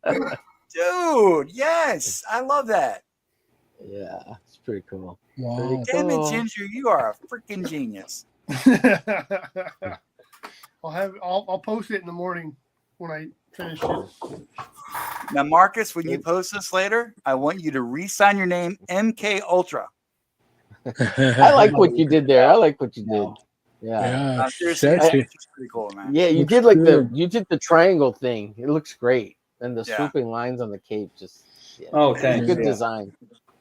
Yeah, Dude, yes. I love that. it's pretty cool. Wow. Damn it, Cool. Ginger. You are a freaking genius. I'll post it in the morning when I finish it. Now, Marcus, when you post this later, I want you to re-sign your name MK Ultra. I like what you did there. I like what you did. Yeah. Yeah, Seriously, sexy. it's pretty cool, man. Yeah, you Looks did like good. you did the triangle thing. It looks great. And the Yeah. swooping lines on the cape just Oh, it's thanks. good Yeah. design.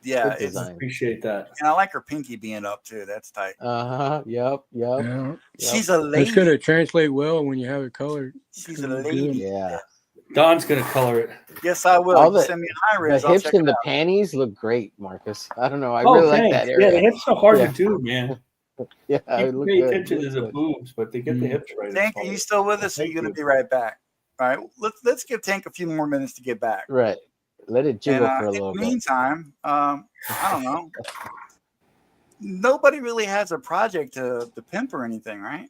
Yeah, Good it's, design. Appreciate that. and I like her pinky being up too. That's tight. Uh-huh. Yep. Yeah. She's a That's lady. gonna translate well when you have it colored. She's a Good. lady. Yeah. Don's gonna color it. Yes, I will. All You the- send me a high The res. I'll hips check and it the out. panties look great, Marcus. I don't know. I Oh, really like thanks. that Yeah, area. the hips are hard Yeah. to do, man. Yeah, it People look pay good. attention It to looks the good. boobs, but they get the hips right. Tank, are you still with us? Or are you Thank going to you. be right back? All right. Let's give Tank a few more minutes to get back. Right. Let it jiggle And for a in little the bit. meantime, I don't know. Nobody really has a project to pimp or anything, right?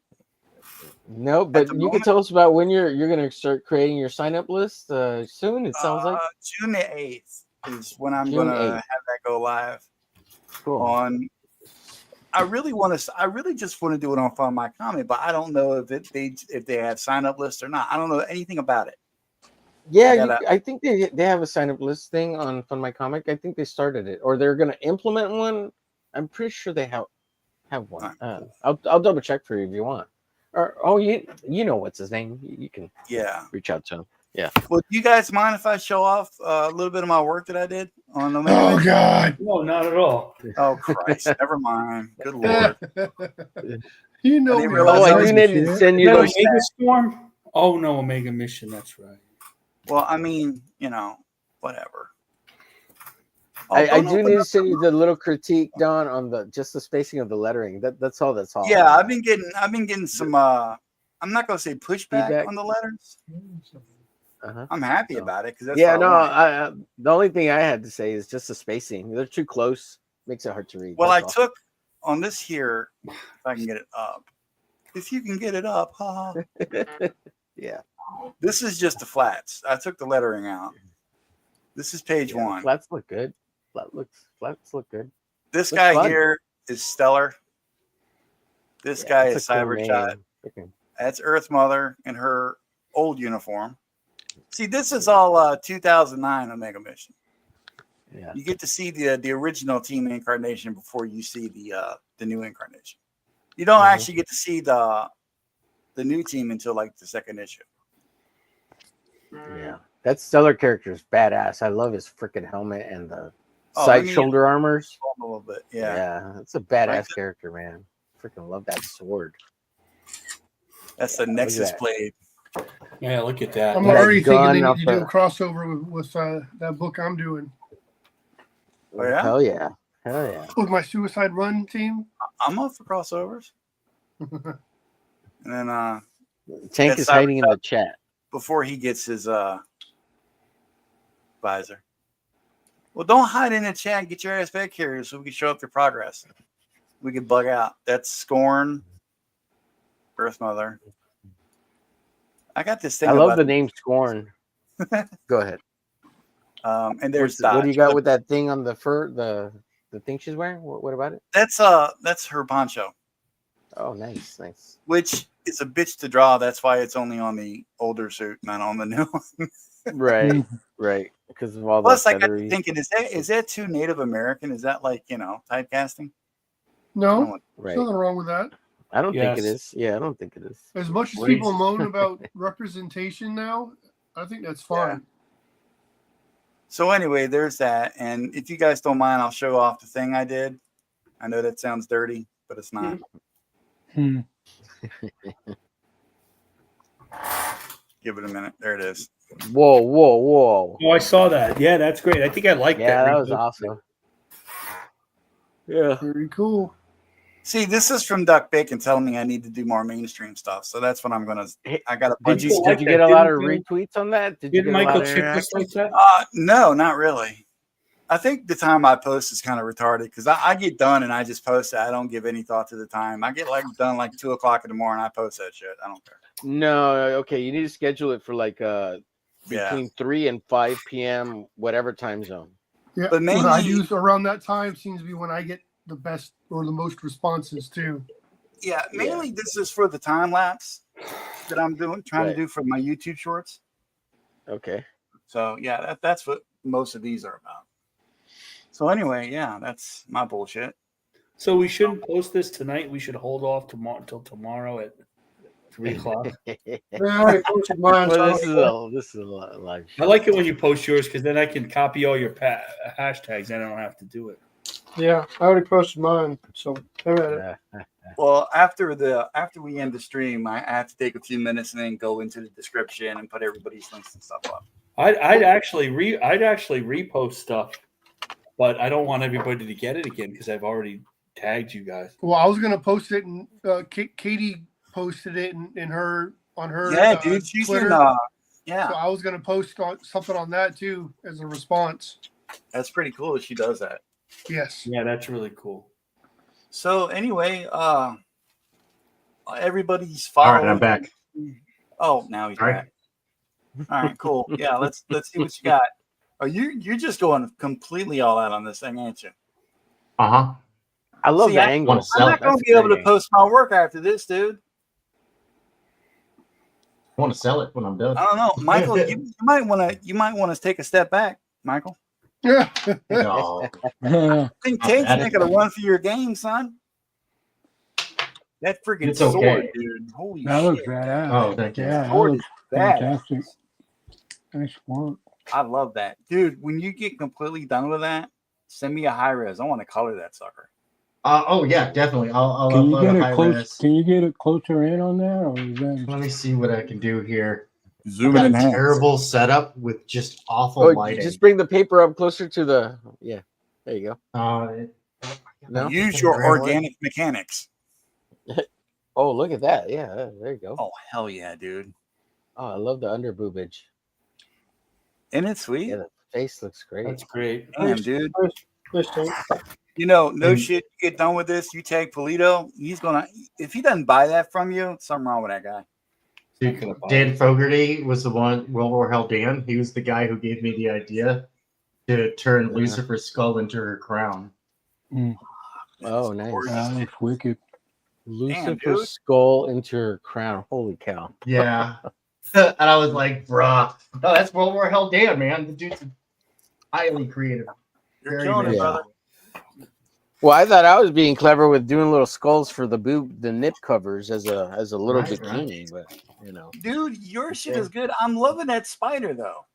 No, but the you moment- can tell us about when you're gonna start creating your sign up list soon. It sounds like June the 8th is when I'm June going to 8th. have that go live cool. on. I really just want to do it on Fun My Comic, but I don't know if they have sign up lists or not. I don't know anything about it. Yeah, gotta- I think they have a sign up list thing on Fun My Comic. I think they started it, or they're gonna implement one. I'm pretty sure they have one. I'll double check for you if you want. Or you know what's his name? You can Yeah. reach out to him. Yeah. Well, do you guys mind if I show off a little bit of my work that I did on Omega? Oh Mission? God! No, not at all. Oh Christ! Never mind. Good Lord. You know I didn't me. realize Oh, I I was- do need to send Is you that those. Omega Storm? Oh no, Omega Mission. That's right. Well, I mean, whatever. Oh, I don't do open need to up send you the little critique, Don, on the just the spacing of the lettering. That's all. That's all. Yeah, I've been getting some I'm not gonna say pushback Feedback? on the letters. Uh-huh. I'm happy So- about it because that's Yeah, what no. I want. The only thing I had to say is just the spacing. They're too close. Makes it hard to read. Well, I that's all. took on this here, if I can get it up. If you can get it up, haha. Yeah. This is just the flats. I took the lettering out. This is page Yeah, one. flats look good. Flats look good. This looks guy fun. here is Stellar. This guy is That's a cool Cybershot. name. Freaking- That's Earth Mother in her old uniform. See, this is all 2009 Omega Mission. Yeah. You get to see the original team incarnation before you see the new incarnation. You don't actually get to see the new team until like the second issue. Yeah. That Stellar character is badass. I love his freaking helmet and the Oh, side let me- shoulder armors. A little bit, yeah. Yeah, that's a badass Right. character, man. Freaking love that sword. That's the look at Nexus that. blade. Yeah, look at that. I'm That already thinking gun they up need to do the- a crossover with that book I'm doing Oh, yeah? Hell yeah. Hell yeah. with my Suicide Run team. I'm up for crossovers. And then Tank That's is hiding in Cybershot. the chat. before he gets his visor. Well, don't hide in the chat. Get your ass back here so we can show up your progress. We can bug out. That's Scorn, Earth Mother. I got this thing. I love about the name Scorn. Go ahead. and there's What do you Dodge. got with that thing on the fur? The thing she's wearing? What about it? That's her poncho, Oh, nice, nice. which is a bitch to draw. That's why it's only on the older suit, not on the new one. Right, right. Because of all Plus, the I got to feathery. thinking, is that too Native American? Is that like typecasting? No, Right. there's nothing wrong with that. I don't think it Yes. is. Yeah, I don't think it is. As much as Race. people moan about representation now, I think that's fine. So anyway, there's that. And if you guys don't mind, I'll show off the thing I did. I know that sounds dirty, but it's not. Give it a minute. There it is. Whoa, whoa, whoa. Oh, I saw that. Yeah, that's great. I think I like Yeah, that. that was awesome. Yeah. Very cool. See, this is from Duck Bacon telling me I need to do more mainstream stuff. So that's what I'm gonna. Hey, I got a Did bunch. you of like Did you that? get a lot of Didn't retweets on that? Did you Didn't get a lot Michael of chip us interaction? like that? No, not really. I think the time I post is kind of retarded because I get done and I just post it. I don't give any thought to the time. I get done 2 o'clock in the morning. I post that shit. I don't care. No, okay. You need to schedule it for Yeah. between 3 and 5 p.m. whatever time zone. Yeah, But what I mainly- do around that time seems to be when I get the best or the most responses too. Yeah, mainly this is for the time lapse that I'm trying to do for my YouTube shorts. Okay. So yeah, that's what most of these are about. So anyway, yeah, that's my bullshit. So we shouldn't post this tonight. We should hold off till tomorrow at 3 o'clock. Yeah, I already posted mine. so I Well, don't- this is a live I show. like it when you post yours because then I can copy all your hashtags. And I don't have to do it. yeah, I already posted mine. So I'm at it. Yeah. Well, after we end the stream, I have to take a few minutes and then go into the description and put everybody's links and stuff up. I'd actually repost stuff, but I don't want everybody to get it again because I've already tagged you guys. Well, I was gonna post it, and Katie posted it in her on her. Yeah, dude, she's Twitter. in. Yeah, So I was gonna post something on that too as a response. that's pretty cool that she does that. Yes. Yeah, that's really cool. So anyway, everybody's All following. right, I'm back. Oh, now he's All right. back. All right, cool. Yeah, let's see what you got. Oh, you're just going completely all out on this thing, ain't you? Uh-huh. I love See, the I angle. wanna sell I'm not it. gonna be able to post my work after this, dude. I want to sell it when I'm done. I don't know, Michael. you might want to take a step back, Michael. Yeah. No. I think Tate's bad. making a run for your game, son. That freaking It's sword, okay. dude. Holy That looks shit. badass. Oh, thank you. Yeah, that Sword looks is bad. fantastic. Nice work. I love that, dude. When you get completely done with that, send me a high res. I want to color that sucker. Oh yeah, definitely. I'll Can you upload get a it high close? res. Can you get it closer in on that, or is that Let me see what I can do here. zoom I've it got in a half? terrible setup with just awful Oh, lighting. just bring the paper up closer to the. Yeah. There you go. No? Use your organic mechanics. Oh, look at that. Yeah, there you go. Oh, hell yeah, dude. Oh, I love the under boobage. Isn't it sweet? Yeah, the face looks great. That's great. Damn, dude. Nice tank. You know, no shit. You get done with this, you take Pulido. He's gonna. If he doesn't buy that from you, something wrong with that guy. Dan Fogarty was the one, World War Hell Dan. He was the guy who gave me the idea to turn Lucifer's skull into her crown. Oh, nice. That's wicked. Lucifer's skull into her crown. Holy cow. Yeah. And I was like, bruh. No, that's World War Hell Dan, man. The dude's highly creative. You're killing it, brother. Well, I thought I was being clever with doing little skulls for the nip covers as a little bikini, but you know. Dude, your shit is good. I'm loving that spider though.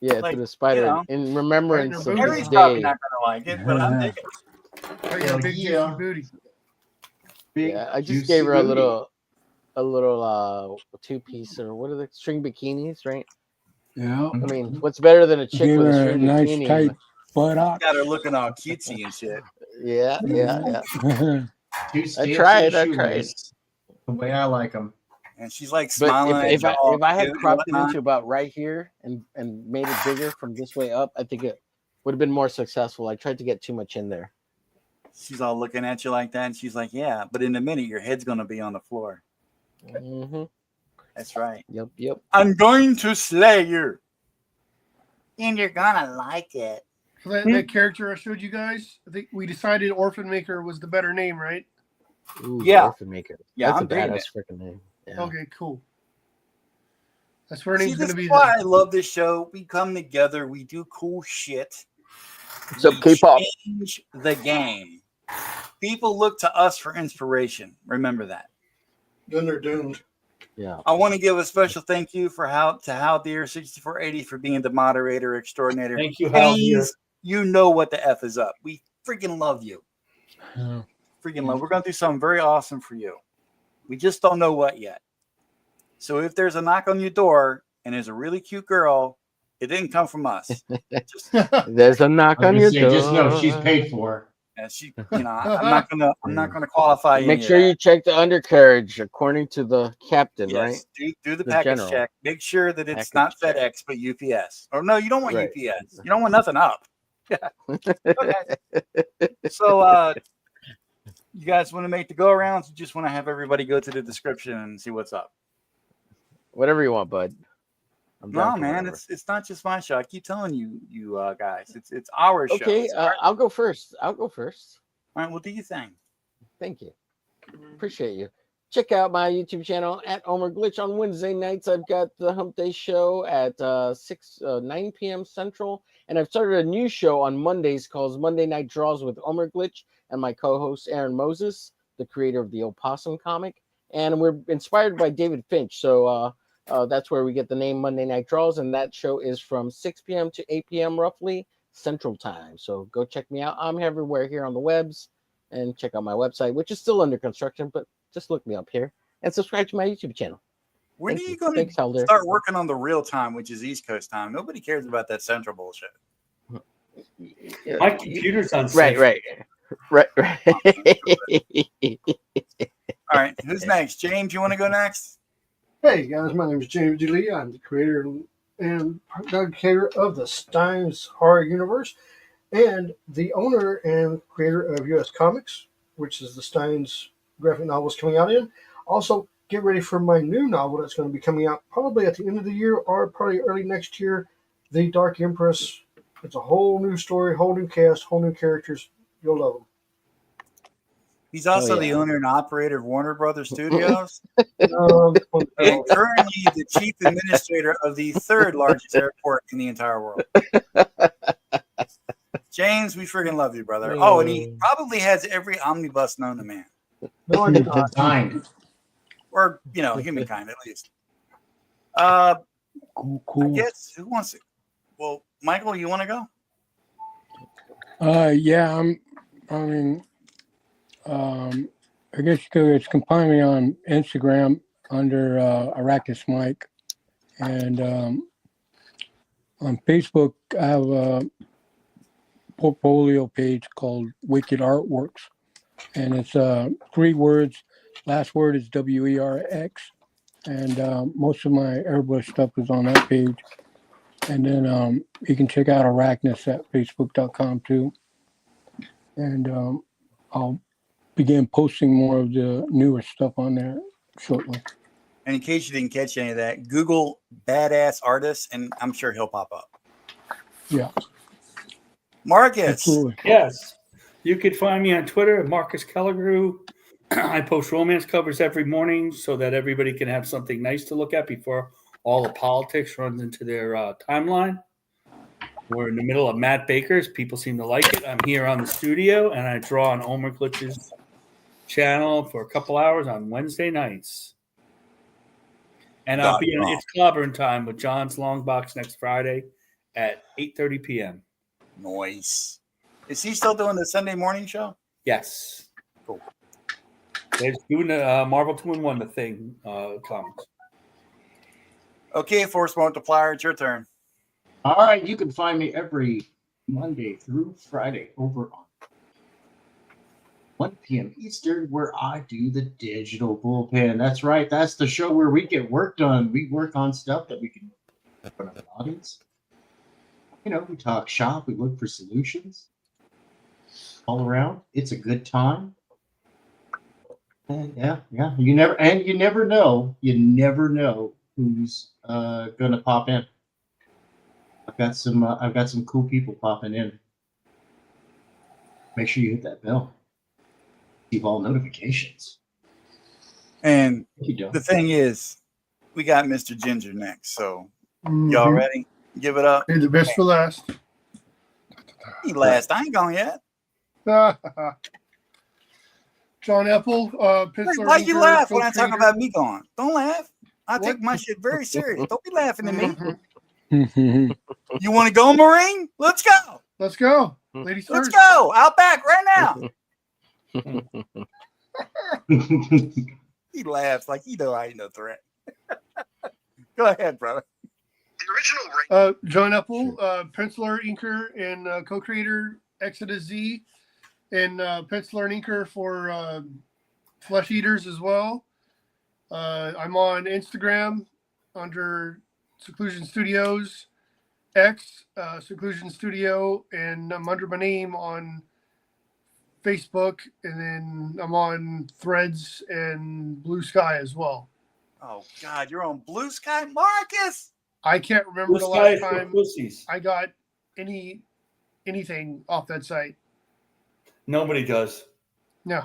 Yeah, Like, for the spider you know, in remembrance of Harry's this probably day. not gonna like it, but I'm digging it. I got a big juicy booty. Yeah, I just gave her a little 2-piece or what are the string bikinis, right? Yeah. I mean, what's better than a chick Give with a her a string nice bikini? tight buttocks. Got her looking all cutesy and shit. Yeah. I tried. The way I like them. And she's like But smiling. if I had dude, cropped it whatnot. into about right here and made it bigger from this way up, I think it would have been more successful. I tried to get too much in there. She's all looking at you like that, and she's like, "Yeah," but in a minute, your head's gonna be on the floor. Mm-hmm. That's right. Yep. I'm going to slay you, and you're gonna like it. So that character I showed you guys, I think we decided Orphan Maker was the better name, right? Ooh, Yeah. Orphan Maker. Yeah, That's I'm a digging badass freaking name. Yeah. Okay, cool. That's where her See, name's this going to is be. why I love this show. We come together, we do cool shit. What's up, K-pop? Change the game. People look to us for inspiration. Remember that. Then they're doomed. Yeah. I want to give a special thank you to Haldir 6480 for being the moderator extraordinaire. Thank you, Haldir. You know what the F is up. We freaking love you. Yeah. Freaking love. We're going to do something very awesome for you. We just don't know what yet. So if there's a knock on your door and there's a really cute girl, it didn't come from us. There's a knock on your door. Just know she's paid for. And she, I'm not gonna qualify. Make sure you check the undercarriage according to the captain, right? Do the The package general. check. Make sure that it's Package not check. FedEx, but UPS. Or no, you don't want Right. UPS. You don't want nothing up. Okay. So you guys want to make the go arounds? You just want to have everybody go to the description and see what's up? Whatever you want, bud. I'm No, down for man, whatever. it's not just my show. I keep telling you guys, it's our show. Okay. It's our- I'll go first. All right, well, do you think? Thank you. Appreciate you. Check out my YouTube channel at Omer Glitch on Wednesday nights. I've got the Hump Day show at 9 p.m. Central, and I've started a new show on Mondays called Monday Night Draws with Omer Glitch and my co-host Aaron Moses, the creator of the Opossum comic, and we're inspired by David Finch. So that's where we get the name Monday Night Draws, and that show is from 6 p.m. to 8 p.m. roughly Central Time. So go check me out. I'm everywhere here on the webs, and check out my website, which is still under construction, but just look me up here and subscribe to my YouTube channel. When Thank are you you. going Thanks, to Haldir. start working on the real time, which is East Coast time? Nobody cares about that Central bullshit. My computer's on. Right. All right, who's next? James, you want to go next? Hey guys, my name is James D. Lee. I'm the creator and creator of the Steins Horror Universe and the owner and creator of US Comics, which is the Steins graphic novels coming out in. Also, get ready for my new novel that's going to be coming out probably at the end of the year or probably early next year, The Dark Empress. It's a whole new story, whole new cast, whole new characters. You'll love them. He's also yeah. the owner and operator of Warner Brothers Studios and And currently the chief administrator of the third largest airport in the entire world. James, we freaking love you, brother. Oh, and he probably has every omnibus known to man, no, I did not. Time. or humankind at least. Cool. I guess who wants to? Well, Michael, you want to go? Yeah, I guess you can find me on Instagram under Arrakis Mike, and on Facebook I have portfolio page called Wicked Artworks, and it's 3 words. Last word is WERX, and most of my airbrush stuff is on that page. And then you can check out Arachnus at facebook.com too. And I'll begin posting more of the newer stuff on there shortly. And in case you didn't catch any of that, Google badass artists, and I'm sure he'll pop up. Yeah. Marcus. Absolutely. Yes. You could find me on Twitter, Marcus Kelligrew. I post romance covers every morning so that everybody can have something nice to look at before all the politics runs into their timeline. We're in the middle of Matt Baker's. People seem to like it. I'm here on the studio, and I draw on Omer Glitch's channel for a couple hours on Wednesday nights. And I'll be in It's Clobbering Time with John's Long Box next Friday at 8:30 p.m. Nice. Is he still doing the Sunday morning show? Yes. Cool. They're doing the Marvel 2-in-1, the thing comes. Okay, Force Multiplier, it's your turn. All right, you can find me every Monday through Friday over on 1 p.m. Eastern, where I do the digital bullpen. That's right. That's the show where we get work done. We work on stuff that we can put in front of an audience. You know, we talk shop. We look for solutions all around. It's a good time. And yeah. You never know. You never know who's gonna pop in. I've got some cool people popping in. Make sure you hit that bell. Receive all notifications. And the thing is, we got Mr. Ginger next. So y'all ready? Give it up. Hey, the best for last. He last. I ain't gone yet. John Apple, Pittsburgh. Why you laugh when I talk about me going? Don't laugh. I take my shit very serious. Don't be laughing at me. You want to go, Marine? Let's go. Let's go. Ladies Let's first. go. Out back right now. He laughs like he know I ain't no threat. Go ahead, brother. The original John Apple, penciler, inker, and co-creator Exodus Z, and penciler and inker for Flesh Eaters as well. I'm on Instagram under Seclusion Studios X, Seclusion Studio, and I'm under my name on Facebook, and then I'm on Threads and Blue Sky as well. Oh God, you're on Blue Sky, Marcus. I can't remember the last time I got anything off that site. Nobody does. No.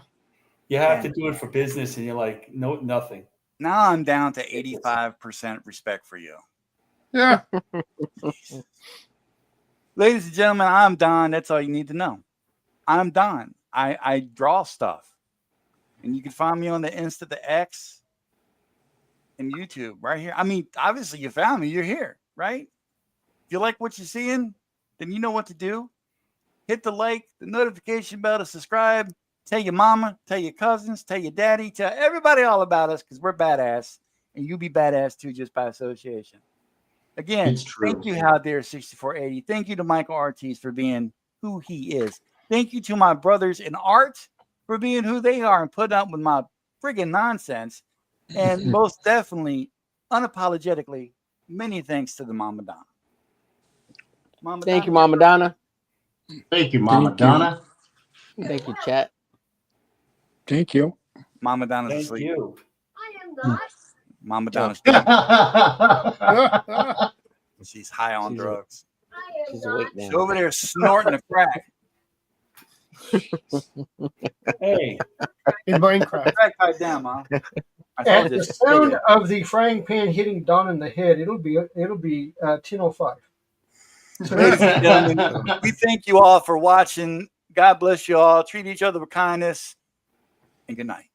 You have to do it for business, and you're like, no, nothing. Now I'm down to 85% respect for you. Yeah. Ladies and gentlemen, I'm Don. That's all you need to know. I'm Don. I draw stuff. And you can find me on the Insta, the X, and YouTube right here. I mean, obviously you found me. You're here, right? If you like what you're seeing, then you know what to do. Hit the like, the notification bell to subscribe. Tell your mama, tell your cousins, tell your daddy, tell everybody all about us because we're badass. And you be badass too just by association. Again, thank you, Haldir 6480. Thank you to Michael Ortiz for being who he is. Thank you to my brothers in art for being who they are and putting up with my friggin' nonsense. And most definitely, unapologetically, many thanks to the Mama Donna. Thank you, Mama Donna. Thank you, Mama Donna. Thank you, chat. Thank you. Mama Donna's asleep. I am not. Mama Donna's She's high on drugs. She's awake now. She's over there snorting a crack. Hey. In Minecraft. Crack pipe down, Mom. At the sound of the frying pan hitting Don in the head, it'll be 10:05. Ladies and gentlemen, we thank you all for watching. God bless you all. Treat each other with kindness. And good night.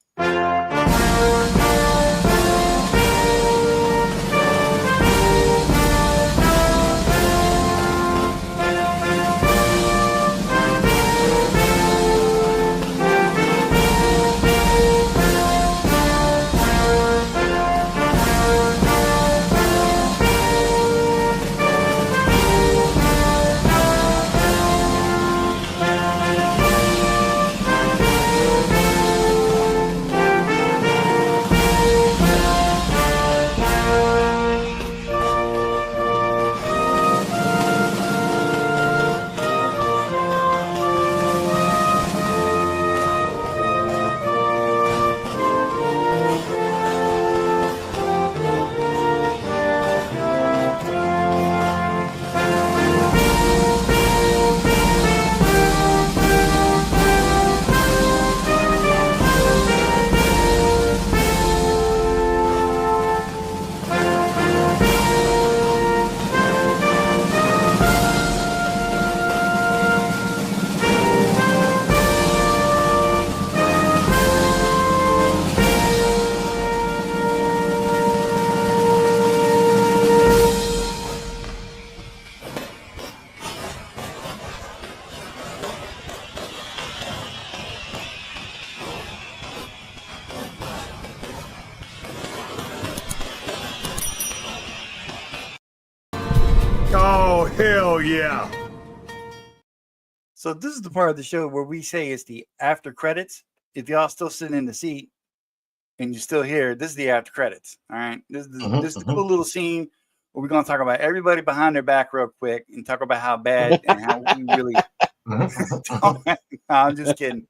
Oh, yeah. So this is the part of the show where we say it's the after credits. If y'all still sitting in the seat and you're still here, this is the after credits. All right. This is the cool little scene where we're going to talk about everybody behind their back real quick and talk about how bad and how we really. I'm just kidding.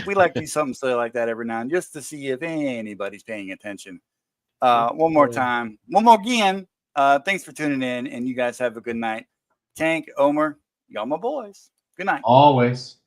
We like to do something silly like that every now and then just to see if anybody's paying attention. One more time. One more again. Thanks for tuning in, and you guys have a good night. Tank, Omer, y'all my boys. Good night. Always.